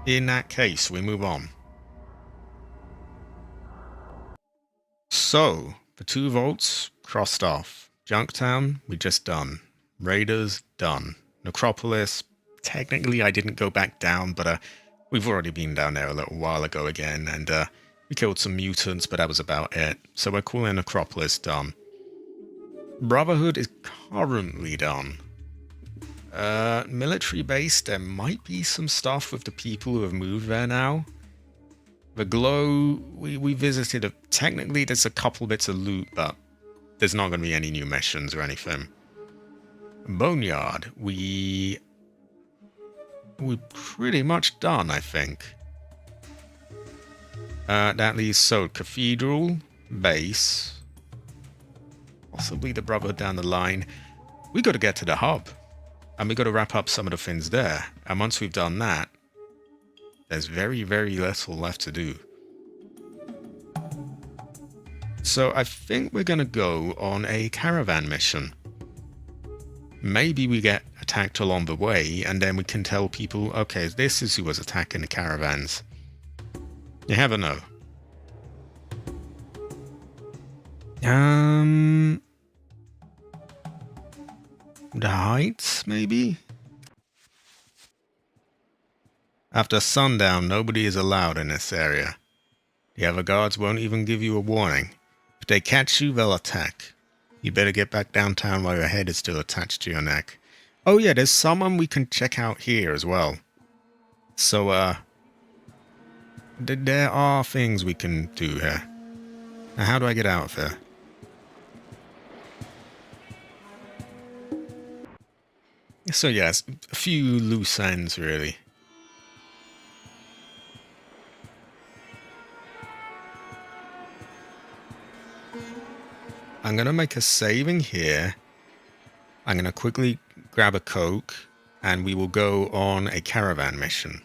Speaker 1: In that case, we move on. So, the 2 vaults crossed off. Junktown, we just done. Raiders, done. Necropolis, technically I didn't go back down, but we've already been down there a little while ago again, and we killed some mutants, but that was about it. So we're calling Necropolis done. Brotherhood is currently done. Military base, there might be some stuff with the people who have moved there now. The Glow, we visited. Technically, there's a couple bits of loot, but there's not going to be any new missions or anything. Boneyard, we're pretty much done, I think. That leaves, so, Cathedral, base, possibly the Brotherhood down the line. We got to get to the hub, and we got to wrap up some of the things there. And once we've done that, there's very, very little left to do. So I think we're going to go on a caravan mission. Maybe we get attacked along the way, and then we can tell people, okay, this is who was attacking the caravans. You never know. The Heights, maybe? After sundown, nobody is allowed in this area. The other guards won't even give you a warning. If they catch you, they'll attack. You better get back downtown while your head is still attached to your neck. Oh yeah, there's someone we can check out here as well. So, there are things we can do here. Now, how do I get out of here? So yes, a few loose ends, really. I'm going to make a saving here. I'm going to quickly grab a Coke, and we will go on a caravan mission.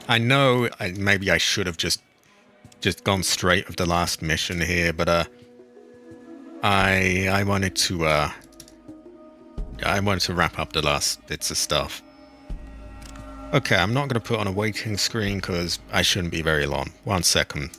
Speaker 1: I know maybe I should have just gone straight with the last mission here, but I wanted to wrap up the last bits of stuff. Okay, I'm not going to put on a waiting screen because I shouldn't be very long. 1 second.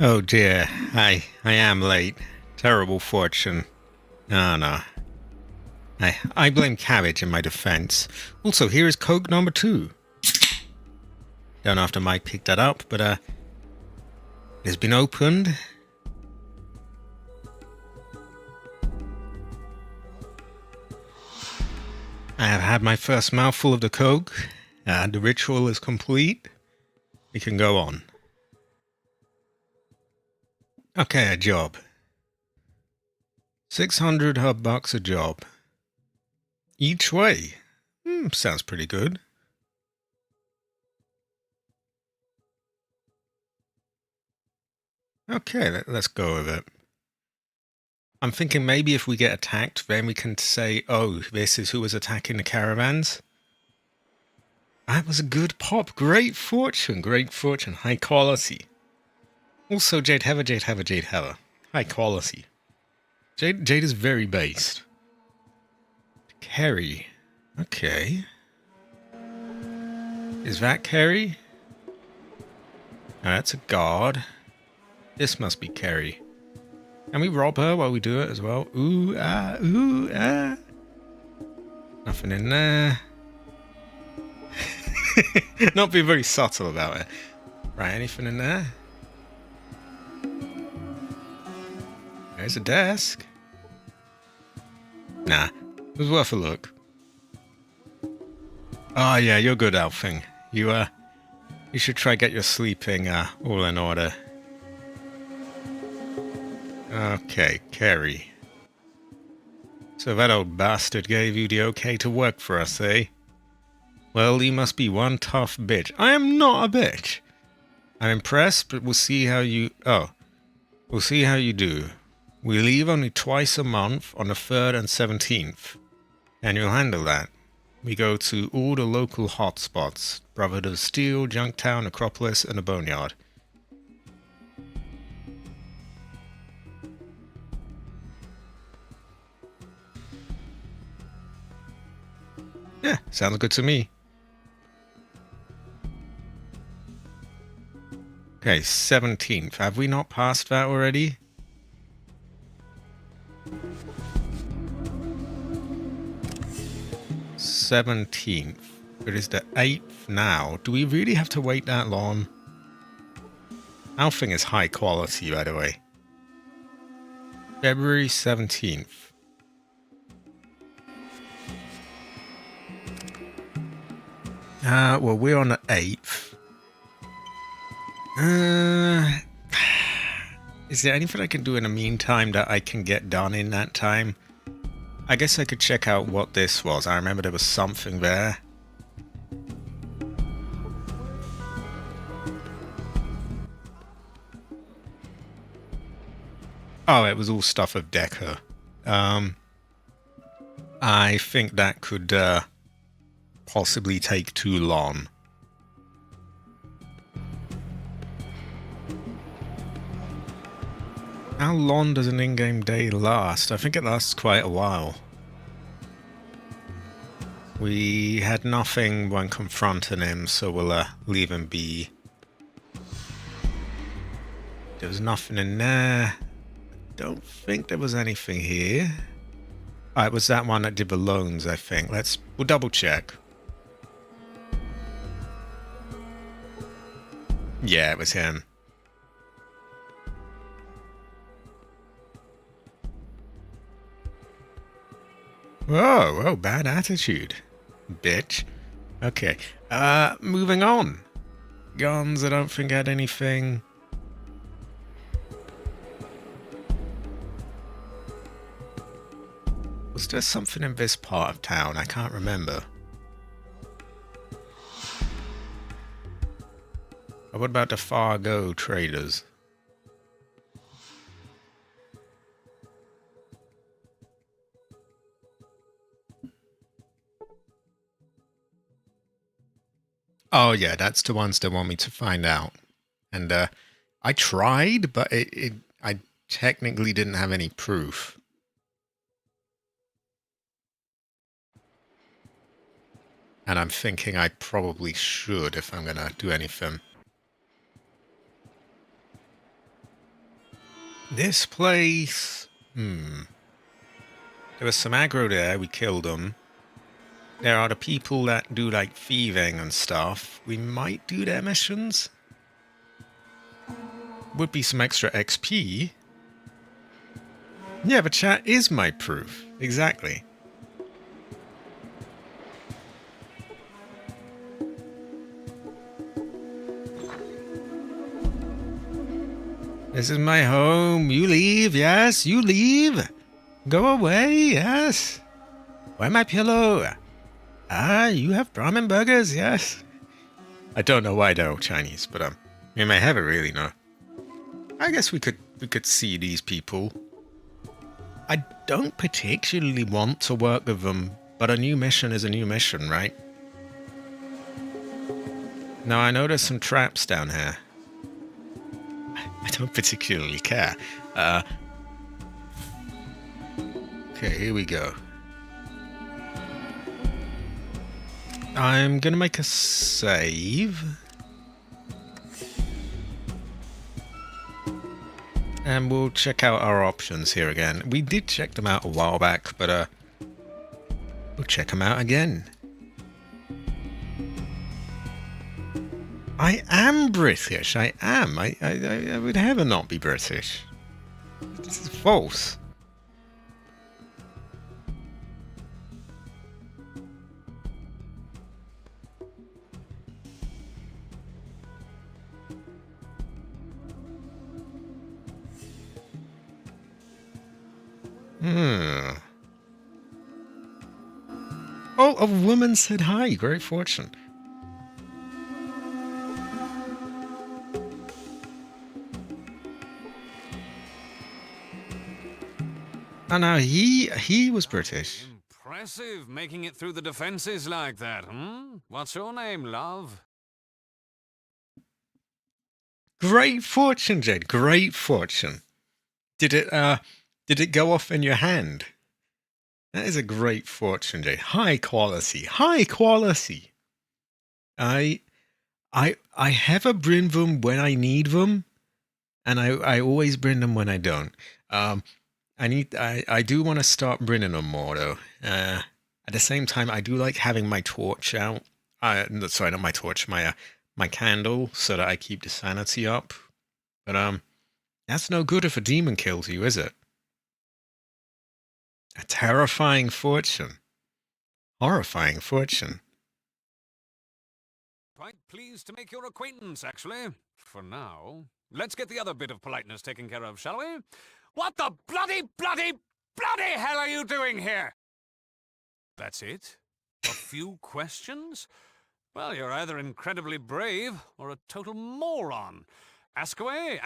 Speaker 1: Oh dear, I am late. Terrible fortune. Oh no. I blame cabbage in my defense. Also, here is Coke number 2. Don't know if Mike picked that up, but it's been opened. I have had my first mouthful of the Coke. The ritual is complete. We can go on. Okay, a job. 600 hub bucks a job. Each way. Sounds pretty good. Okay, let's go with it. I'm thinking maybe if we get attacked, then we can say, oh, this is who was attacking the caravans. That was a good pop. Great fortune. Great fortune. High quality. Also, Jade Heather. High quality. Jade is very based. Kerry. Okay. Is that Kerry? Oh, that's a guard. This must be Kerry. Can we rob her while we do it as well? Ooh, ah, ooh, ah. Nothing in there. Not being very subtle about it. Right, anything in there? There's a desk. Nah, it was worth a look. Oh yeah, you're good, Alfing. You should try get your sleeping all in order. Okay, Kerry. So that old bastard gave you the okay to work for us, eh? Well, you must be one tough bitch. I am not a bitch. I'm impressed, but we'll see how you... Oh. We'll see how you do. We leave only twice a month on the 3rd and 17th. And you'll handle that. We go to all the local hotspots. Brotherhood of Steel, Junktown, Acropolis, and the Boneyard. Yeah, sounds good to me. Okay, 17th. Have we not passed that already? '17th. It is the 8th now. Do we really have to wait that long? Alfing is high quality, by the way. February 17th. Well, we're on the 8th. Is there anything I can do in the meantime that I can get done in that time? I guess I could check out what this was. I remember there was something there. Oh, it was all stuff of Decker. I think that could possibly take too long. How long does an in-game day last? I think it lasts quite a while. We had nothing when confronting him, so we'll leave him be. There was nothing in there. Don't think there was anything here. It was that one that did the loans, I think. We'll double check. Yeah, it was him. Whoa, bad attitude. Bitch. Okay. Moving on. Guns, I don't think I had anything. Was there something in this part of town? I can't remember. What about the Fargo traders? Oh yeah, that's the ones that want me to find out. And I tried, but I technically didn't have any proof. And I'm thinking I probably should if I'm gonna do anything. This place... There was some aggro there, we killed them. There are the people that do like thieving and stuff. We might do their missions. Would be some extra XP. Yeah, the chat is my proof. Exactly. This is my home. You leave, yes, you leave. Go away, yes. Where my pillow? Ah, you have ramen burgers, yes. I don't know why they're all Chinese, but in my head I really know. I guess we could see these people. I don't particularly want to work with them, but a new mission is a new mission, right? Now I know there's some traps down here. I don't particularly care. Okay, here we go. I'm gonna make a save. And we'll check out our options here again. We did check them out a while back, but we'll check them out again. I am British. I am. I would ever not be British. This is false. Oh, a woman said hi. Great fortune. Oh, no, he was British.
Speaker 7: Impressive, making it through the defenses like that, hmm? What's your name, love?
Speaker 1: Great fortune, Jade. Great fortune. Did it go off in your hand? That is a great fortune, Jade. High quality. High quality. I have a bring them when I need them, and I always bring them when I don't. I do want to start bringing them more though. At the same time, I do like having my torch out. Sorry, not my torch, my candle, so that I keep the sanity up. But that's no good if a demon kills you, is it? A terrifying fortune. Horrifying fortune.
Speaker 7: Quite pleased to make your acquaintance, actually. For now. Let's get the other bit of politeness taken care of, shall we? What the bloody hell are you doing here? That's it? A few questions? Well, you're either incredibly brave or a total moron. Ask away,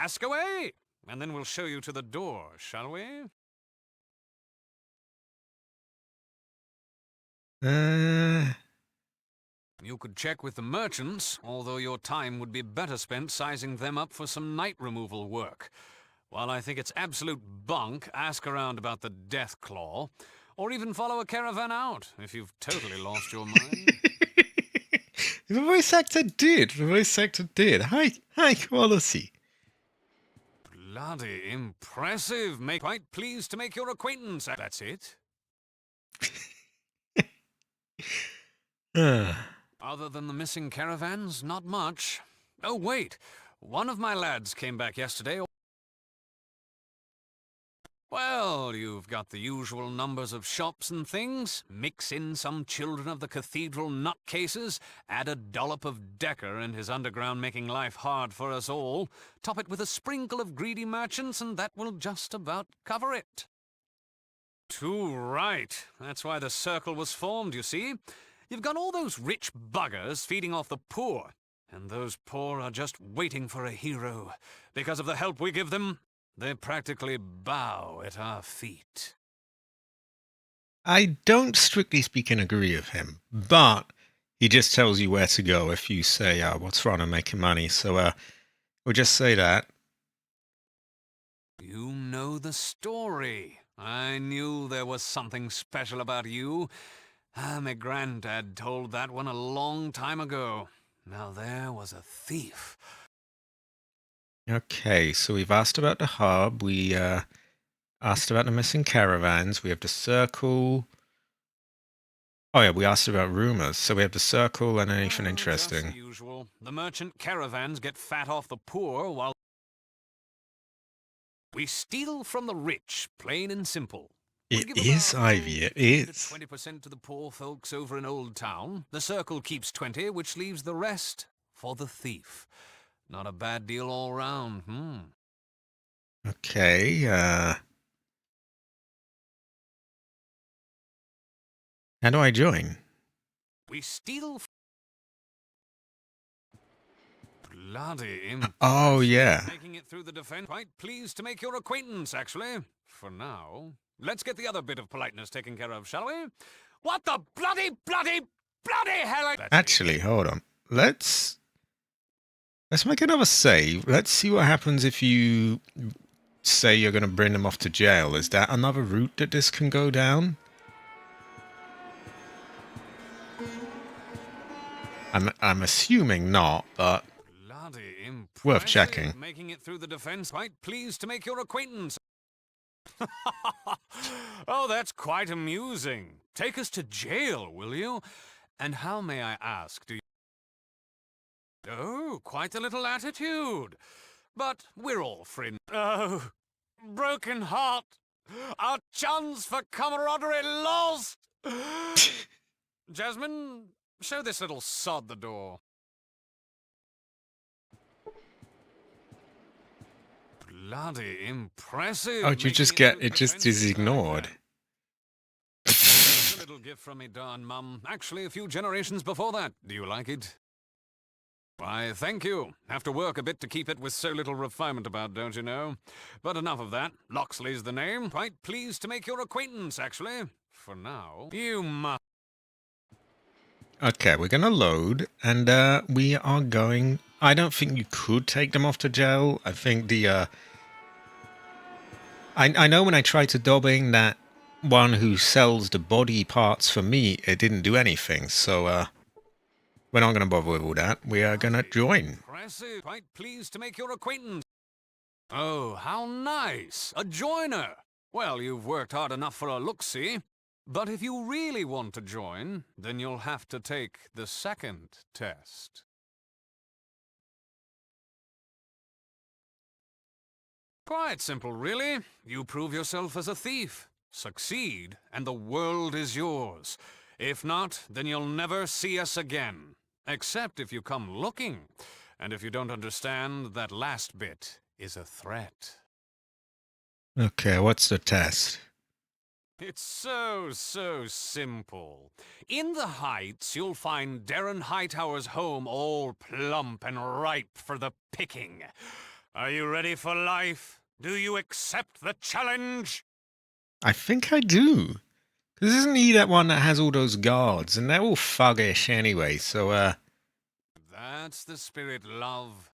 Speaker 7: and then we'll show you to the door, shall we? You could check with the merchants, although your time would be better spent sizing them up for some night removal work. While I think it's absolute bunk, ask around about the Death Claw, or even follow a caravan out, if you've totally lost your mind.
Speaker 1: The voice actor did. The voice actor did. High quality.
Speaker 7: Bloody impressive. Quite pleased to make your acquaintance. That's it? Other than the missing caravans, not much. Oh, wait. One of my lads came back yesterday. Well, you've got the usual numbers of shops and things. Mix in some children of the cathedral nutcases, add a dollop of Decker and his underground making life hard for us all, top it with a sprinkle of greedy merchants, and that will just about cover it. Too right. That's why the circle was formed, you see. You've got all those rich buggers feeding off the poor, and those poor are just waiting for a hero. Because of the help we give them, they practically bow at our feet.
Speaker 1: I don't, strictly speaking, agree with him, but he just tells you where to go if you say, what's wrong with making money, so we'll just say that.
Speaker 7: You know the story. I knew there was something special about you. My granddad told that one a long time ago. Now there was a thief.
Speaker 1: Okay, so we've asked about the hub. We asked about the missing caravans. We have the circle. Oh yeah, we asked about rumors. So we have the circle and anything
Speaker 7: Just the
Speaker 1: interesting.
Speaker 7: usual. The merchant caravans get fat off the poor while we steal from the rich, plain and simple. We
Speaker 1: It
Speaker 7: give
Speaker 1: is,
Speaker 7: about,
Speaker 1: Ivy, it
Speaker 7: 10 to
Speaker 1: is.
Speaker 7: 20% to the poor folks over in Old Town. The circle keeps 20, which leaves the rest for the thief. Not a bad deal all round,
Speaker 1: Okay, how do I join?
Speaker 7: We steal... Bloody impressive.
Speaker 1: Oh, yeah.
Speaker 7: Making it through the defense. Quite pleased to make your acquaintance, actually. For now. Let's get the other bit of politeness taken care of, shall we? What the bloody hell?
Speaker 1: Actually, hold on. Let's make another save. Let's see what happens if you say you're going to bring them off to jail. Is that another route that this can go down? I'm assuming not, but
Speaker 7: Bloody
Speaker 1: worth
Speaker 7: impressive.
Speaker 1: checking.
Speaker 7: Making it through the defense. Quite pleased to make your acquaintance. Oh, that's quite amusing. Take us to jail, will you? And how, may I ask, do you... Oh, quite a little attitude. But we're all friends. Oh, broken heart. Our chance for camaraderie lost. Jasmine, show this little sod the door. Bloody impressive.
Speaker 1: Oh, you just get it just is ignored.
Speaker 7: It's a little gift from me, darn mum. Actually, a few generations before that. Do you like it? Why, thank you. Have to work a bit to keep it with so little refinement about, don't you know? But enough of that. Loxley's the name. Quite pleased to make your acquaintance, actually. For now, you must...
Speaker 1: Okay, we're going to load, and we are going... I don't think you could take them off to jail. I think the... I know when I tried to dobbing that one who sells the body parts for me, it didn't do anything. So, we're not going to bother with all that. We are going to join.
Speaker 7: Impressive. Quite pleased to make your acquaintance. Oh, how nice. A joiner. Well, you've worked hard enough for a look-see. But if you really want to join, then you'll have to take the second test. Quite simple, really. You prove yourself as a thief. Succeed, and the world is yours. If not, then you'll never see us again. Except if you come looking. And if you don't understand, that last bit is a threat.
Speaker 1: Okay, what's the test?
Speaker 7: It's so simple. In the Heights, you'll find Darren Hightower's home all plump and ripe for the picking. Are you ready for life? Do you accept the challenge?
Speaker 1: I think I do. Because isn't he that one that has all those guards? And they're all thuggish anyway, so,
Speaker 7: That's the spirit, love.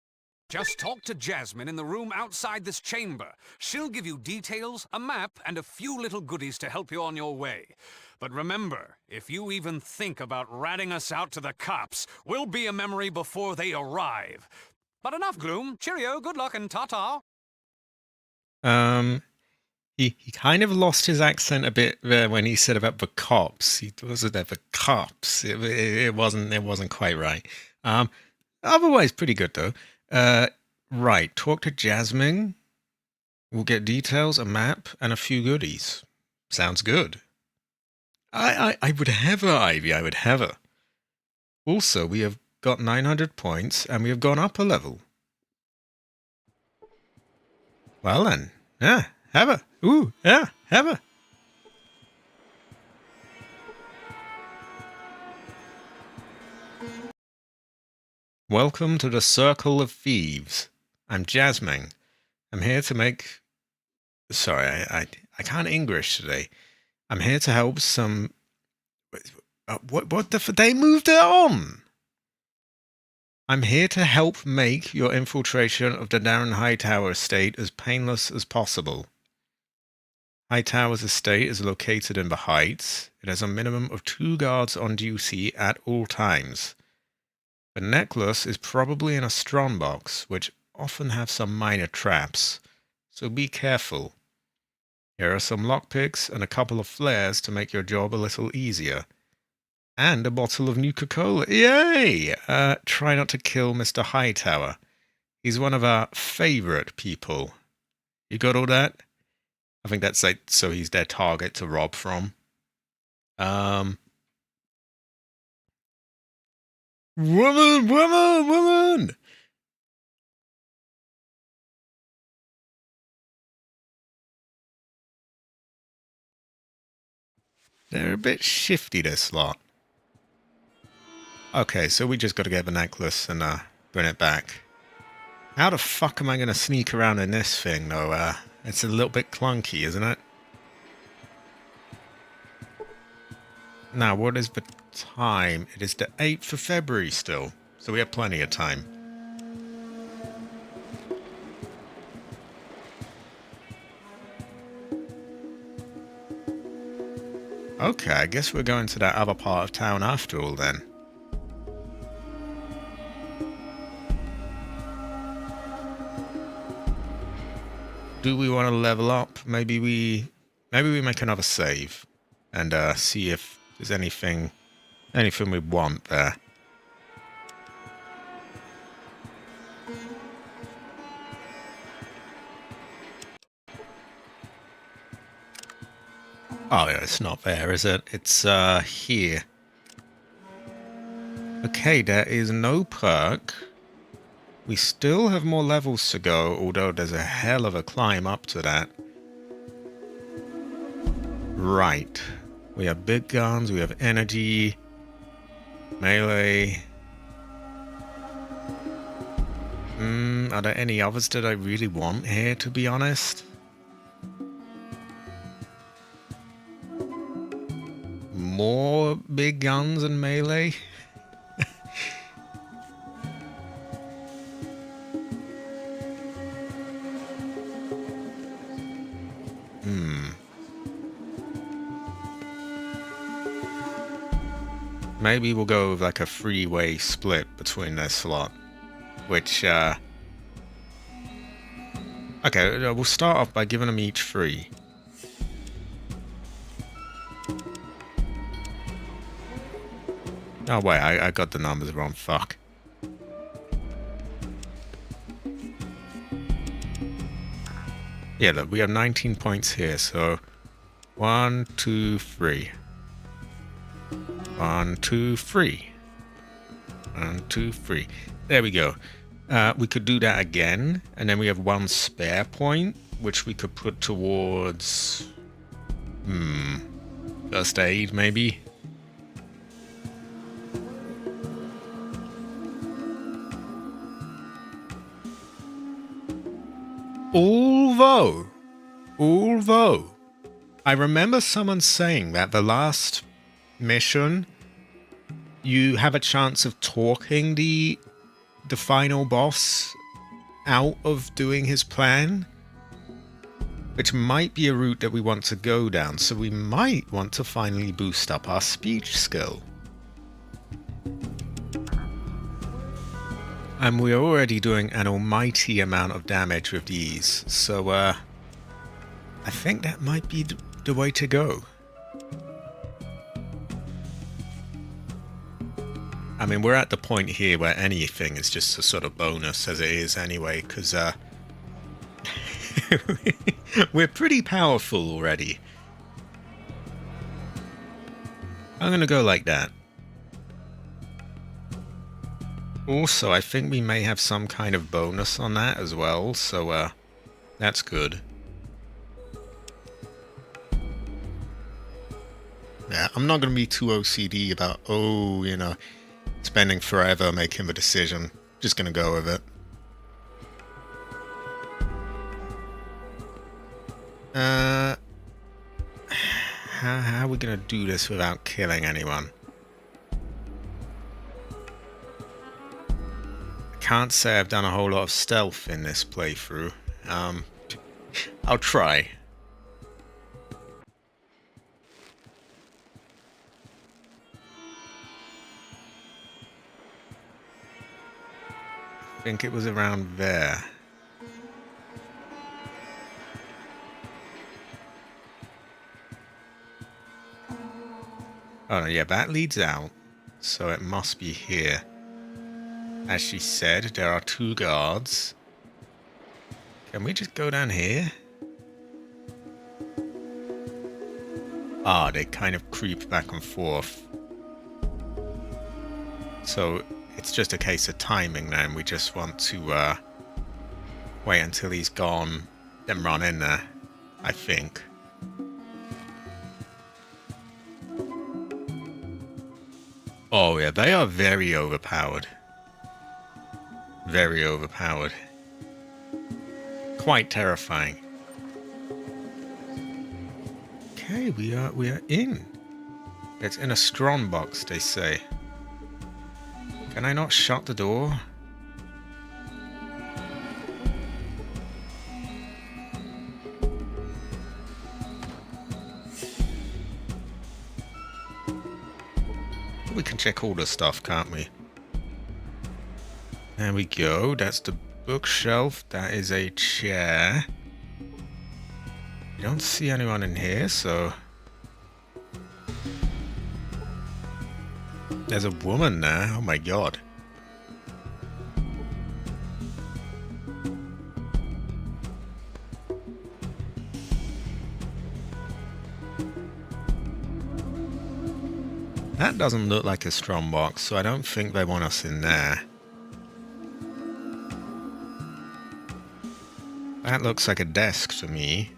Speaker 7: Just talk to Jasmine in the room outside this chamber. She'll give you details, a map, and a few little goodies to help you on your way. But remember, if you even think about ratting us out to the cops, we'll be a memory before they arrive. But enough gloom. Cheerio, good luck, and ta-ta.
Speaker 1: He kind of lost his accent a bit there when he said about the cops. He wasn't there for cops. It wasn't quite right. Otherwise pretty good though. Right, talk to Jasmine. We'll get details, a map, and a few goodies. Sounds good. I would have her, Ivy. I would have her. Also, we have got 900 points, and we have gone up a level. Well then, yeah, have her. Ooh, yeah, have her. Welcome to the Circle of Thieves. I'm Jasmine. I'm here to make... Sorry, I can't English today. I'm here to help some... What the... They moved it on! I'm here to help make your infiltration of the Darren Hightower estate as painless as possible. Hightower's estate is located in the Heights. It has a minimum of 2 guards on duty at all times. The necklace is probably in a strongbox, which often have some minor traps, so be careful. Here are some lockpicks and a couple of flares to make your job a little easier. And a bottle of Nuka-Cola. Yay! Try not to kill Mr. Hightower. He's one of our favorite people. You got all that? I think that's like so he's their target to rob from. Woman! They're a bit shifty, this lot. Okay, so we just got to get the necklace and bring it back. How the fuck am I going to sneak around in this thing, though? It's a little bit clunky, isn't it? Now, what is the time? It is the 8th of February still, so we have plenty of time. Okay, I guess we're going to that other part of town after all, then. Do we want to level up? Maybe we make another save and see if there's anything we want there. Oh yeah, it's not there, is it? It's here. Okay, there is no perk. We still have more levels to go, although there's a hell of a climb up to that. Right. We have big guns, we have energy, melee. Are there any others that I really want here, to be honest? More big guns and melee? Maybe we'll go with like a three-way split between their slot, which, okay, we'll start off by giving them each 3. Oh wait, I got the numbers wrong, fuck. Yeah, look, we have 19 points here, so 1, 2, 3. 1, 2, 3. 1, 2, 3. There we go. We could do that again, and then we have 1 spare point, which we could put towards... first aid, maybe? Although, I remember someone saying that the last mission, you have a chance of talking the final boss out of doing his plan, which might be a route that we want to go down, so we might want to finally boost up our speech skill. And we're already doing an almighty amount of damage with these, so I think that might be the way to go. I mean, we're at the point here where anything is just a sort of bonus as it is anyway, because we're pretty powerful already. I'm going to go like that. Also, I think we may have some kind of bonus on that as well, so that's good. Yeah, I'm not going to be too OCD about, you know, spending forever making the decision. Just going to go with it. How are we going to do this without killing anyone? Can't say I've done a whole lot of stealth in this playthrough. I'll try. think it was around there. Oh no, yeah, that leads out. So it must be here. As she said, there are 2 guards. Can we just go down here? Ah, they kind of creep back and forth. So it's just a case of timing now, and we just want to wait until he's gone, then run in there, I think. Oh yeah, they are very overpowered. Very overpowered. Quite terrifying. Okay, we are in. It's in a strong box, they say. Can I not shut the door? We can check all the stuff, can't we? There we go. That's the bookshelf. That is a chair. You don't see anyone in here, so... There's a woman there. Oh my god. That doesn't look like a strong box, so I don't think they want us in there. That looks like a desk to me.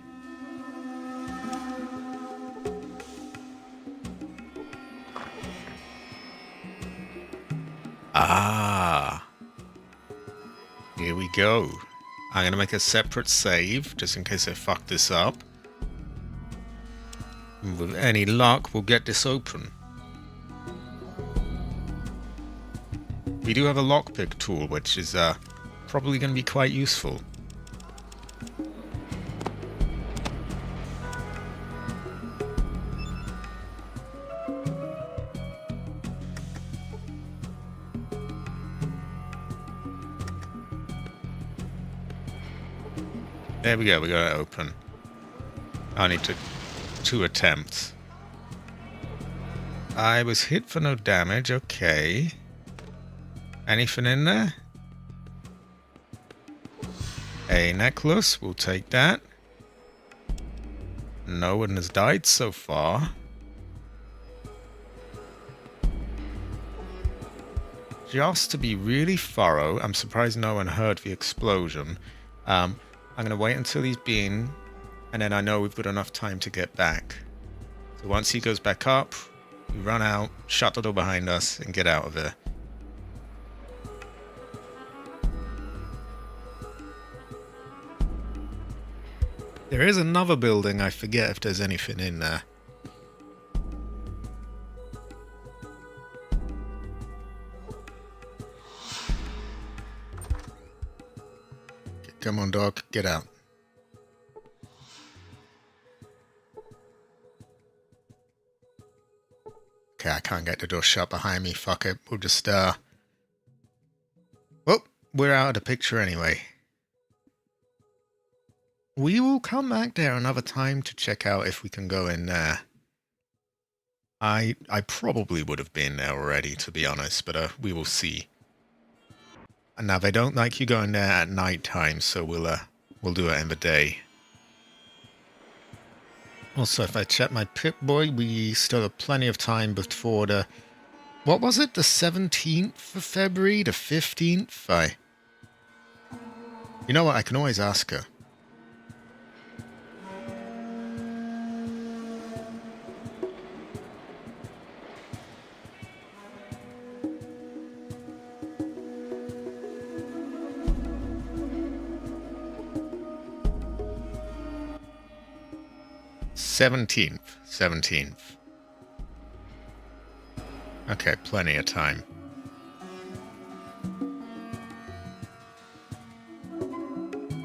Speaker 1: Ah. Here we go. I'm going to make a separate save, just in case I fuck this up. And with any luck, we'll get this open. We do have a lockpick tool, which is probably going to be quite useful. There we go, we got it open. I need 2 attempts. I was hit for no damage, okay. Anything in there? A necklace, we'll take that. No one has died so far. Just to be really thorough, I'm surprised no one heard the explosion. I'm going to wait until he's been, and then I know we've got enough time to get back. So once he goes back up, we run out, shut the door behind us, and get out of there. There is another building, I forget if there's anything in there. Come on, dog, get out. Okay, I can't get the door shut behind me, fuck it. We'll just, well, we're out of the picture anyway. We will come back there another time to check out if we can go in there. I probably would have been there already, to be honest, but we will see. And now they don't like you going there at night time, so we'll do it in the day. Also, if I check my Pip-Boy, we still have plenty of time before the... What was it? The 17th of February? The 15th? You know what? I can always ask her. Seventeenth. Okay, plenty of time.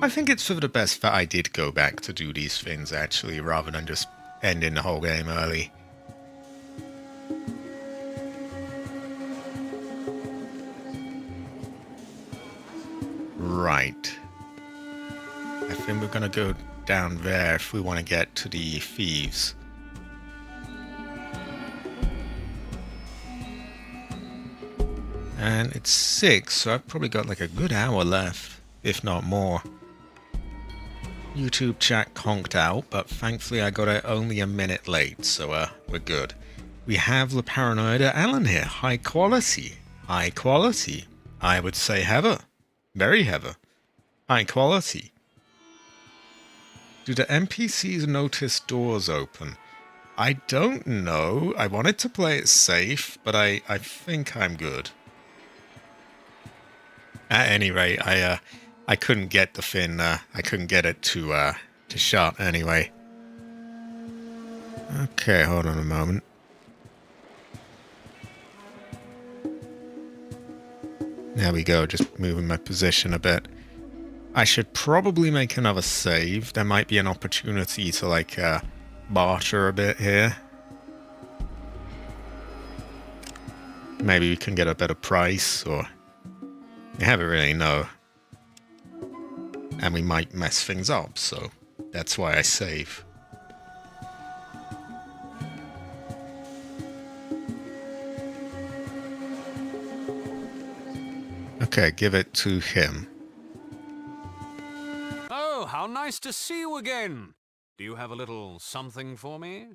Speaker 1: I think it's for the best that I did go back to do these things, actually, rather than just ending the whole game early. I think we're gonna go down there if we want to get to the thieves. And it's 6, so I've probably got like a good hour left, if not more. YouTube chat conked out, but thankfully I got it only a minute late, so we're good. We have the Paranoid Alan here. High quality. High quality. I would say heather. Very heather. High quality. Do the NPCs notice doors open? I don't know. I wanted to play it safe, but I think I'm good. At any rate, I couldn't get the fin. I couldn't get it to shut anyway. Okay, hold on a moment. There we go. Just moving my position a bit. I should probably make another save. There might be an opportunity to like barter a bit here. Maybe we can get a better price, or you never really know. And we might mess things up, so that's why I save. Okay, give it to him.
Speaker 7: Oh, how nice to see you again. Do you have a little something for me?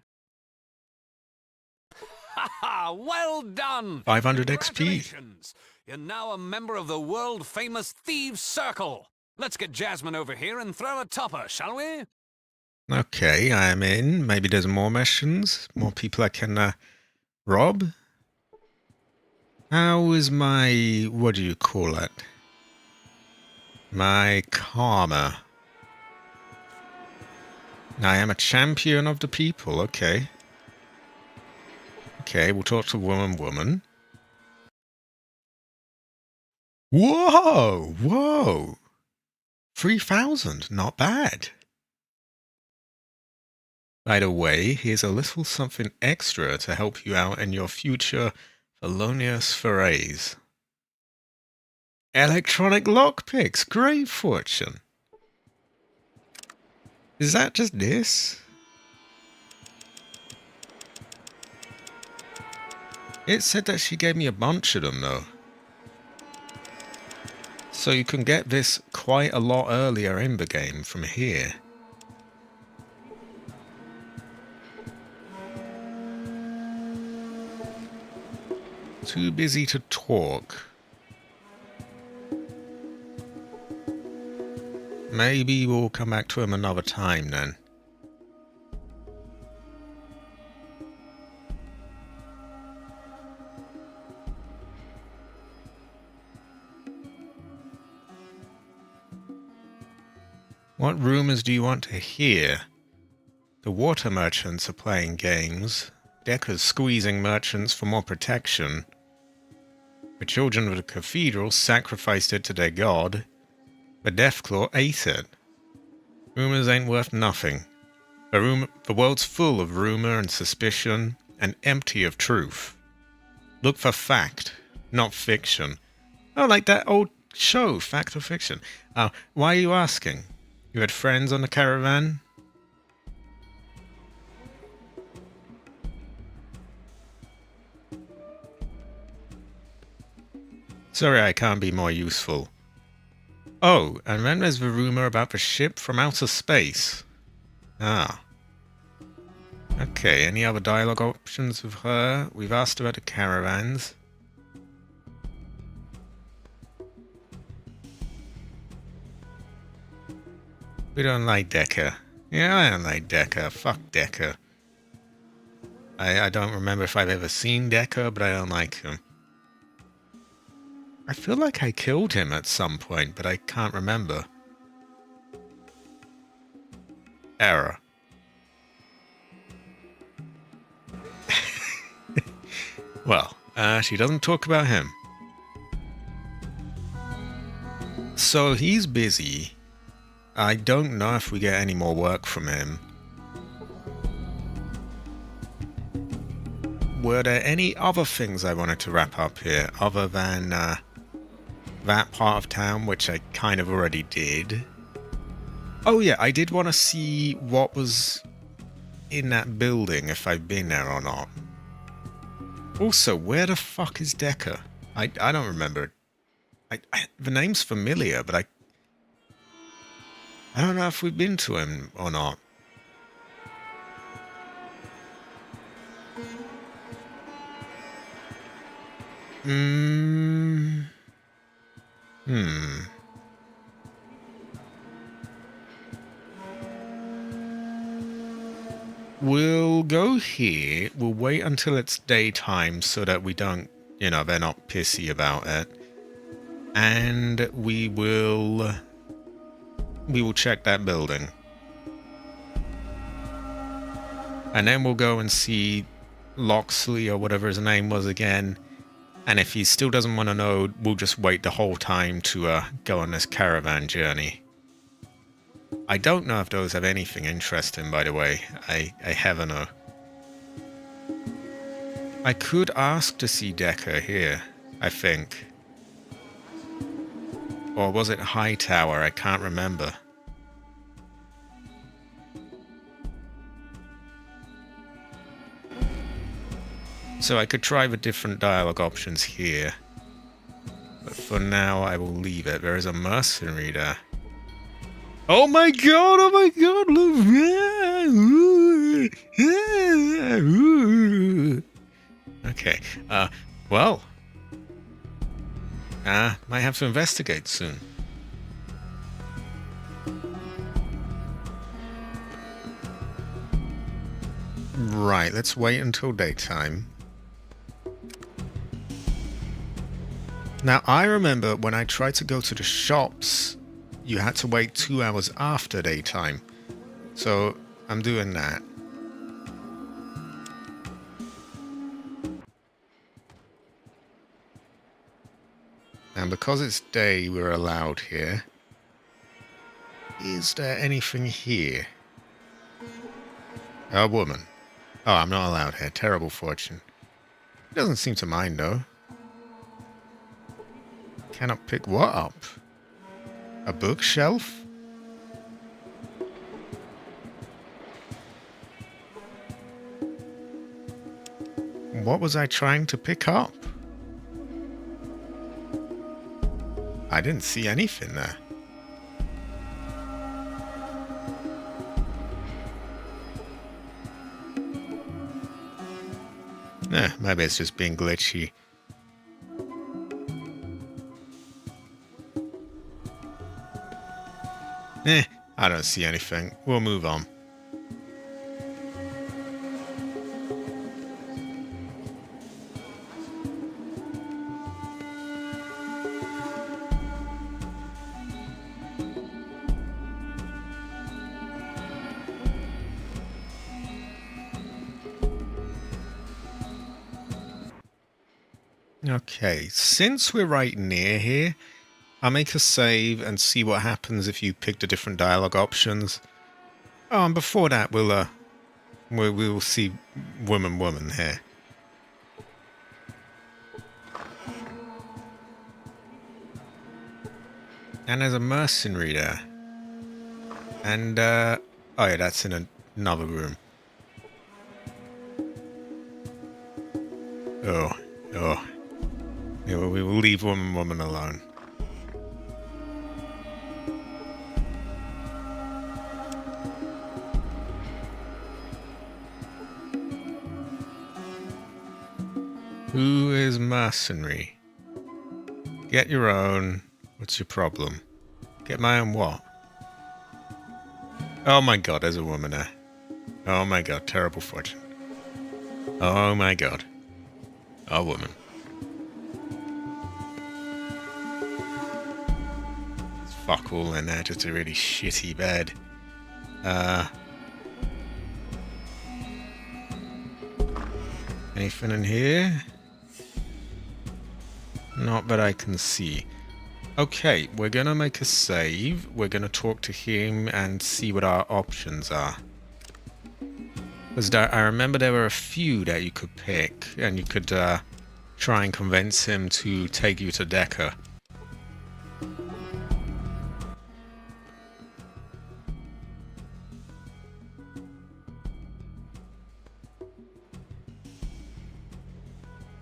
Speaker 7: Ha ha! Well done!
Speaker 1: 500 XP.
Speaker 7: Congratulations! You're now a member of the world-famous Thieves' Circle. Let's get Jasmine over here and throw a topper, shall we?
Speaker 1: Okay, I am in. Maybe there's more missions, more people I can rob. How is my, what do you call it? My karma. I am a champion of the people, okay. Okay, we'll talk to woman. Whoa, whoa. 3,000, not bad. By the way, here's a little something extra to help you out in your future felonious forays. Electronic lockpicks, great fortune. Is that just this? It said that she gave me a bunch of them though. So you can get this quite a lot earlier in the game from here. Too busy to talk. Maybe we'll come back to him another time then. What rumors do you want to hear? The water merchants are playing games. Decker's squeezing merchants for more protection. The children of the cathedral sacrificed it to their god. The Deathclaw ate it. Rumors ain't worth nothing. The world's full of rumor and suspicion, and empty of truth. Look for fact, not fiction. Oh, like that old show, Fact or Fiction. Why are you asking? You had friends on the caravan? Sorry, I can't be more useful. Oh, and then there's the rumor about the ship from outer space. Ah. Okay, any other dialogue options with her? We've asked about the caravans. We don't like Decker. Yeah, I don't like Decker. Fuck Decker. I don't remember if I've ever seen Decker, but I don't like him. I feel like I killed him at some point, but I can't remember. Error. Well, she doesn't talk about him. So he's busy. I don't know if we get any more work from him. Were there any other things I wanted to wrap up here, other than that part of town, which I kind of already did? Oh yeah, I did want to see what was in that building, if I've been there or not. Also, where the fuck is Decker? I don't remember. The name's familiar, but I don't know if we've been to him or not. We'll go here. We'll wait until it's daytime so that we don't, you know, they're not pissy about it. And we will check that building. And then we'll go and see Loxley or whatever his name was again. And if he still doesn't want to know, we'll just wait the whole time to go on this caravan journey. I don't know if those have anything interesting, by the way. I have no. I could ask to see Decker here, I think. Or was it Hightower? I can't remember. So I could try the different dialogue options here. But for now, I will leave it. There is a mercenary there. Oh my god, oh my god, look. Okay, well. Might have to investigate soon. Right, let's wait until daytime. Now, I remember when I tried to go to the shops, you had to wait 2 hours after daytime. So, I'm doing that. And because it's day, we're allowed here. Is there anything here? A woman. Oh, I'm not allowed here. Terrible fortune. He doesn't seem to mind, though. Cannot pick what up? A bookshelf? What was I trying to pick up? I didn't see anything there. Maybe it's just being glitchy. I don't see anything. We'll move on. Okay, since we're right near here, I'll make a save and see what happens if you pick the different dialogue options. Oh, and before that, we'll see woman here. And there's a mercenary there. And, oh yeah, that's in another room. Oh. Yeah, well, we will leave woman alone. Who is mercenary? Get your own. What's your problem? Get my own what? Oh my god, there's a woman there. Oh my god, terrible fortune. Oh my god. A woman. It's fuck all in there, just a really shitty bed. Anything in here? Not that I can see. Okay, we're gonna make a save. We're gonna talk to him and see what our options are. Because I remember there were a few that you could pick, and you could try and convince him to take you to Decker.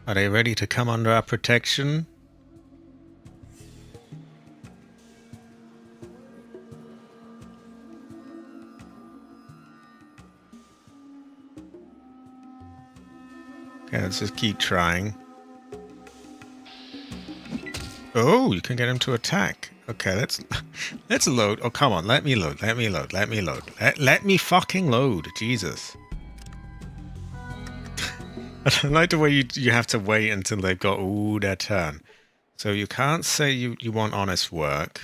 Speaker 1: Are they ready to come under our protection? Okay, let's just keep trying. Oh, you can get him to attack. Okay, let's load. Oh, come on, let me load. Let me load. Let me load. Let me fucking load. Jesus. I don't like the way you have to wait until they've got all their turn. So you can't say you want honest work.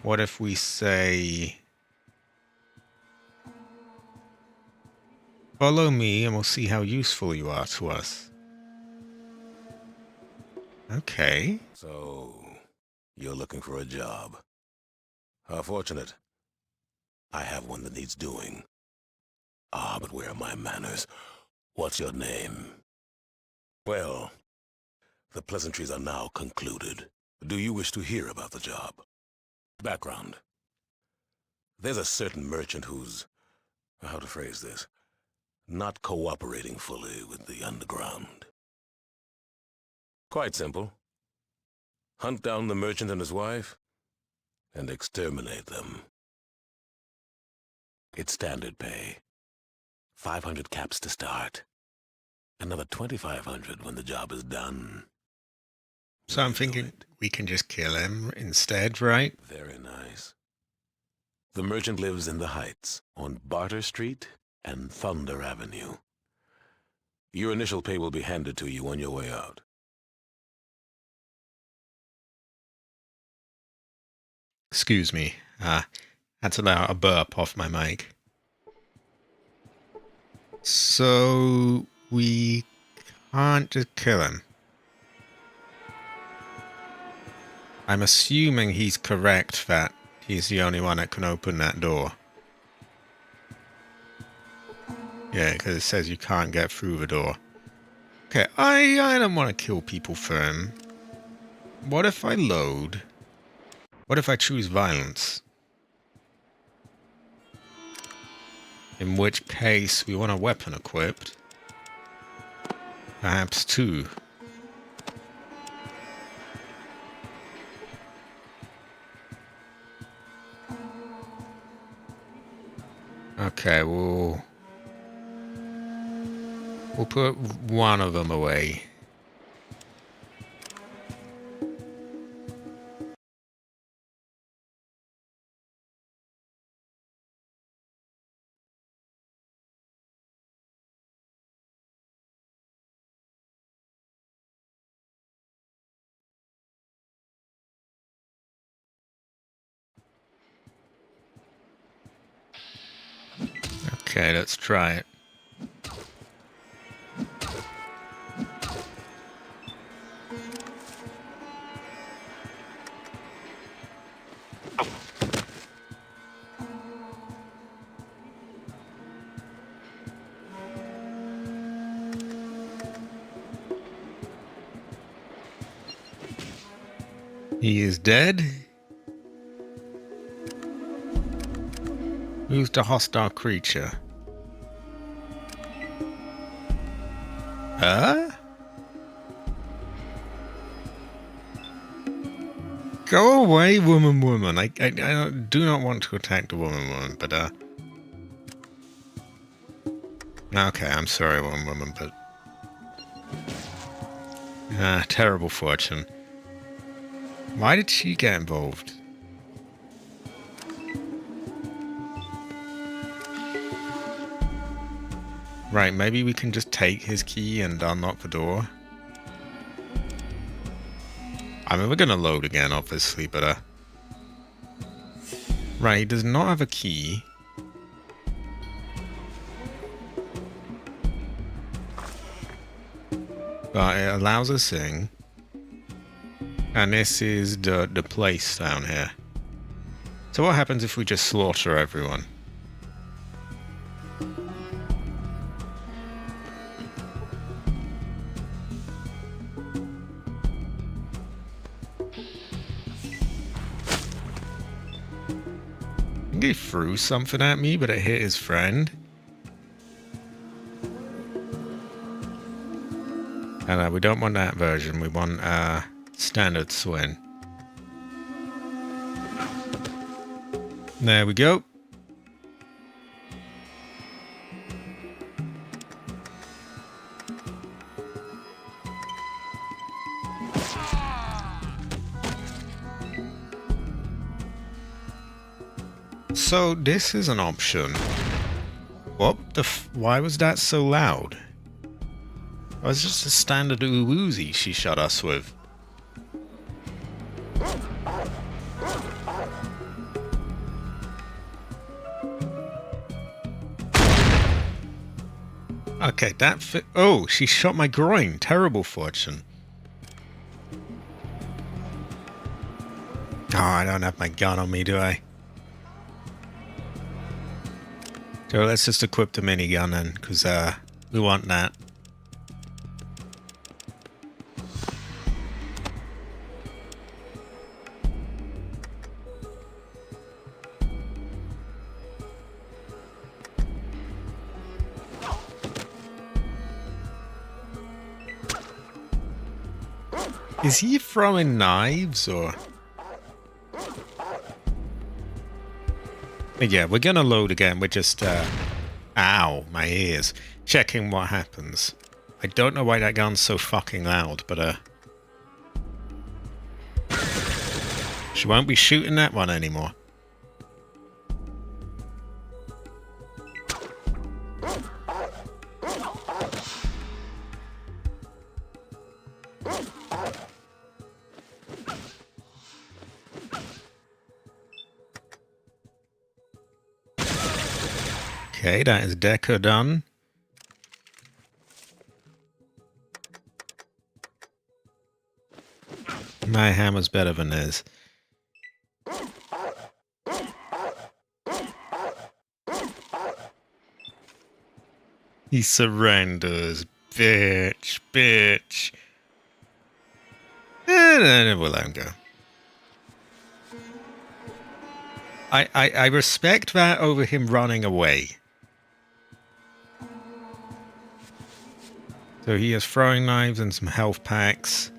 Speaker 1: What if we say, follow me and we'll see how useful you are to us. Okay.
Speaker 8: So, you're looking for a job. How fortunate. I have one that needs doing. Ah, but where are my manners? What's your name? Well, the pleasantries are now concluded. Do you wish to hear about the job? Background. There's a certain merchant who's, how to phrase this, not cooperating fully with the underground. Quite simple. Hunt down the merchant and his wife, and exterminate them. It's standard pay. 500 caps to start. Another 2,500 when the job is done.
Speaker 1: So I'm thinking we can just kill him instead, right?
Speaker 8: Very nice. The merchant lives in the Heights, on Barter Street and Thunder Avenue. Your initial pay will be handed to you on your way out.
Speaker 1: Excuse me. Had to let out a burp off my mic. So we can't just kill him. I'm assuming he's correct that he's the only one that can open that door. Yeah, because it says you can't get through the door. Okay, I don't want to kill people for him. What if I load? What if I choose violence? In which case we want a weapon equipped. Perhaps two. Okay, we'll put one of them away. Okay, let's try it. He is dead. Who's the hostile creature? Huh? Go away, woman. I do not want to attack the woman, but okay, I'm sorry, woman, but terrible fortune. Why did she get involved? Right, maybe we can just take his key and unlock the door. I mean, we're gonna load again, obviously, but right, he does not have a key. But it allows us in. And this is the place down here. So what happens if we just slaughter everyone? think he threw something at me, but it hit his friend. And we don't want that version. We want standard swing. There we go. So this is an option. What the why was that so loud? It was just a standard Uzi she shot us with. Okay, that fit. Oh, she shot my groin. Terrible fortune. Oh, I don't have my gun on me, do I? So let's just equip the minigun then, because we want that. Is he throwing knives or? Yeah, we're gonna load again. We're just, ow, my ears. Checking what happens. I don't know why that gun's so fucking loud, but, she won't be shooting that one anymore. Okay, that is Decker done. My hammer's better than his. He surrenders. Bitch, bitch. And we'll let him go. I respect that over him running away. So he has throwing knives and some health packs.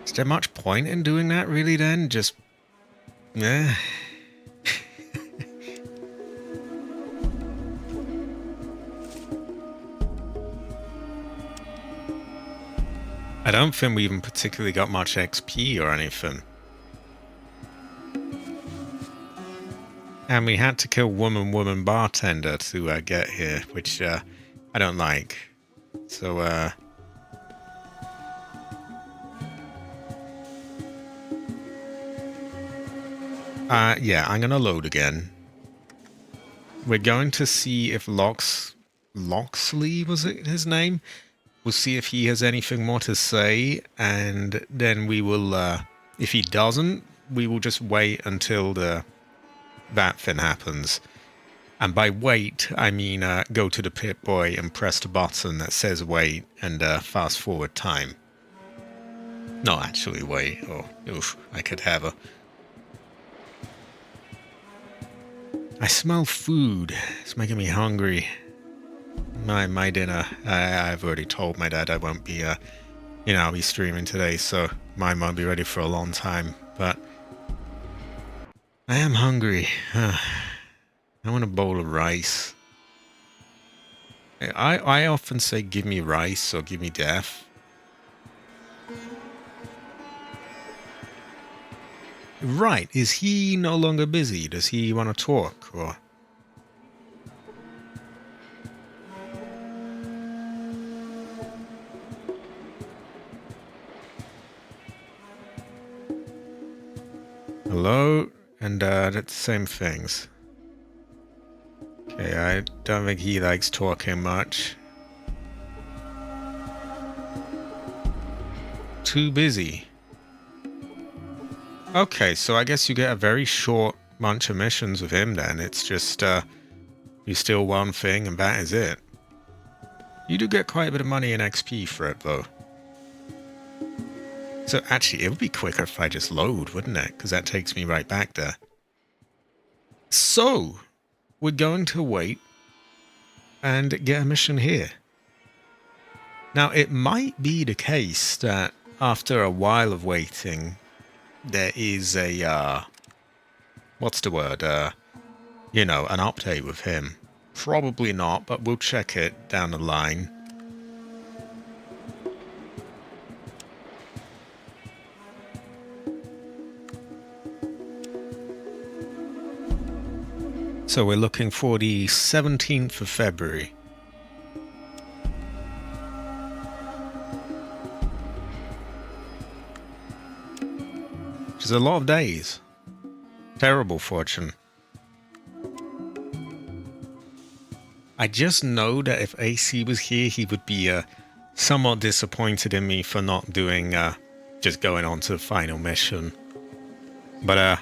Speaker 1: Is there much point in doing that really then? Just... eh. I don't think we even particularly got much XP or anything. And we had to kill woman bartender to get here, which I don't like. So, yeah, I'm gonna load again. We're going to see if Loxley, was it his name? We'll see if he has anything more to say, and then we will, if he doesn't, we will just wait until that thing happens. And by wait, I mean go to the Pit Boy and press the button that says wait and fast forward time. Not actually wait. Oh, oof, I could have a... I smell food. It's making me hungry. My dinner. I've already told my dad I won't be, I'll be streaming today, so mine won't be ready for a long time. But I am hungry. I want a bowl of rice. I often say give me rice or give me death. Right, is he no longer busy? Does he want to talk or... Hello? And that's the same things. Okay, I don't think he likes talking much. Too busy. Okay, so I guess you get a very short bunch of missions with him then. It's just, you steal one thing and that is it. You do get quite a bit of money and XP for it though. So actually, it would be quicker if I just load, wouldn't it? Because that takes me right back there. So, we're going to wait and get a mission here. Now, it might be the case that after a while of waiting, there is a, what's the word, you know, an update with him. Probably not, but we'll check it down the line. So we're looking for the 17th of February. Which is a lot of days. Terrible fortune. I just know that if AC was here, he would be somewhat disappointed in me for not doing, just going on to the final mission. But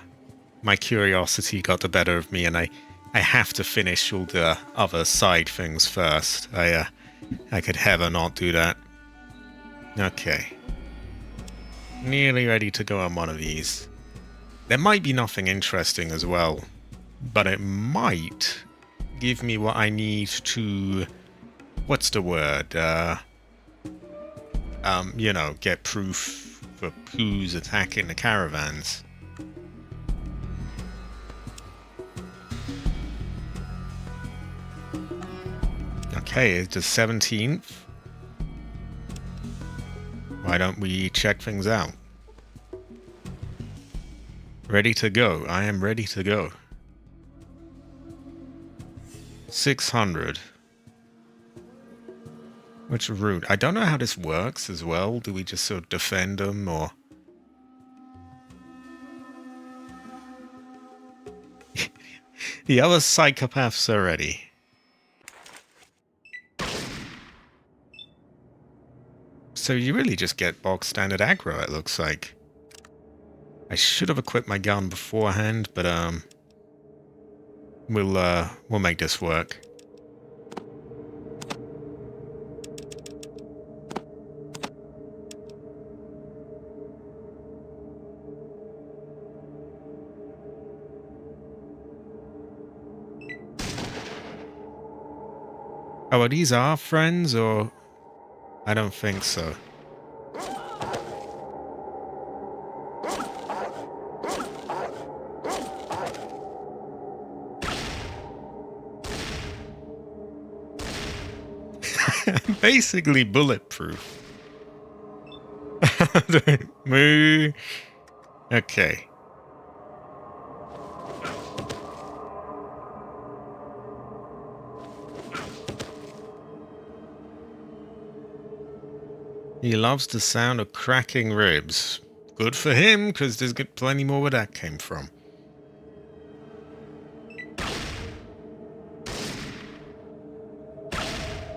Speaker 1: my curiosity got the better of me, and I have to finish all the other side things first. I could ever not do that. Okay. Nearly ready to go on one of these. There might be nothing interesting as well, but it might give me what I need to... What's the word? You know, get proof for who's attacking the caravans. Okay, it's the 17th. Why don't we check things out? Ready to go. I am ready to go. 600. Which route? I don't know how this works as well. Do we just sort of defend them, or... The other psychopaths are ready. So you really just get box standard aggro, it looks like. I should have equipped my gun beforehand, but we'll make this work. Oh, are these our friends, or... I don't think so. Basically bulletproof. Moo. Okay. He loves the sound of cracking ribs. Good for him, because there's plenty more where that came from.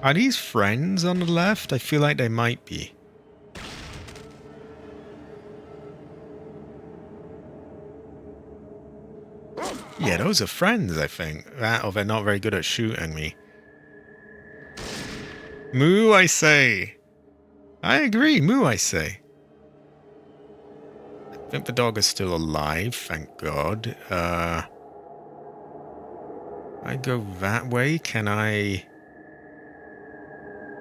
Speaker 1: Are these friends on the left? I feel like they might be. Yeah, those are friends, I think. Or they're not very good at shooting me. Moo, I say. I agree, moo, I say. I think the dog is still alive, thank God. I go that way, can I...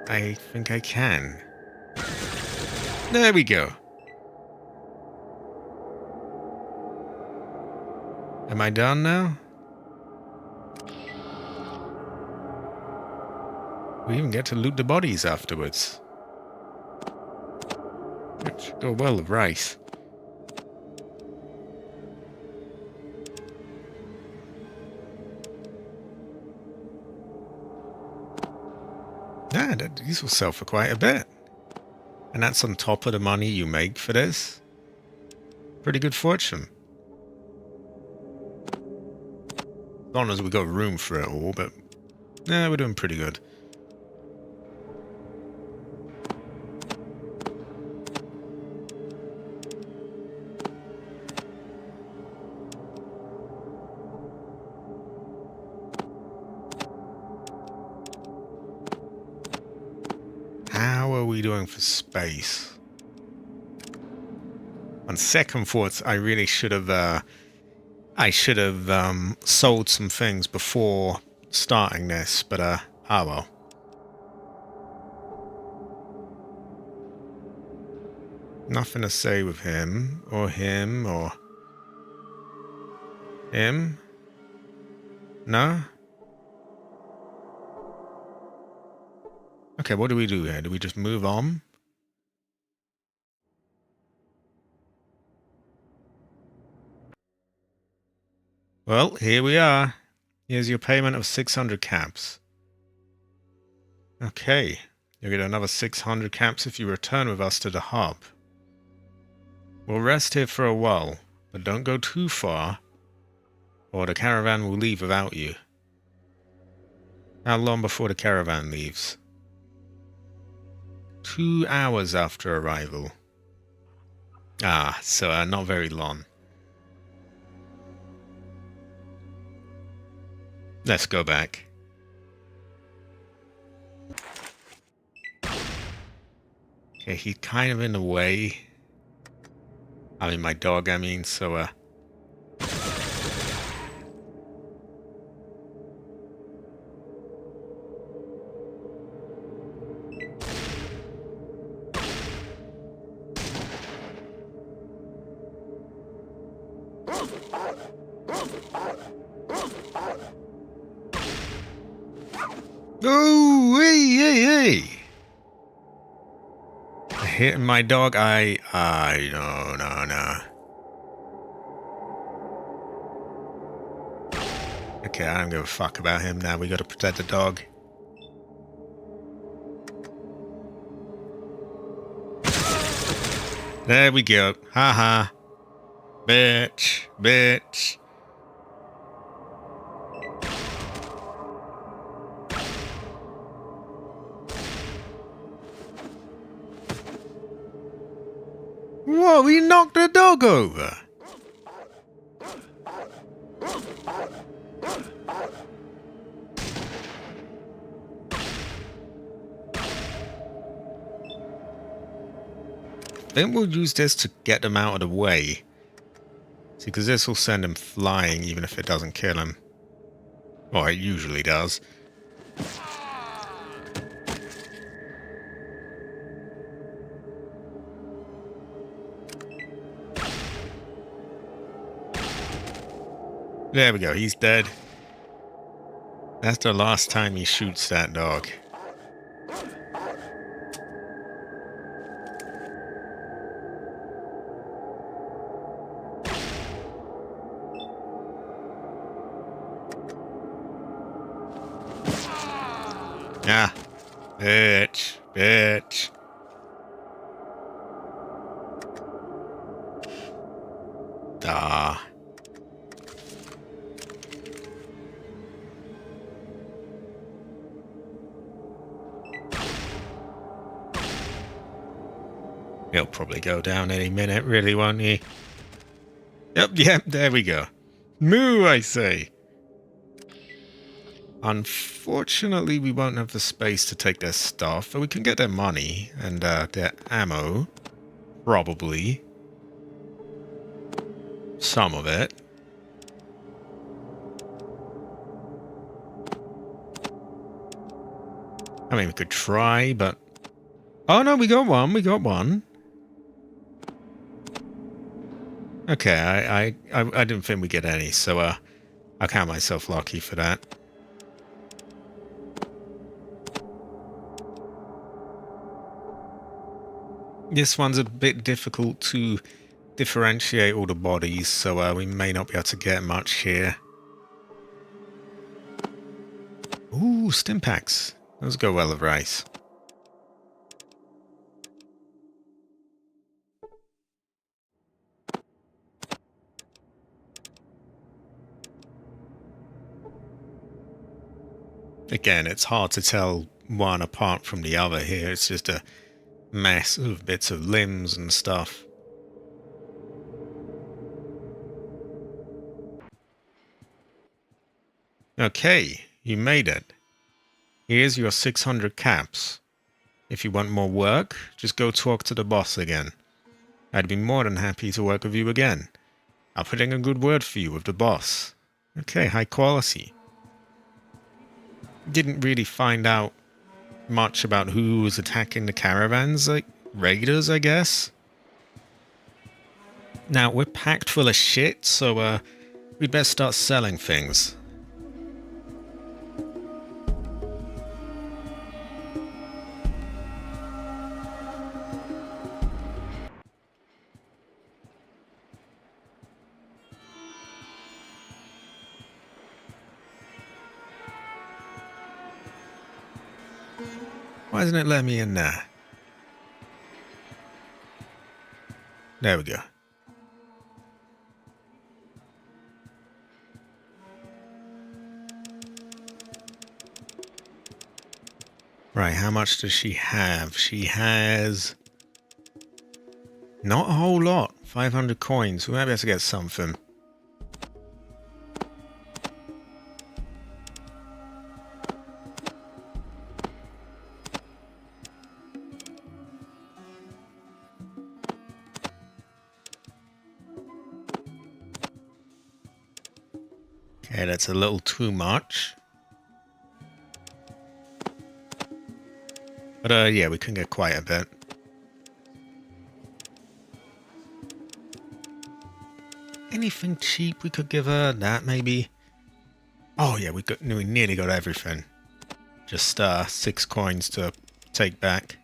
Speaker 1: I think I can. There we go. Am I done now? We even get to loot the bodies afterwards. It should go well with rice. Yeah, these will sell for quite a bit. And that's on top of the money you make for this. Pretty good fortune. As long as we got room for it all, but... yeah, we're doing pretty good. How are we doing for space? On second thoughts, I really should have... I should have sold some things before starting this, but oh well. Nothing to say with him, or him, or him. No? Okay, what do we do here? Do we just move on? Well, here we are. Here's your payment of 600 caps. Okay, you'll get another 600 caps if you return with us to the hub. We'll rest here for a while, but don't go too far, or the caravan will leave without you. How long before the caravan leaves? 2 hours after arrival. Ah, so not very long. Let's go back. Okay, he's kind of in the way. I mean, my dog, I mean, so, Oh, hey. Hitting my dog, no. Okay, I don't give a fuck about him now. We gotta protect the dog. There we go. Haha. Bitch. Whoa, he knocked the dog over. Then we'll use this to get them out of the way. See, because this will send him flying even if it doesn't kill him. Well, it usually does. There we go, he's dead. That's the last time he shoots that dog. Ah, bitch. Ah. He'll probably go down any minute, really, won't he? Yep, there we go. Moo, I say. Unfortunately, we won't have the space to take their stuff, but we can get their money and their ammo. Probably. Some of it. I mean, we could try, but... Oh, no, we got one. Okay, I didn't think we'd get any, so I count myself lucky for that. This one's a bit difficult to differentiate all the bodies, so we may not be able to get much here. Ooh, stim packs. Those go well with rice. Again, it's hard to tell one apart from the other here. It's just a mess of bits of limbs and stuff. Okay, you made it. Here's your 600 caps. If you want more work, just go talk to the boss again. I'd be more than happy to work with you again. I'll put in a good word for you with the boss. Okay, high quality. Didn't really find out much about who was attacking the caravans, like raiders, I guess. Now, we're packed full of shit, so we'd best start selling things. Why isn't it letting me in there? There we go. Right, how much does she have? She has not a whole lot. 500 coins. We might be able to get something. Okay, that's a little too much. But yeah, we can get quite a bit. Anything cheap we could give her? That maybe? Oh yeah, we nearly got everything. Just 6 coins to take back.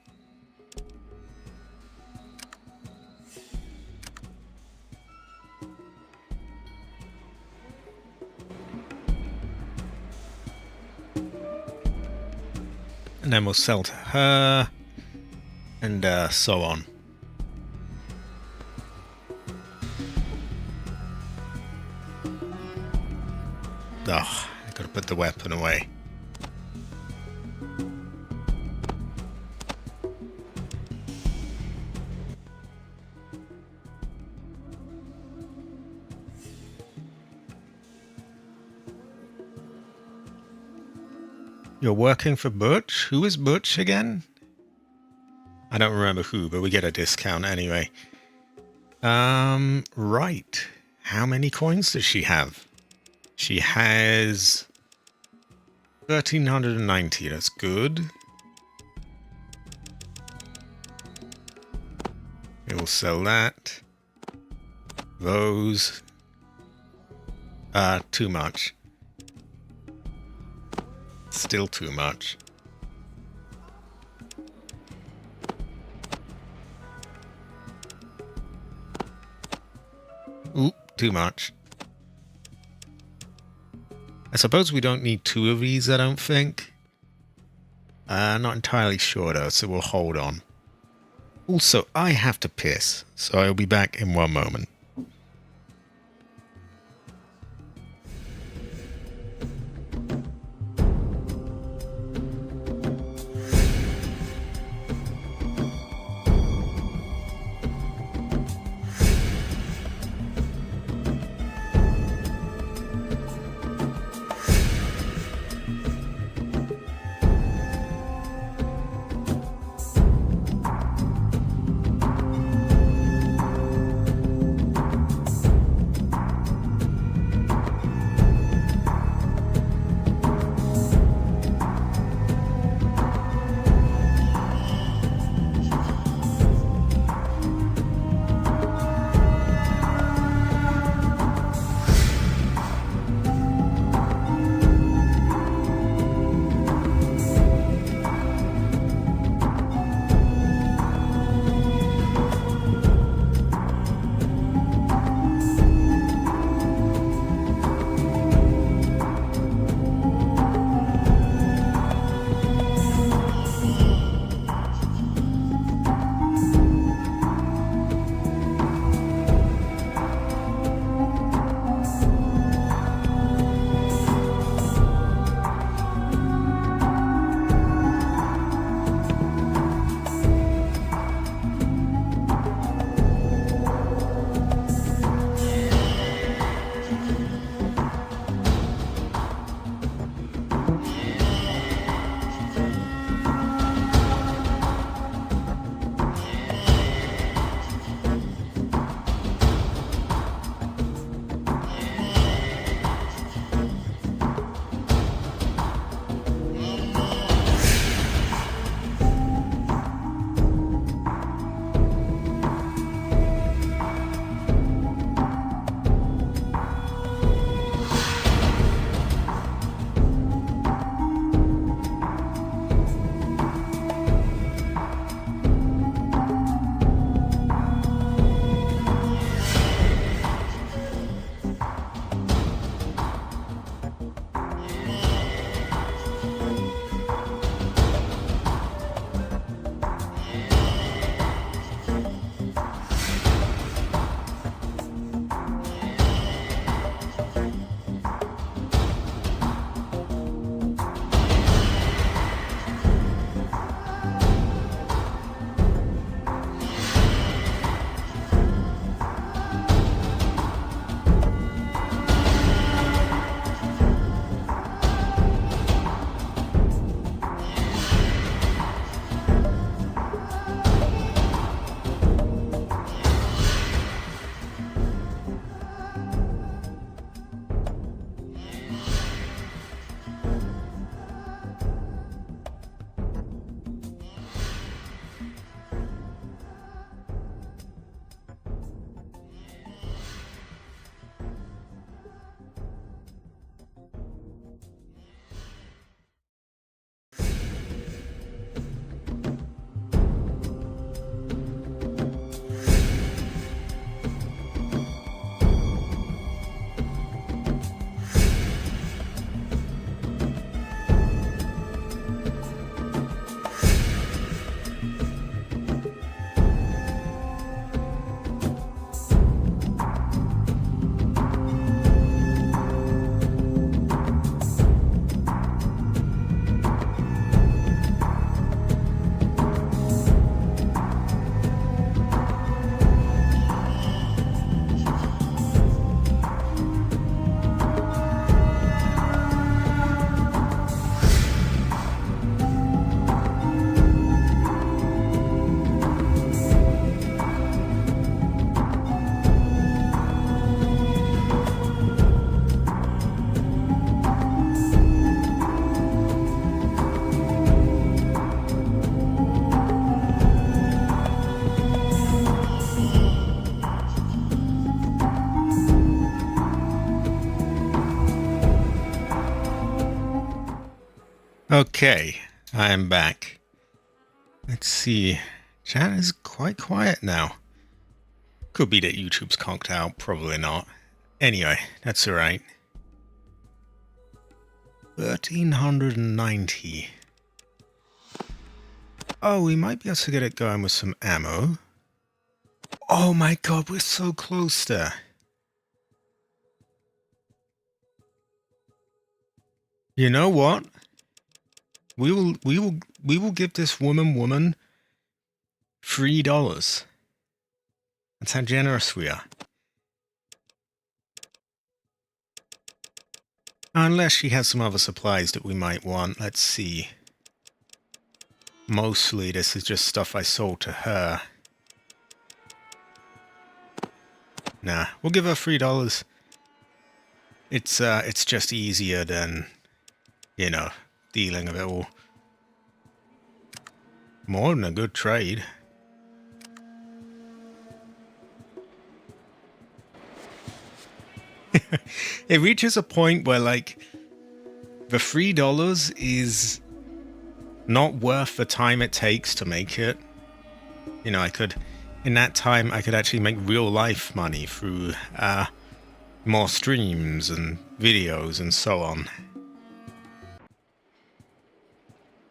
Speaker 1: And then we'll sell to her, and so on. Oh, I gotta put the weapon away. You're working for Butch? Who is Butch again? I don't remember who, but we get a discount anyway. Right. How many coins does she have? She has 1,390. That's good. We will sell that. Those. Too much. Still too much. Oop, too much. I suppose we don't need 2 of these, I don't think. Not entirely sure though, so we'll hold on. Also, I have to piss, so I'll be back in 1 moment. Okay, I am back. Let's see. Chat is quite quiet now. Could be that YouTube's conked out, probably not. Anyway, that's alright. 1390. Oh, we might be able to get it going with some ammo. Oh my god, we're so close there. You know what? We will give this woman $3. That's how generous we are. Unless she has some other supplies that we might want. Let's see. Mostly this is just stuff I sold to her. Nah, we'll give her $3. It's just easier than, you know, dealing with it all. More than a good trade. It reaches a point where, like, the $3 is not worth the time it takes to make it. You know, in that time, I could actually make real life money through more streams and videos and so on.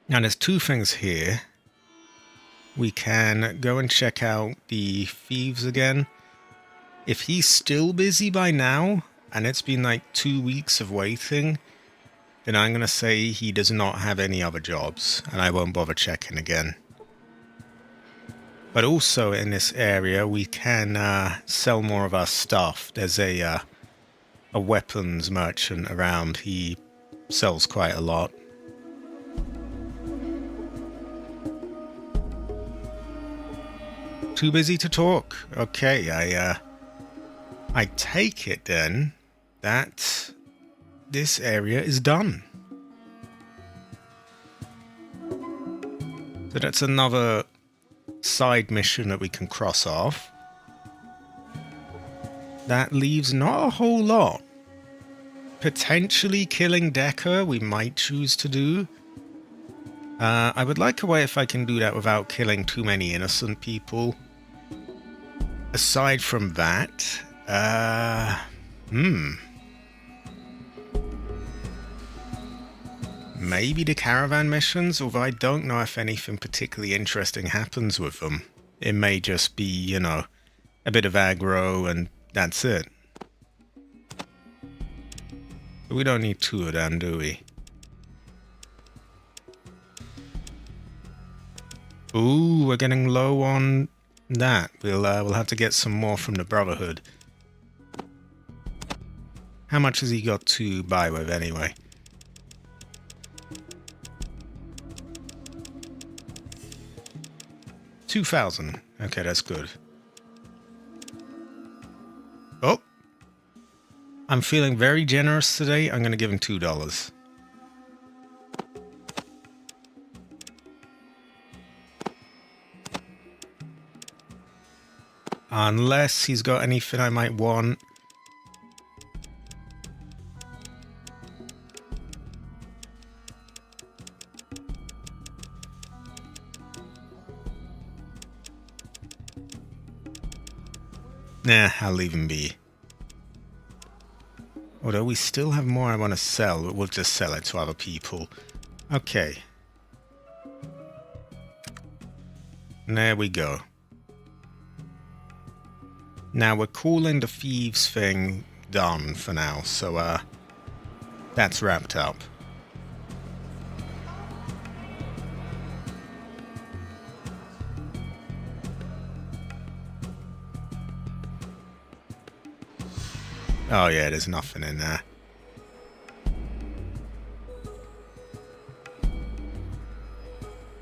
Speaker 1: Now, there's two things here. We can go and check out the thieves again. If he's still busy by now, and it's been like 2 weeks of waiting, then I'm going to say he does not have any other jobs, and I won't bother checking again. But also in this area, we can sell more of our stuff. There's a weapons merchant around. He sells quite a lot. Too busy to talk. Okay, I take it then that this area is done. So that's another side mission that we can cross off. That leaves not a whole lot. Potentially killing Decker, we might choose to do. I would like a way if I can do that without killing too many innocent people. Aside from that, maybe the caravan missions, although I don't know if anything particularly interesting happens with them. It may just be, you know, a bit of aggro and that's it. But we don't need two of them, do we? Ooh, we're getting low on that. We'll have to get some more from the Brotherhood. How much has he got to buy with anyway? $2,000. Okay, that's good. Oh! I'm feeling very generous today. I'm going to give him $2. Unless he's got anything I might want. Nah, I'll leave him be. Although we still have more I want to sell, but we'll just sell it to other people. Okay. There we go. Now we're calling the thieves thing done for now, so that's wrapped up. Oh yeah, there's nothing in there.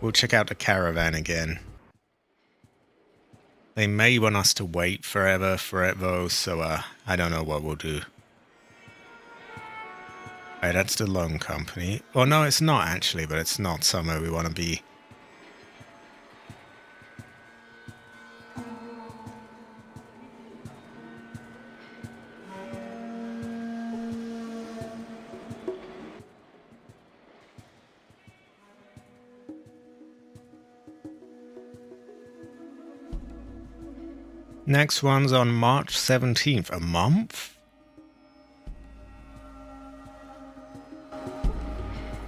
Speaker 1: We'll check out the caravan again. They may want us to wait forever for it though, so I don't know what we'll do. Alright, that's the loan company. Well, no, it's not actually, but it's not somewhere we want to be. Next one's on March 17th. A month?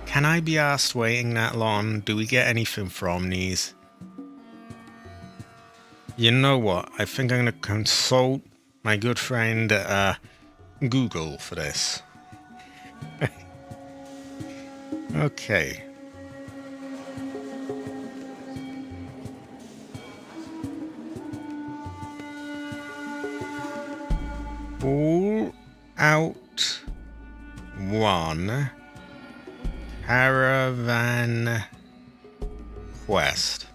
Speaker 1: Can I be asked waiting that long? Do we get anything from these? You know what? I think I'm going to consult my good friend Google for this. Okay. All out one caravan quest.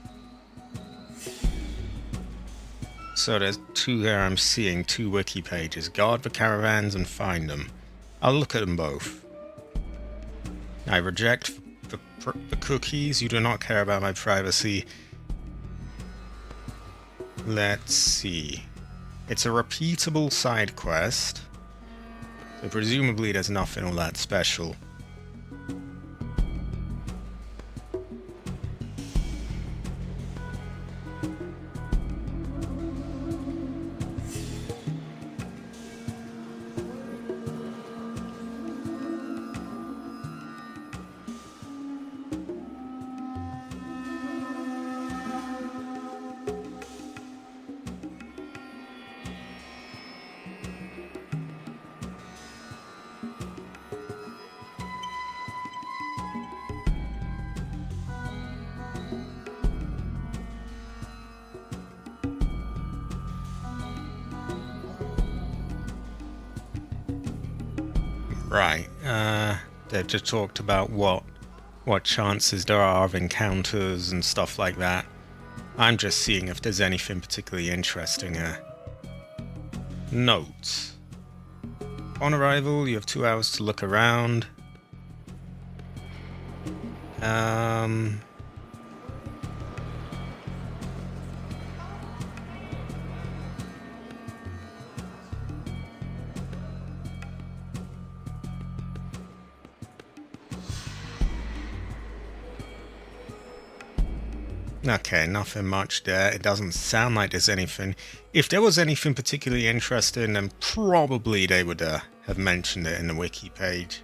Speaker 1: So there's two here I'm seeing, two wiki pages. Guard the caravans and find them. I'll look at them both. I reject the cookies. You do not care about my privacy. Let's see. It's a repeatable side quest. So presumably there's nothing all that special. Right, they've just talked about what chances there are of encounters and stuff like that. I'm just seeing if there's anything particularly interesting here. Notes. On arrival, you have 2 hours to look around. Okay, nothing much there. It doesn't sound like there's anything. If there was anything particularly interesting, then probably they would have mentioned it in the wiki page.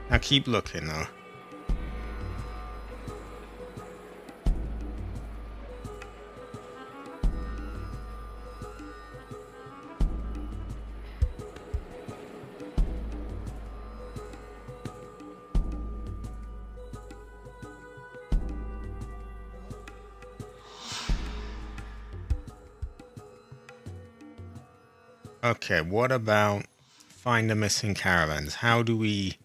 Speaker 1: Now keep looking though. Okay, what about find the missing caravans? How do we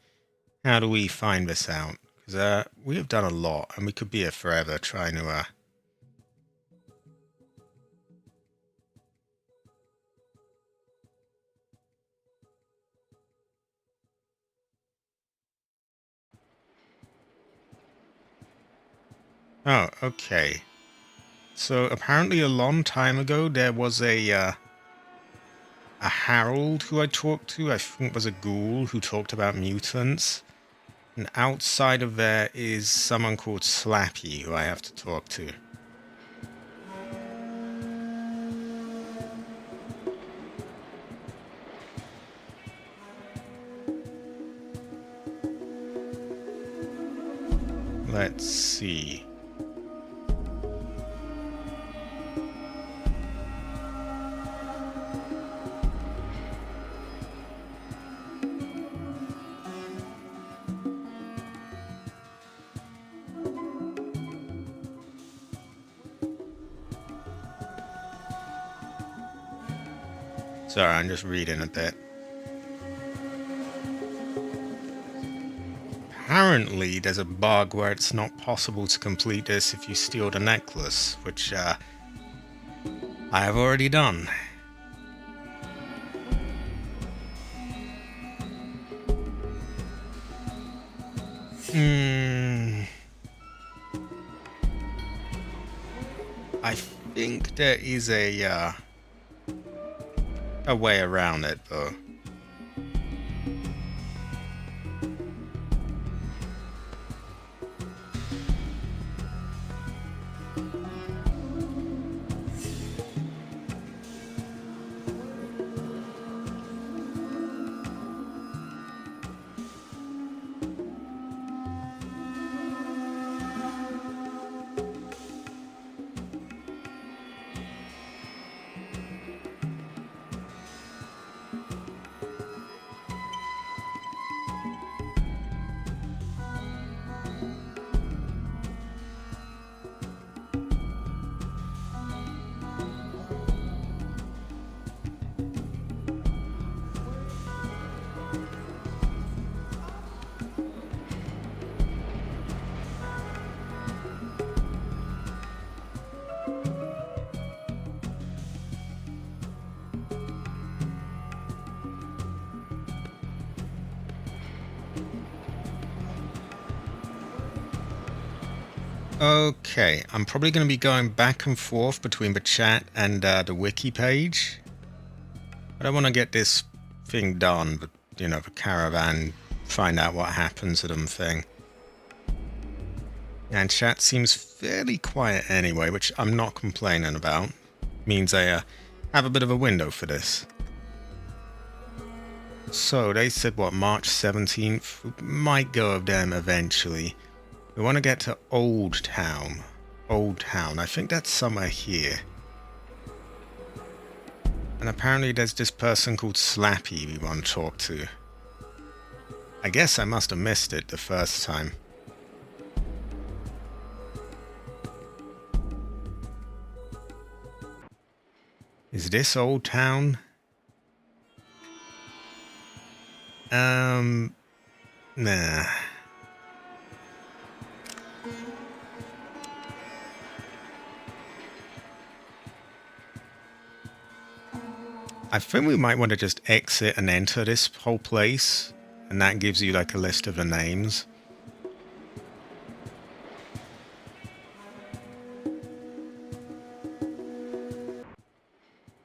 Speaker 1: find this out? Because we have done a lot, and we could be here forever trying to. Oh, okay. So apparently, a long time ago, there was a Harold who I talked to. I think was a ghoul who talked about mutants. And outside of there is someone called Slappy who I have to talk to. Let's see. Sorry, I'm just reading a bit. Apparently, there's a bug where it's not possible to complete this if you steal the necklace, which I have already done. I think there is a way around it, though. Okay, I'm probably going to be going back and forth between the chat and the wiki page. But I want to get this thing done, but, you know, the caravan, find out what happens to them thing. And chat seems fairly quiet anyway, which I'm not complaining about. Means I have a bit of a window for this. So, they said, what, March 17th? We might go of them eventually. We want to get to Old Town. Old Town. I think that's somewhere here. And apparently there's this person called Slappy we want to talk to. I guess I must have missed it the first time. Is this Old Town? Nah. I think we might want to just exit and enter this whole place, and that gives you like a list of the names.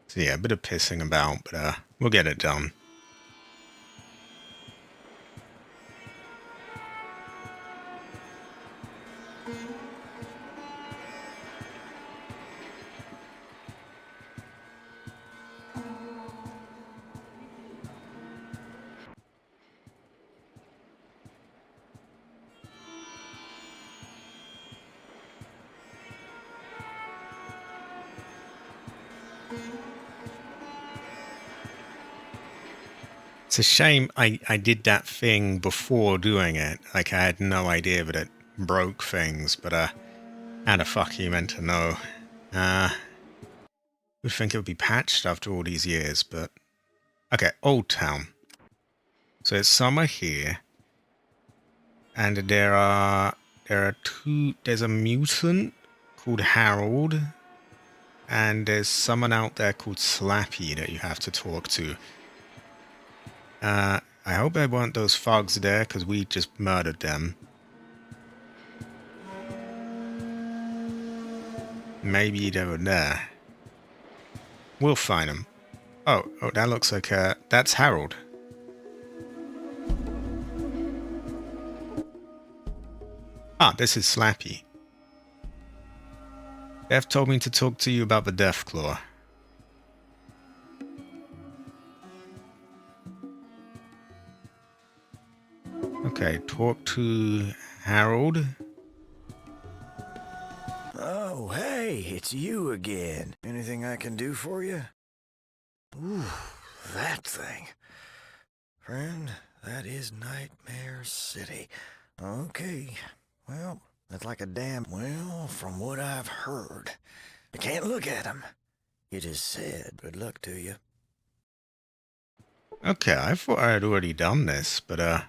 Speaker 1: So yeah, a bit of pissing about, but we'll get it done. It's a shame I did that thing before doing it. Like, I had no idea that it broke things, but how the fuck are you meant to know? Would think it would be patched after all these years, but... Okay, Old Town. So it's summer here. And there's a mutant called Harold. And there's someone out there called Slappy that you have to talk to. I hope they weren't those thugs there, because we just murdered them. Maybe they were there. We'll find them. Oh, that looks like, that's Harold. Ah, this is Slappy. Death told me to talk to you about the Deathclaw. Okay, talk to Harold.
Speaker 9: Oh, hey, it's you again. Anything I can do for you? Ooh, that thing. Friend, that is Nightmare City. Okay, well, that's like a damn... Well, from what I've heard, I can't look at him. It is said, good luck to you.
Speaker 1: Okay, I thought I had already done this, but ah.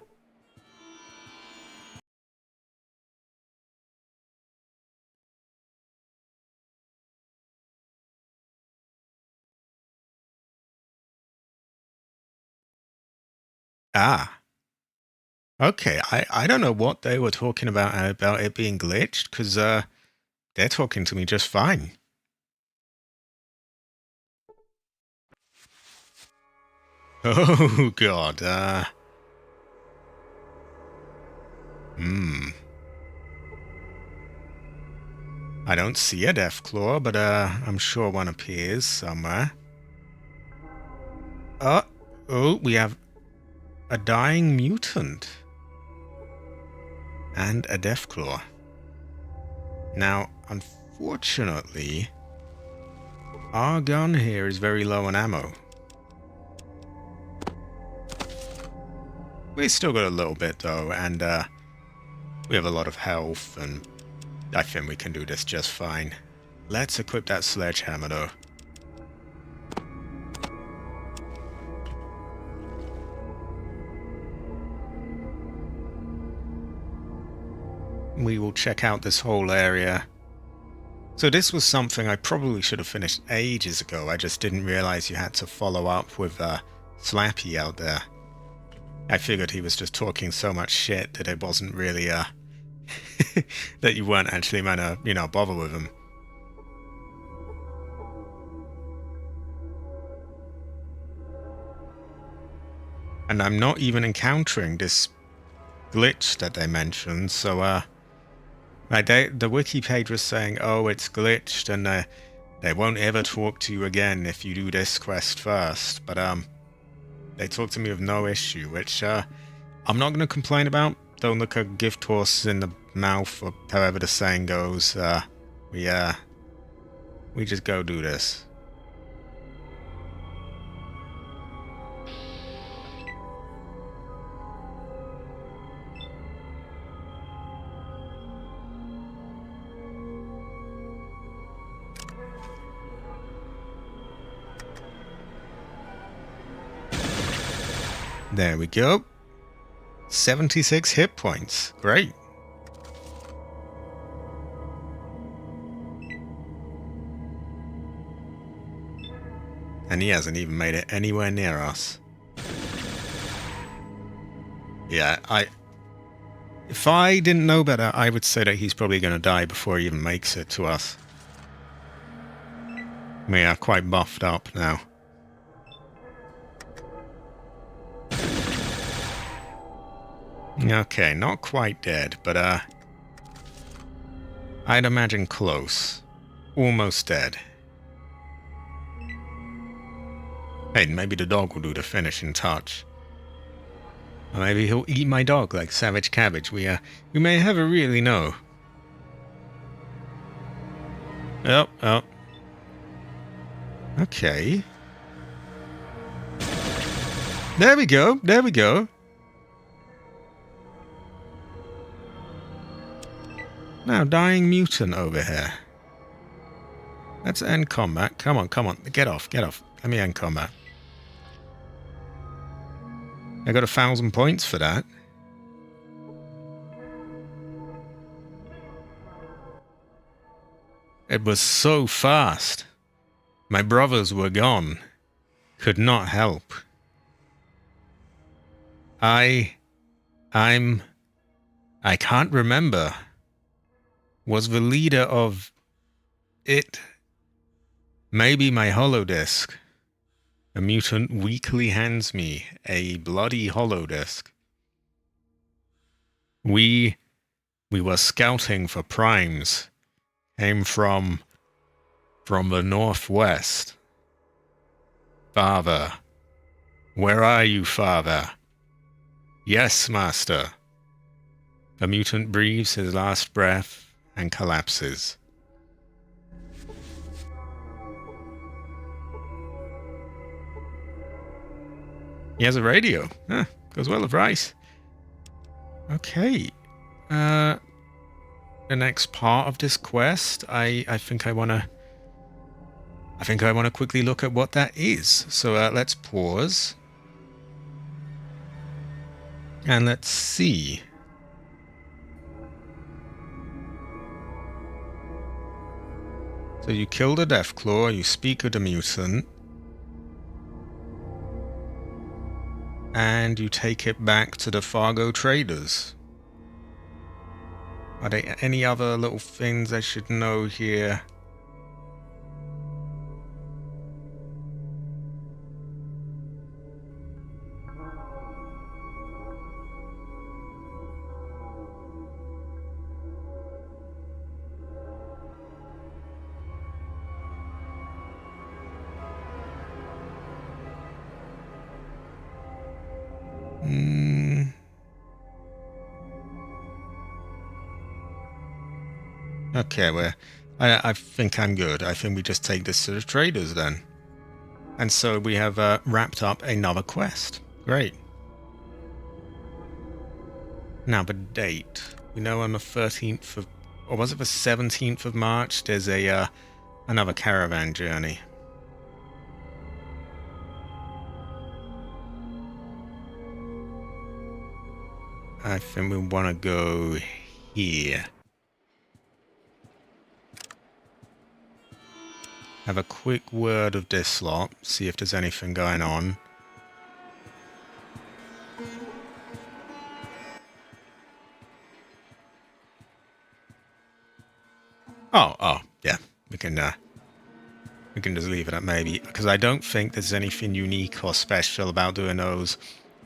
Speaker 1: Okay, I don't know what they were talking about it being glitched, because they're talking to me just fine. Oh god, I don't see a Deathclaw, but I'm sure one appears somewhere. Oh, we have a dying mutant. And a Deathclaw. Now, unfortunately, our gun here is very low on ammo. We still got a little bit though, and we have a lot of health, and I think we can do this just fine. Let's equip that sledgehammer though. We will check out this whole area. So this was something I probably should have finished ages ago. I just didn't realize you had to follow up with Slappy out there. I figured he was just talking so much shit that it wasn't really that you weren't actually meant to, you know, bother with him. And I'm not even encountering this glitch that they mentioned, so, like the wiki page was saying, oh, it's glitched, and they won't ever talk to you again if you do this quest first, but, they talked to me with no issue, which, I'm not going to complain about. Don't look a gift horse in the mouth, or however the saying goes. We just go do this. There we go. 76 hit points. Great. And he hasn't even made it anywhere near us. Yeah, if I didn't know better, I would say that he's probably going to die before he even makes it to us. We are quite buffed up now. Okay, not quite dead, but I'd imagine close. Almost dead. Hey, maybe the dog will do the finishing touch. Or maybe he'll eat my dog like Savage Cabbage. We may never really know. Oh. Okay. There we go. Now, dying mutant over here. Let's end combat. Come on. Get off. Let me end combat. I got 1,000 points for that. It was so fast. My brothers were gone. Could not help. I can't remember. Was the leader of it maybe my holodisc? A mutant weakly hands me a bloody holodisc. We were scouting for primes. Came from the northwest. Father. Where are you, father? Yes, master. The mutant breathes his last breath and collapses. He has a radio. Goes well with rice. Okay. The next part of this quest, I think I wanna quickly look at what that is. So let's pause. And let's see. So you kill the Deathclaw, you speak with the mutant, and you take it back to the Fargo traders. Are there any other little things I should know here? Okay, well, I think I'm good. I think we just take this to the traders then. And so we have wrapped up another quest. Great. Now the date. We know on the 13th of, or was it the 17th of March? There's a another caravan journey. I think we want to go here. Have a quick word of this lot, see if there's anything going on. Oh, yeah. We can just leave it at maybe, because I don't think there's anything unique or special about doing those.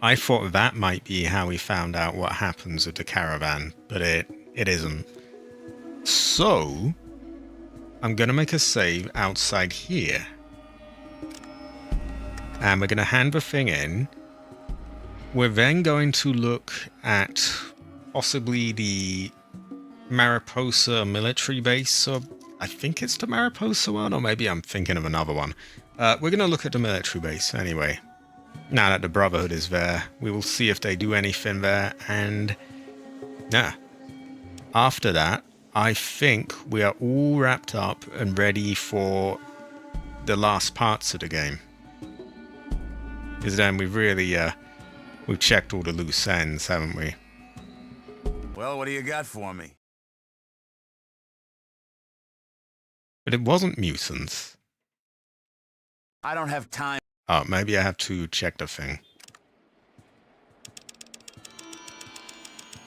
Speaker 1: I thought that might be how we found out what happens with the caravan, but it isn't. So, I'm going to make a save outside here. And we're going to hand the thing in. We're then going to look at possibly the Mariposa military base, or I think it's the Mariposa one, or maybe I'm thinking of another one. We're going to look at the military base anyway. Now that the Brotherhood is there, we will see if they do anything there, and yeah. After that, I think we are all wrapped up and ready for the last parts of the game. Because then we've really, we've checked all the loose ends, haven't we?
Speaker 3: Well, what do you got for me?
Speaker 1: But it wasn't mutants.
Speaker 3: I don't have time.
Speaker 1: Oh, maybe I have to check the thing.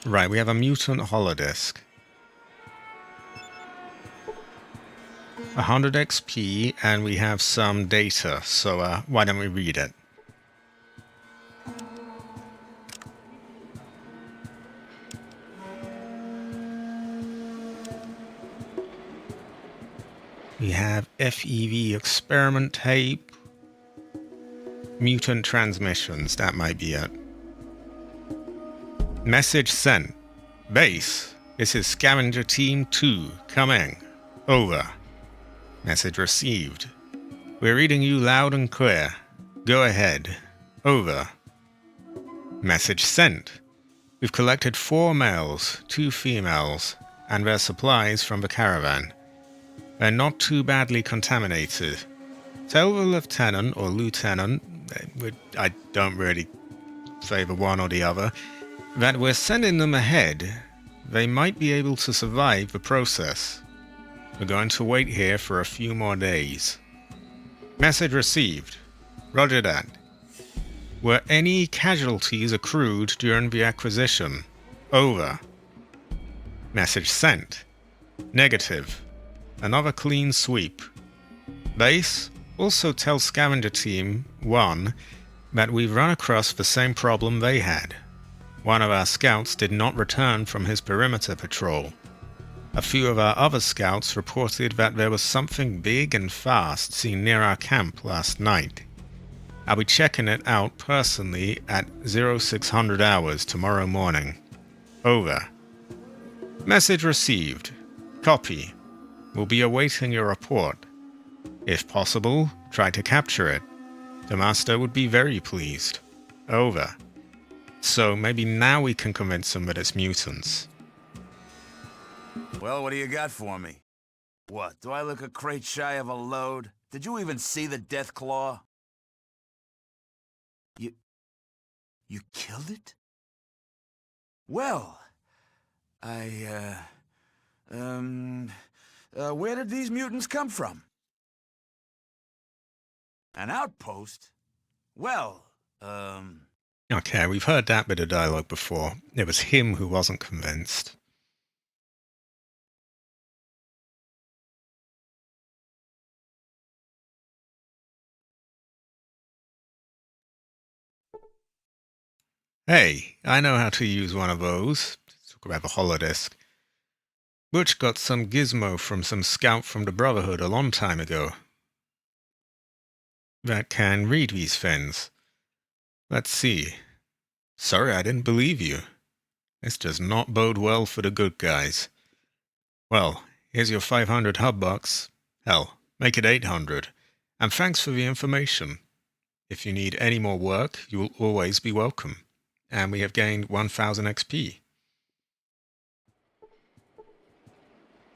Speaker 1: Right, we have a mutant holodisc. 100 XP, and we have some data, so why don't we read it? We have FEV experiment tape, mutant transmissions, that might be it. Message sent. Base, this is Scavenger Team 2, coming. Over. Message received. We're reading you loud and clear. Go ahead. Over. Message sent. We've collected 4 males, 2 females, and their supplies from the caravan. They're not too badly contaminated. Tell the lieutenant or lieutenant, I don't really favor one or the other, that we're sending them ahead. They might be able to survive the process. We're going to wait here for a few more days. Message received. Roger that. Were any casualties accrued during the acquisition? Over. Message sent. Negative. Another clean sweep. Base, also tell Scavenger Team 1 that we've run across the same problem they had. One of our scouts did not return from his perimeter patrol. A few of our other scouts reported that there was something big and fast seen near our camp last night. I'll be checking it out personally at 0600 hours tomorrow morning. Over. Message received. Copy. We'll be awaiting your report. If possible, try to capture it. The Master would be very pleased. Over. So maybe now we can convince them that it's mutants.
Speaker 3: Well, what do you got for me? What, do I look a crate shy of a load? Did you even see the death claw? You killed it? Well, where did these mutants come from? An outpost? Well,
Speaker 1: Okay, we've heard that bit of dialogue before. It was him who wasn't convinced. Hey, I know how to use one of those. Talk about the holodisc. Butch got some gizmo from some scout from the Brotherhood a long time ago. That can read these things. Let's see. Sorry I didn't believe you. This does not bode well for the good guys. Well, here's your 500 hub bucks. Hell, make it 800. And thanks for the information. If you need any more work, you will always be welcome. And we have gained 1000 XP.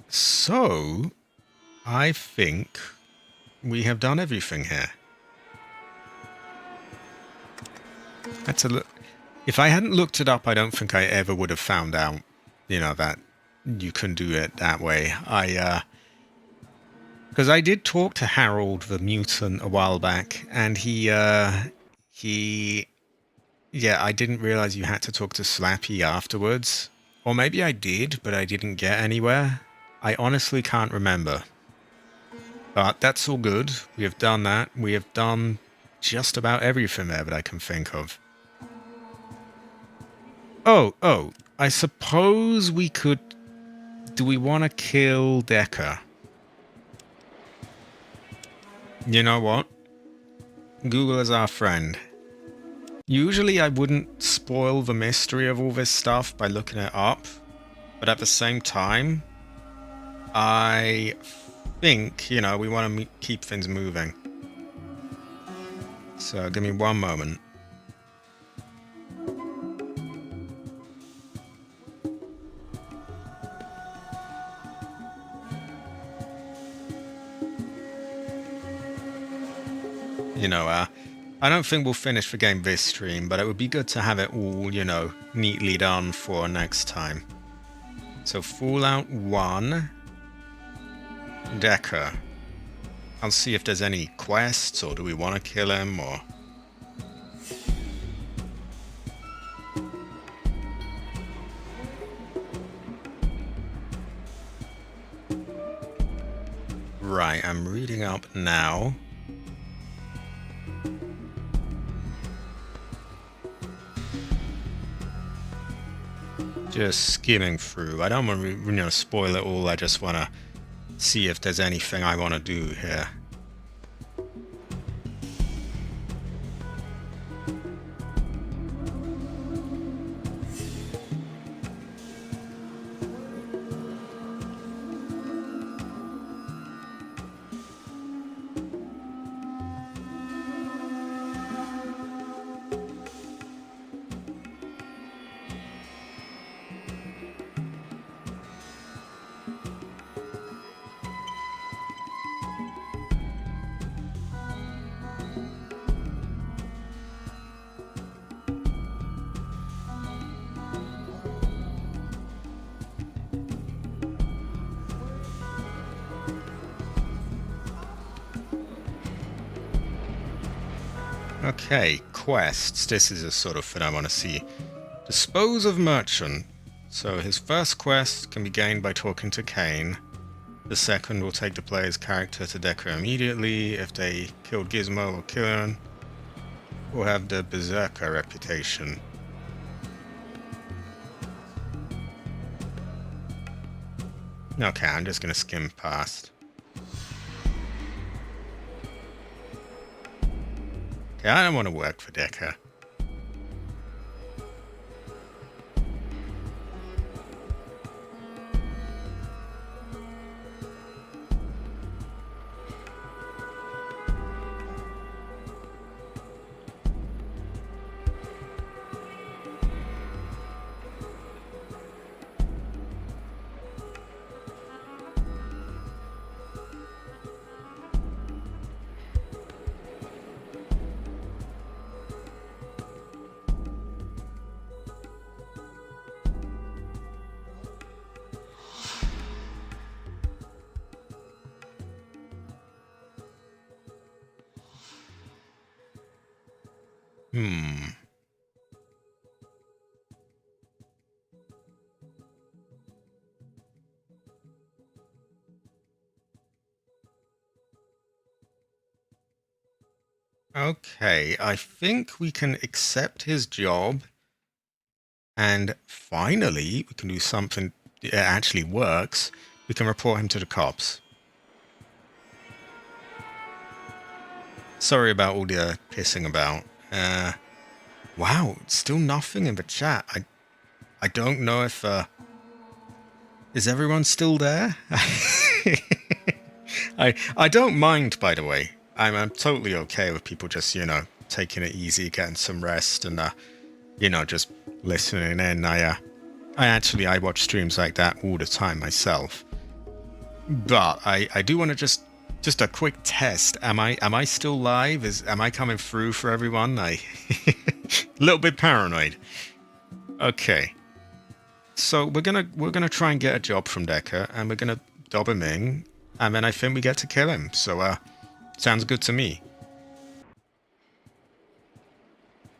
Speaker 1: So, I think we have done everything here. That's a look. If I hadn't looked it up, I don't think I ever would have found out, that you can do it that way. Because I did talk to Harold the mutant a while back, and yeah, I didn't realize you had to talk to Slappy afterwards. Or maybe I did, but I didn't get anywhere. I honestly can't remember. But that's all good. We have done that. We have done just about everything there that I can think of. Oh, I suppose we could... Do we want to kill Decker? You know what? Google is our friend. Usually I wouldn't spoil the mystery of all this stuff by looking it up. But at the same time, I think, you know, we want to keep things moving. So give me one moment. You know, I don't think we'll finish the game this stream, but it would be good to have it all, you know, neatly done for next time. So Fallout 1, Decker. I'll see if there's any quests, or do we want to kill him, or... Right, I'm reading up now. Just skimming through. I don't want to, you know, spoil it all. I just want to see if there's anything I want to do here. Okay, quests. This is a sort of thing I want to see. Dispose of merchant. So his first quest can be gained by talking to Kane. The second will take the player's character to Decker immediately. If they killed Gizmo or Kieran, will have the Berserker reputation. Okay, I'm just gonna skim past. Okay, I don't want to work for Decker. Okay, I think we can accept his job, and finally we can do something that actually works. We can report him to the cops. Sorry about all the pissing about. Wow, still nothing in the chat. I don't know if is everyone still there? I don't mind, by the way. I'm totally okay with people just, you know, taking it easy, getting some rest, and you know, just listening in. I watch streams like that all the time myself. But I do want to just a quick test. Am I still live? Am I coming through for everyone? A little bit paranoid. Okay. So we're gonna try and get a job from Decker, and we're gonna dob him in, and then I think we get to kill him. So sounds good to me.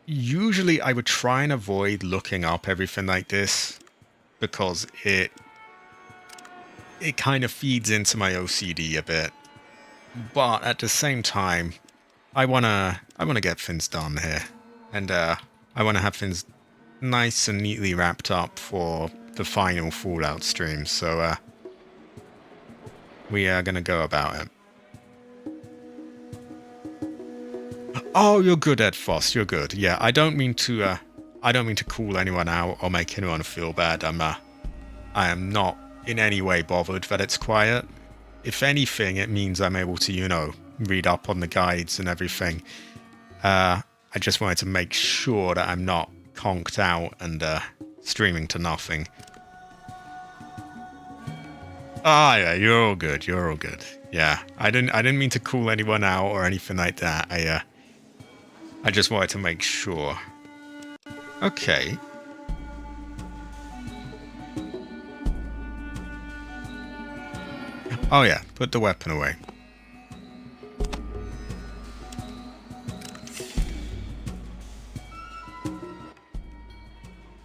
Speaker 1: Usually I would try and avoid looking up everything like this, because it it kind of feeds into my OCD a bit. But at the same time, I wanna get things done here. And I wanna have things nice and neatly wrapped up for the final Fallout stream. So we are gonna go about it. Oh, you're good, Ed Foss. You're good. Yeah, I don't mean to call anyone out or make anyone feel bad. I am not in any way bothered that it's quiet. If anything, it means I'm able to, you know, read up on the guides and everything. I just wanted to make sure that I'm not conked out and streaming to nothing. Ah, yeah, you're all good. You're all good. Yeah, I didn't mean to call anyone out or anything like that. I just wanted to make sure. Okay. Oh yeah, put the weapon away.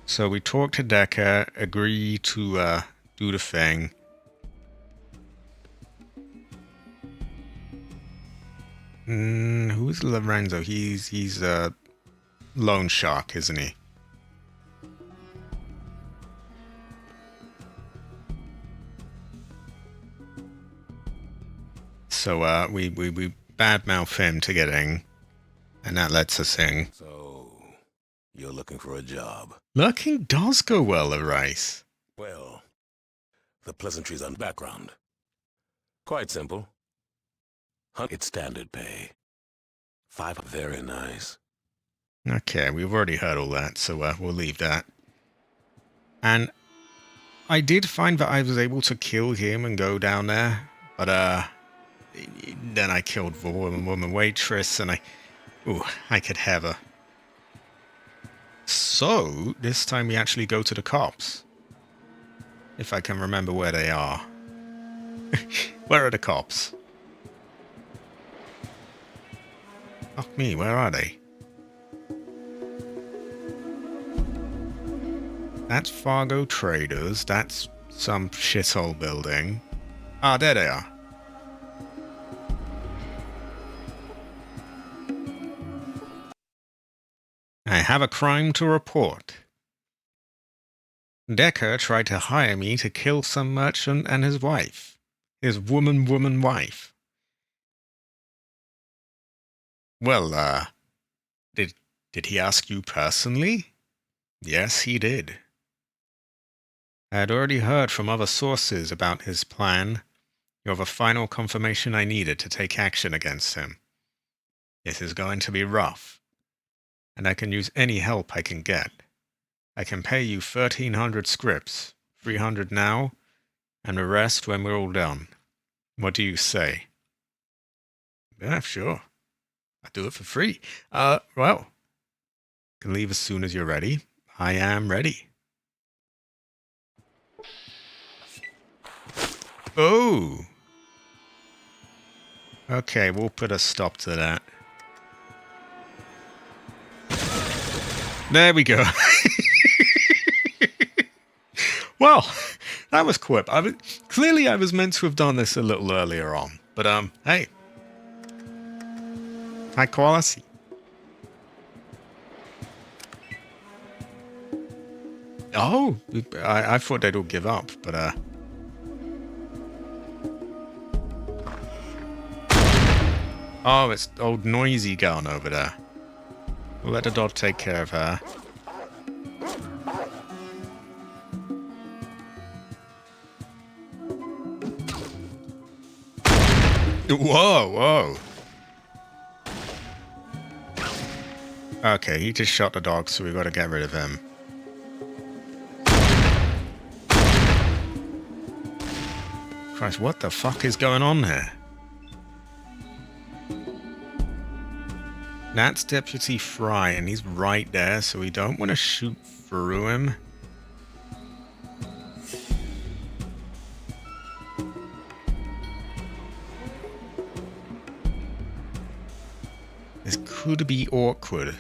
Speaker 1: So we talked to Decker, agree to do the thing. Who's Lorenzo? He's a loan shark, isn't he? So we badmouth him to get in, and that lets us in.
Speaker 8: So, you're looking for a job?
Speaker 1: Lurking does go well, Arise.
Speaker 8: Well, the pleasantries on background. Quite simple. It's standard pay. 5, very nice.
Speaker 1: Okay, we've already heard all that, so we'll leave that. And I did find that I was able to kill him and go down there, but then I killed the woman waitress, and I could have her. So this time we actually go to the cops, if I can remember where they are. Where are the cops? Fuck me, where are they? That's Fargo Traders. That's some shithole building. Ah, there they are. I have a crime to report. Decker tried to hire me to kill some merchant and his wife. His woman wife. Well, did he ask you personally? Yes, he did. I had already heard from other sources about his plan. You're the final confirmation I needed to take action against him. This is going to be rough, and I can use any help I can get. I can pay you 1,300 scripts, 300 now, and the rest when we're all done. What do you say? Yeah, sure. I'll do it for free. Well, can leave as soon as you're ready. I am ready. Oh! Okay, we'll put a stop to that. There we go. Well, that was quick. Clearly I was meant to have done this a little earlier on. But, hey. High quality. Oh, I thought they'd all give up, but, oh, it's old noisy gun over there. We'll let the dog take care of her. Whoa, whoa. Okay, he just shot the dog, so we've got to get rid of him. Christ, what the fuck is going on here? That's Deputy Fry, and he's right there, so we don't want to shoot through him. This could be awkward.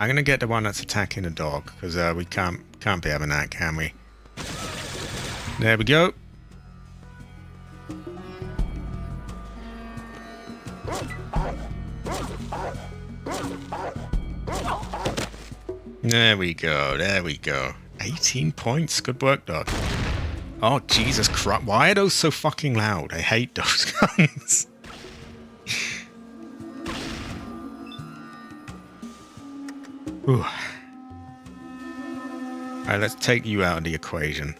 Speaker 1: I'm gonna get the one that's attacking the dog, because we can't be having that, can we? There we go. There we go. There we go. 18 points. Good work, dog. Oh, Jesus Christ. Why are those so fucking loud? I hate those guns. Ooh. Alright, let's take you out of the equation.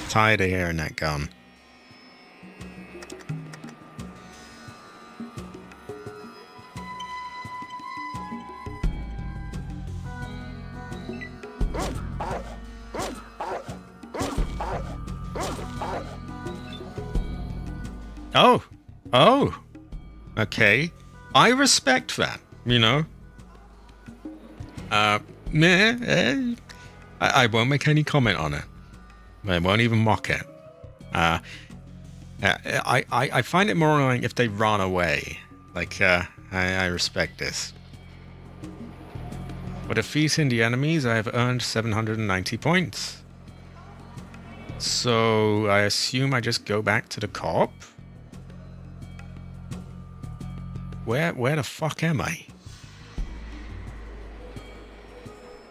Speaker 1: Tired of hearing that gun. Oh. Oh. Okay. I respect that, you know. I won't make any comment on it. I won't even mock it. I find it more annoying if they run away. Like, I respect this. For defeating the enemies, I have earned 790 points. So, I assume I just go back to the co-op? Where the fuck am I?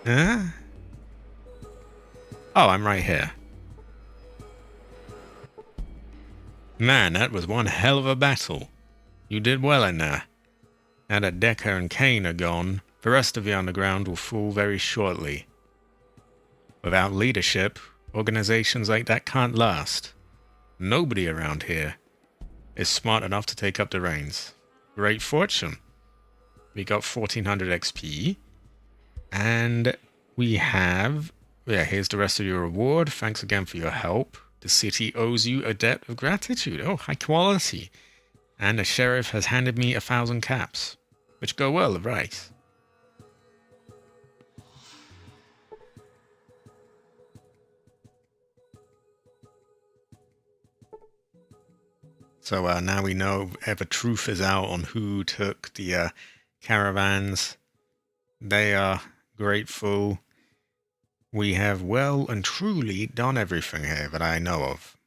Speaker 1: Huh? Oh, I'm right here. Man, that was one hell of a battle. You did well in there. Now that Decker and Kane are gone, the rest of the underground will fall very shortly. Without leadership, organizations like that can't last. Nobody around here is smart enough to take up the reins. Great fortune. We got 1400 XP. And we have... Yeah, here's the rest of your reward. Thanks again for your help. The city owes you a debt of gratitude. Oh, high quality. And the sheriff has handed me 1,000 caps, which go well, right? So now we know the truth is out on who took the caravans. They are grateful. We have well and truly done everything here that I know of.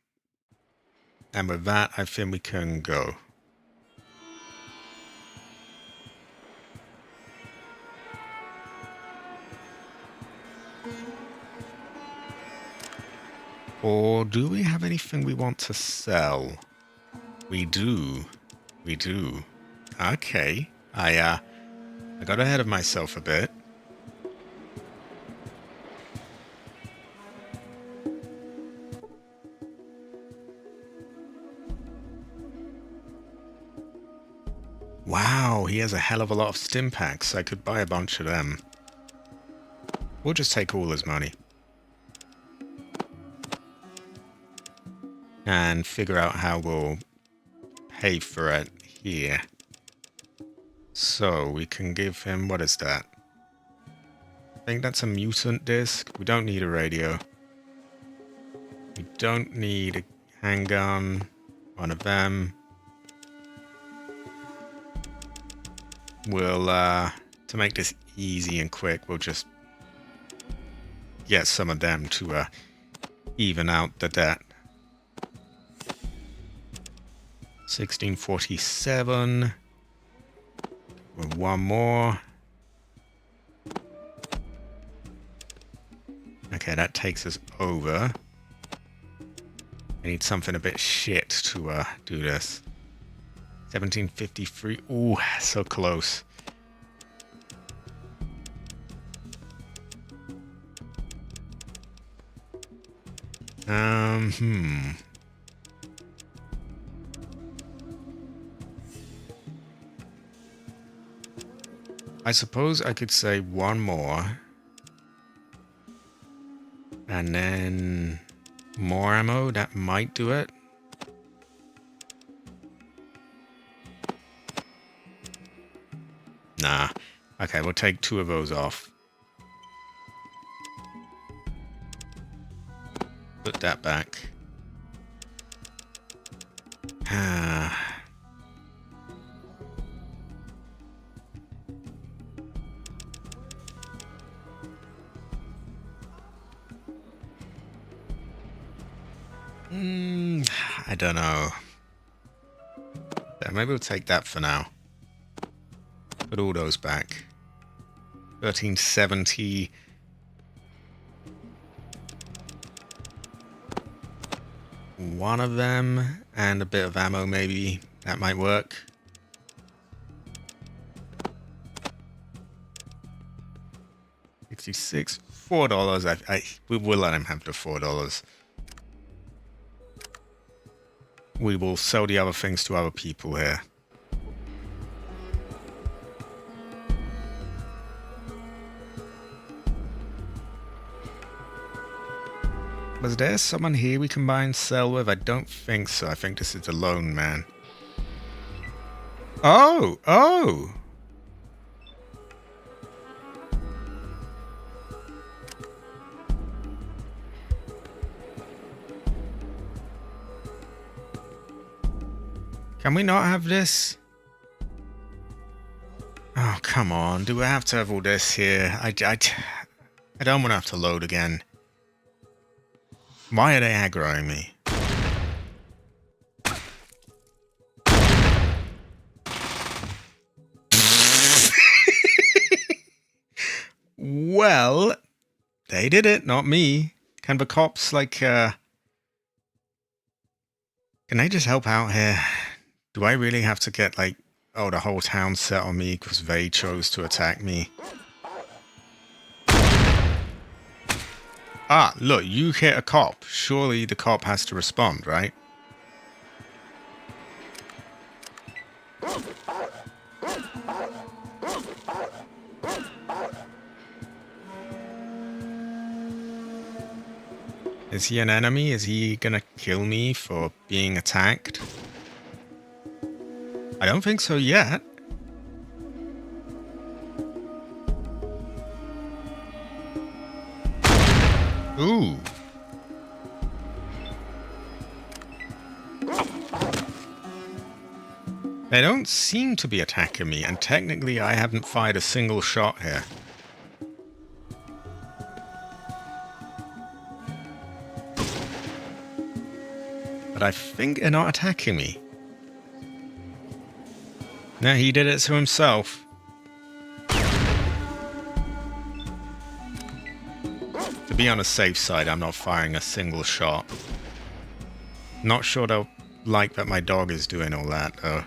Speaker 1: And with that, I think we can go. Or do we have anything we want to sell? We do. We do. Okay. I got ahead of myself a bit. Wow, he has a hell of a lot of stim packs. I could buy a bunch of them. We'll just take all his money. And figure out how we'll pay for it here. So, we can give him... What is that? I think that's a mutant disc. We don't need a radio. We don't need a handgun. One of them. We'll, to make this easy and quick, we'll just get some of them to, even out the debt. 1647. With one more. Okay, that takes us over. I need something a bit shit to, do this. 1753. Ooh, so close. I suppose I could say one more. And then more ammo. That might do it. Nah. Okay, we'll take 2 of those off. Put that back. I don't know. Yeah, maybe we'll take that for now. Put all those back. 1370. One of them, and a bit of ammo maybe. That might work. $66. $4. We will let him have the $4. We will sell the other things to other people here. Was there someone here we can buy and sell with? I don't think so. I think this is the lone man. Oh! Oh! Can we not have this? Oh, come on. Do we have to have all this here? I don't want to have to load again. Why are they aggroing me? Well, they did it, not me. Can the cops, like, can they just help out here? Do I really have to get, like, oh, the whole town set on me because they chose to attack me? Ah, look, you hit a cop. Surely the cop has to respond, right? Is he an enemy? Is he gonna kill me for being attacked? I don't think so yet. Ooh. They don't seem to be attacking me, and technically I haven't fired a single shot here. But I think they're not attacking me. No, he did it to himself. To be on a safe side, I'm not firing a single shot. Not sure they'll like that my dog is doing all that, though.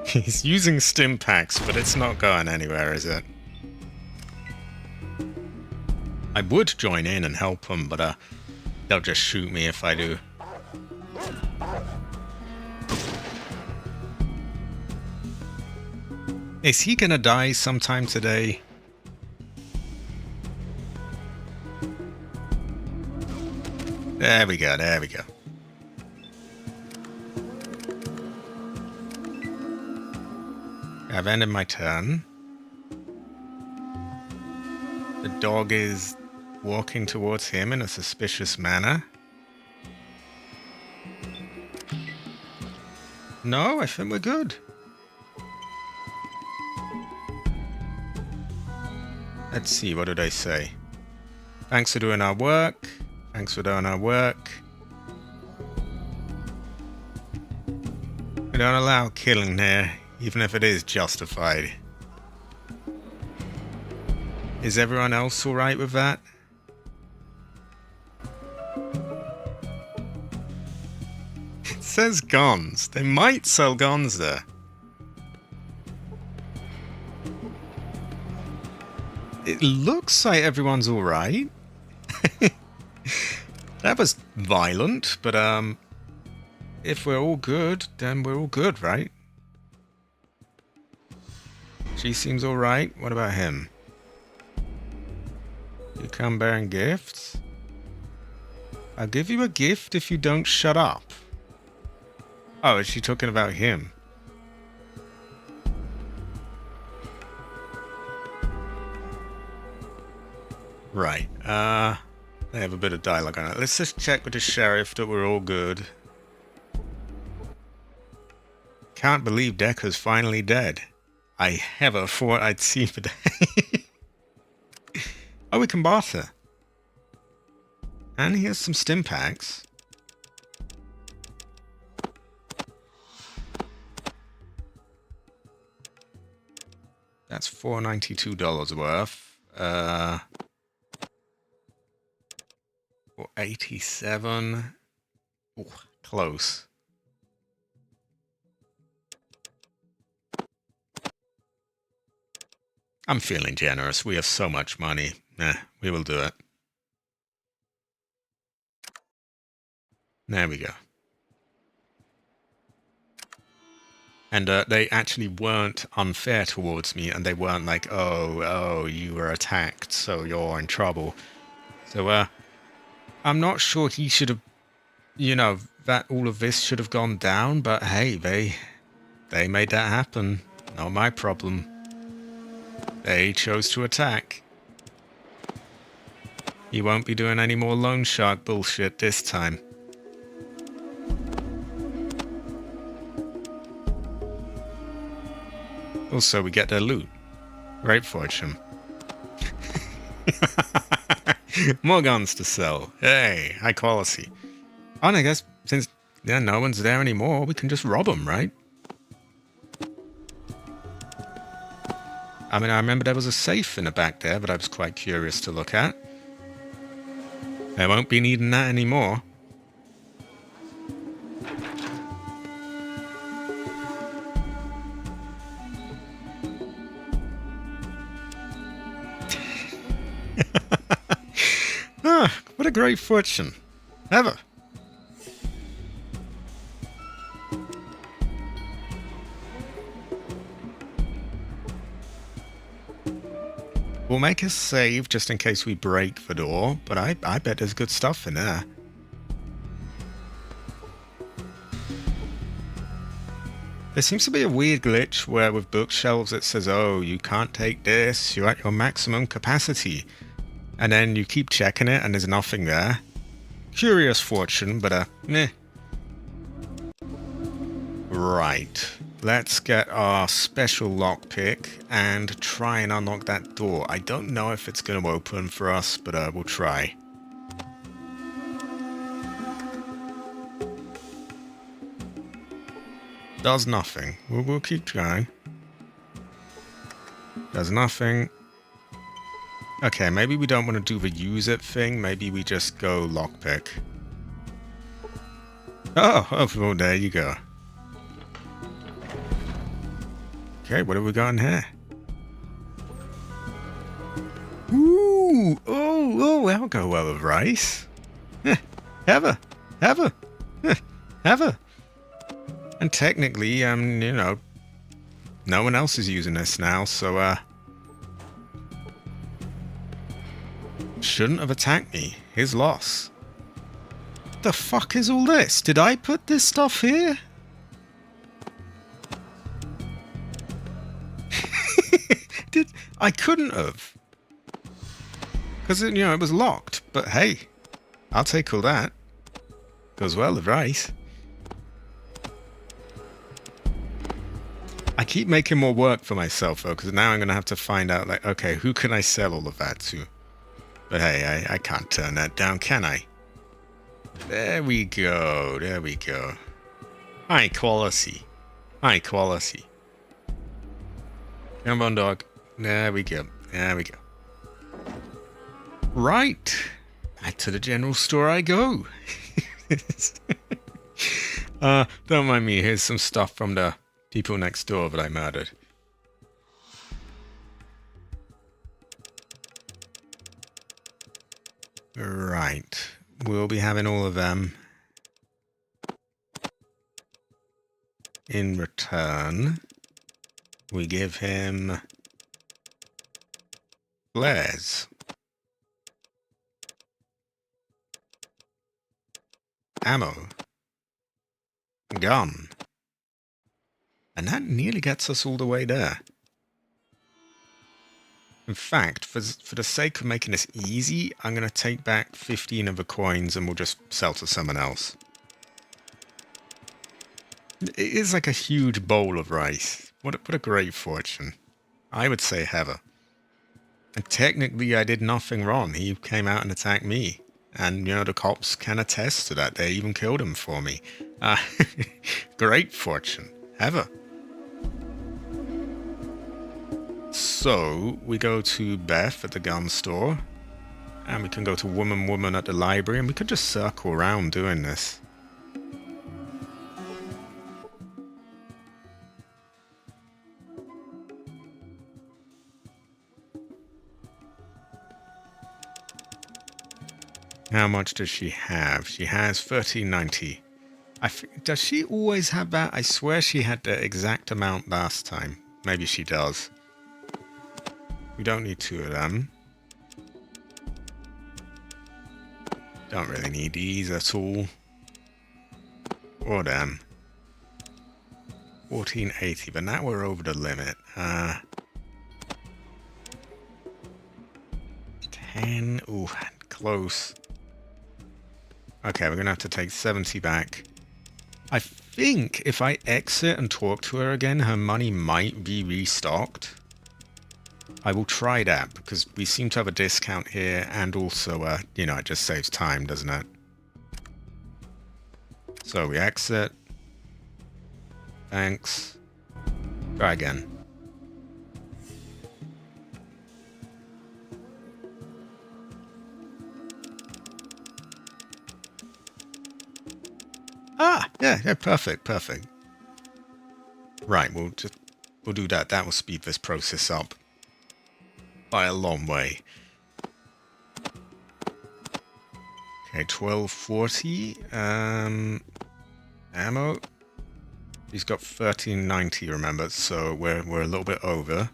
Speaker 1: He's using stim packs, but it's not going anywhere, is it? I would join in and help him, but they'll just shoot me if I do. Is he gonna die sometime today? There we go, there we go. I've ended my turn. The dog is walking towards him in a suspicious manner. No, I think we're good. Let's see, what do they say? Thanks for doing our work. Thanks for doing our work. We don't allow killing here, even if it is justified. Is everyone else alright with that? It says guns. They might sell guns there. It looks like everyone's alright. That was violent, but if we're all good, then we're all good, right? She seems alright. What about him? You come bearing gifts? I'll give you a gift if you don't shut up. Oh, is she talking about him? Right. They have a bit of dialogue on it. Let's just check with the sheriff that we're all good. Can't believe Decker's finally dead. I ever thought I'd see today. Oh, we can barter. And here's some stim packs. That's $492 worth. For 87. Ooh, close. I'm feeling generous. We have so much money. We will do it. There we go. And they actually weren't unfair towards me, and they weren't like, oh, you were attacked, so you're in trouble. So, I'm not sure he should have, you know, that all of this should have gone down, but hey, they made that happen. Not my problem. They chose to attack. He won't be doing any more loan shark bullshit this time. Also, we get their loot. Great fortune. More guns to sell. Hey, high quality. Oh, and I guess since no one's there anymore, we can just rob them, right? I mean, I remember there was a safe in the back there, but I was quite curious to look at. I won't be needing that anymore. What a great fortune. Ever. We'll make a save just in case we break the door, but I bet there's good stuff in there. There seems to be a weird glitch where with bookshelves it says, oh, you can't take this, you're at your maximum capacity. And then you keep checking it and there's nothing there. Curious fortune, but meh. Right. Let's get our special lockpick and try and unlock that door. I don't know if it's going to open for us, but we'll try. Does nothing. We'll keep trying. Does nothing. Okay, maybe we don't want to do the use it thing. Maybe we just go lockpick. Oh, well, there you go. Okay, what have we got in here? Ooh, that'll go well with rice. Have a. And technically, you know, no one else is using this now, so, shouldn't have attacked me. His loss. The fuck is all this? Did I put this stuff here? I couldn't have. Because, you know, it was locked. But hey, I'll take all that. Goes well with rice. I keep making more work for myself, though, because now I'm going to have to find out, like, okay, who can I sell all of that to? But hey, I can't turn that down, can I? There we go. There we go. High quality. High quality. Come on, dog. There we go. There we go. Right. Back to the general store I go. Don't mind me. Here's some stuff from the people next door that I murdered. Right. We'll be having all of them. In return, we give him flares. Ammo. Gun. And that nearly gets us all the way there. In fact, for the sake of making this easy, I'm going to take back 15 of the coins and we'll just sell to someone else. It is like a huge bowl of rice. What a great fortune. I would say Heather. And technically, I did nothing wrong. He came out and attacked me. And, you know, the cops can attest to that. They even killed him for me. Great fortune. Heather. So, we go to Beth at the gun store. And we can go to Woman at the library. And we could just circle around doing this. How much does she have? She has 1390. Does she always have that? I swear she had the exact amount last time. Maybe she does. We don't need 2 of them. Don't really need these at all. Or them. 1480, but now we're over the limit. 10. Ooh, close. Okay, we're going to have to take 70 back. I think if I exit and talk to her again, her money might be restocked. I will try that, because we seem to have a discount here, and also, you know, it just saves time, doesn't it? So we exit. Thanks. Try again. Yeah, perfect. Right, we'll do that. That will speed this process up by a long way. Okay, 1240. Ammo. He's got 1390, remember, so we're a little bit over.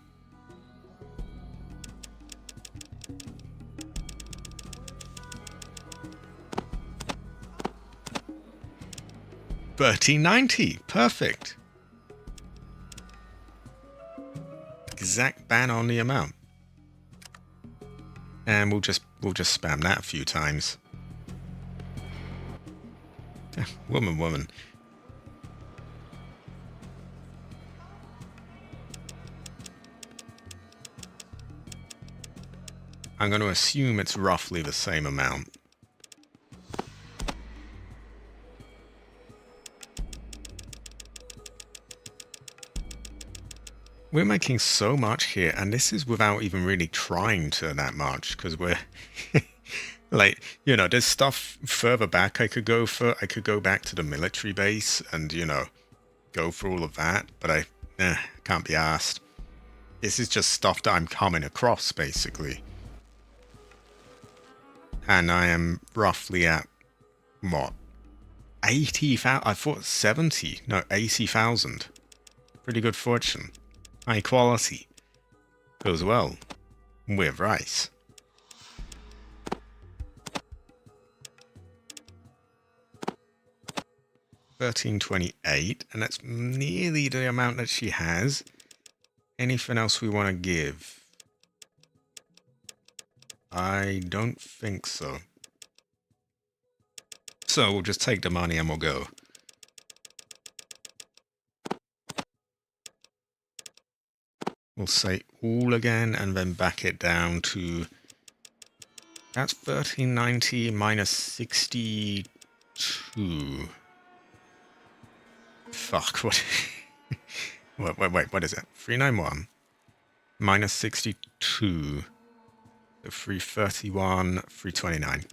Speaker 1: $13.90, perfect. Exact ban on the amount. And we'll just spam that a few times. Woman. I'm going to assume it's roughly the same amount. We're making so much here, and this is without even really trying to that much, because we're like, you know, there's stuff further back I could go for. I could go back to the military base and, you know, go for all of that, but I can't be asked. This is just stuff that I'm coming across, basically. And I am roughly at, what, 80,000? I thought 70. No, 80,000. Pretty good fortune. High quality. Goes well with rice. $13.28, and that's nearly the amount that she has. Anything else we want to give? I don't think so. So we'll just take the money and we'll go. We'll say all again and then back it down to... That's 1390 minus 62. Fuck, what? wait, what is it? 391 minus 62. 331, 329.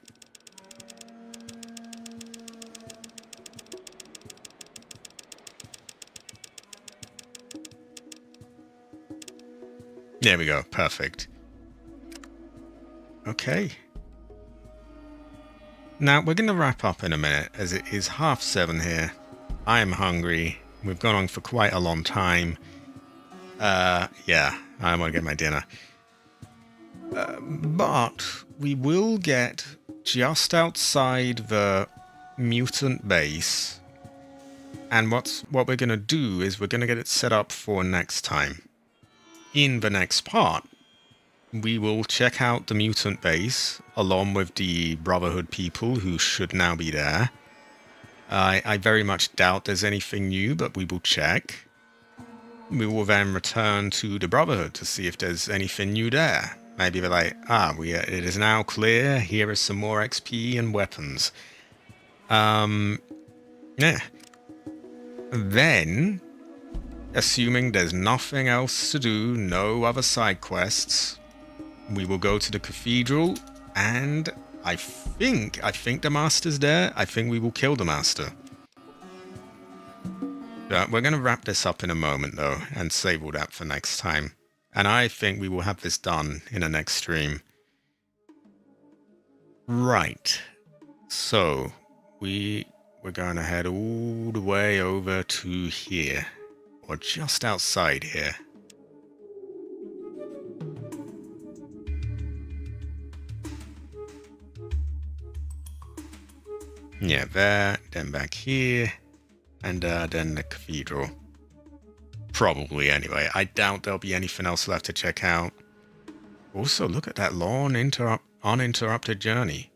Speaker 1: There we go. Perfect. Okay. Now, we're going to wrap up in a minute, as it is 7:30 here. I am hungry. We've gone on for quite a long time. Yeah, I want to get my dinner. But we will get just outside the mutant base. And what we're going to do is we're going to get it set up for next time. In the next part, we will check out the mutant base along with the Brotherhood people who should now be there. I very much doubt there's anything new, but we will check. we will then return to the Brotherhood to see if there's anything new there. Maybe they're like, it is now clear, here is some more XP and weapons. Yeah. Then, assuming there's nothing else to do, no other side quests, we will go to the cathedral, and I think the Master's there. I think we will kill the Master. We're going to wrap this up in a moment, though, and save all that for next time. And I think we will have this done in the next stream. Right. So, we're going to head all the way over to here. Or just outside here. Yeah, there, then back here. And then the cathedral. Probably, anyway. I doubt there'll be anything else left to check out. Also, look at that long, uninterrupted journey.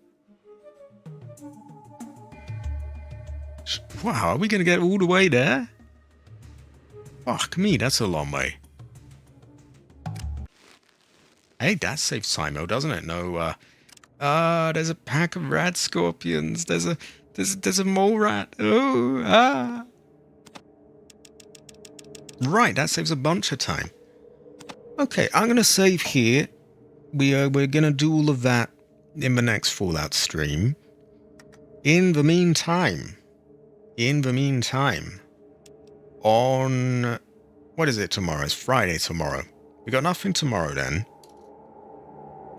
Speaker 1: Wow, are we going to get all the way there? Fuck me, that's a long way. Hey, that saves Simo, doesn't it? No, there's a pack of rat scorpions. There's a mole rat. Oh, Right, that saves a bunch of time. Okay, I'm gonna save here. We're gonna do all of that in the next Fallout stream. In the meantime, on what is it tomorrow? It's Friday tomorrow. We got nothing tomorrow then.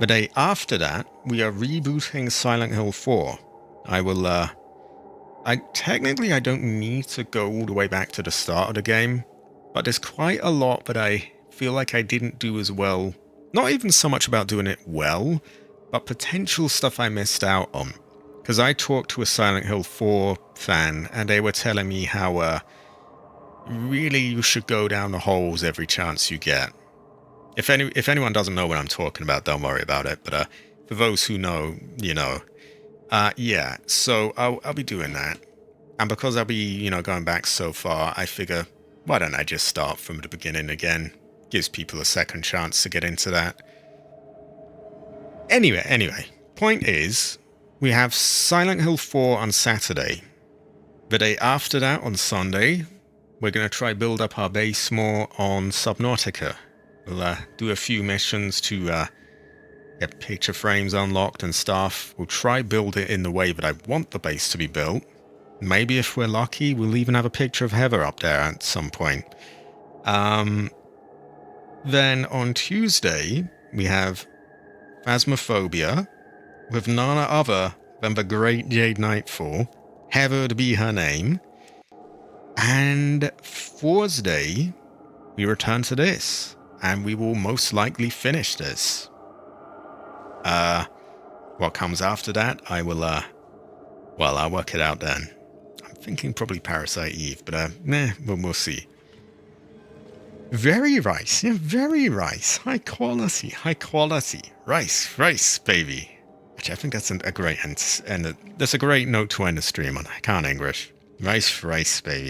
Speaker 1: The day after that, we are rebooting Silent Hill 4. I don't need to go all the way back to the start of the game, but there's quite a lot that I feel like I didn't do as well. Not even so much about doing it well, but potential stuff I missed out on. Because I talked to a Silent Hill 4 fan, and they were telling me how really you should go down the holes every chance you get. If anyone doesn't know what I'm talking about, don't worry about it. But for those who know, you know. Yeah, so I'll be doing that. And because I'll be, going back so far, I figure, why don't I just start from the beginning again? Gives people a second chance to get into that. Anyway, point is, we have Silent Hill 4 on Saturday. The day after that, on Sunday, we're going to try build up our base more on Subnautica. We'll do a few missions to get picture frames unlocked and stuff. We'll try build it in the way that I want the base to be built. Maybe if we're lucky, we'll even have a picture of Heather up there at some point. Then on Tuesday, we have Phasmophobia with none other than the great Jade Nightfall, Heather to be her name. And Thursday, we return to this, and we will most likely finish this. What comes after that, I will, I'll work it out then. I'm thinking probably Parasite Eve, but, we'll see. Very rice, yeah, very rice. High quality rice, baby. Actually, I think that's a great, and that's a great note to end the stream on. I can't English. Rice, baby.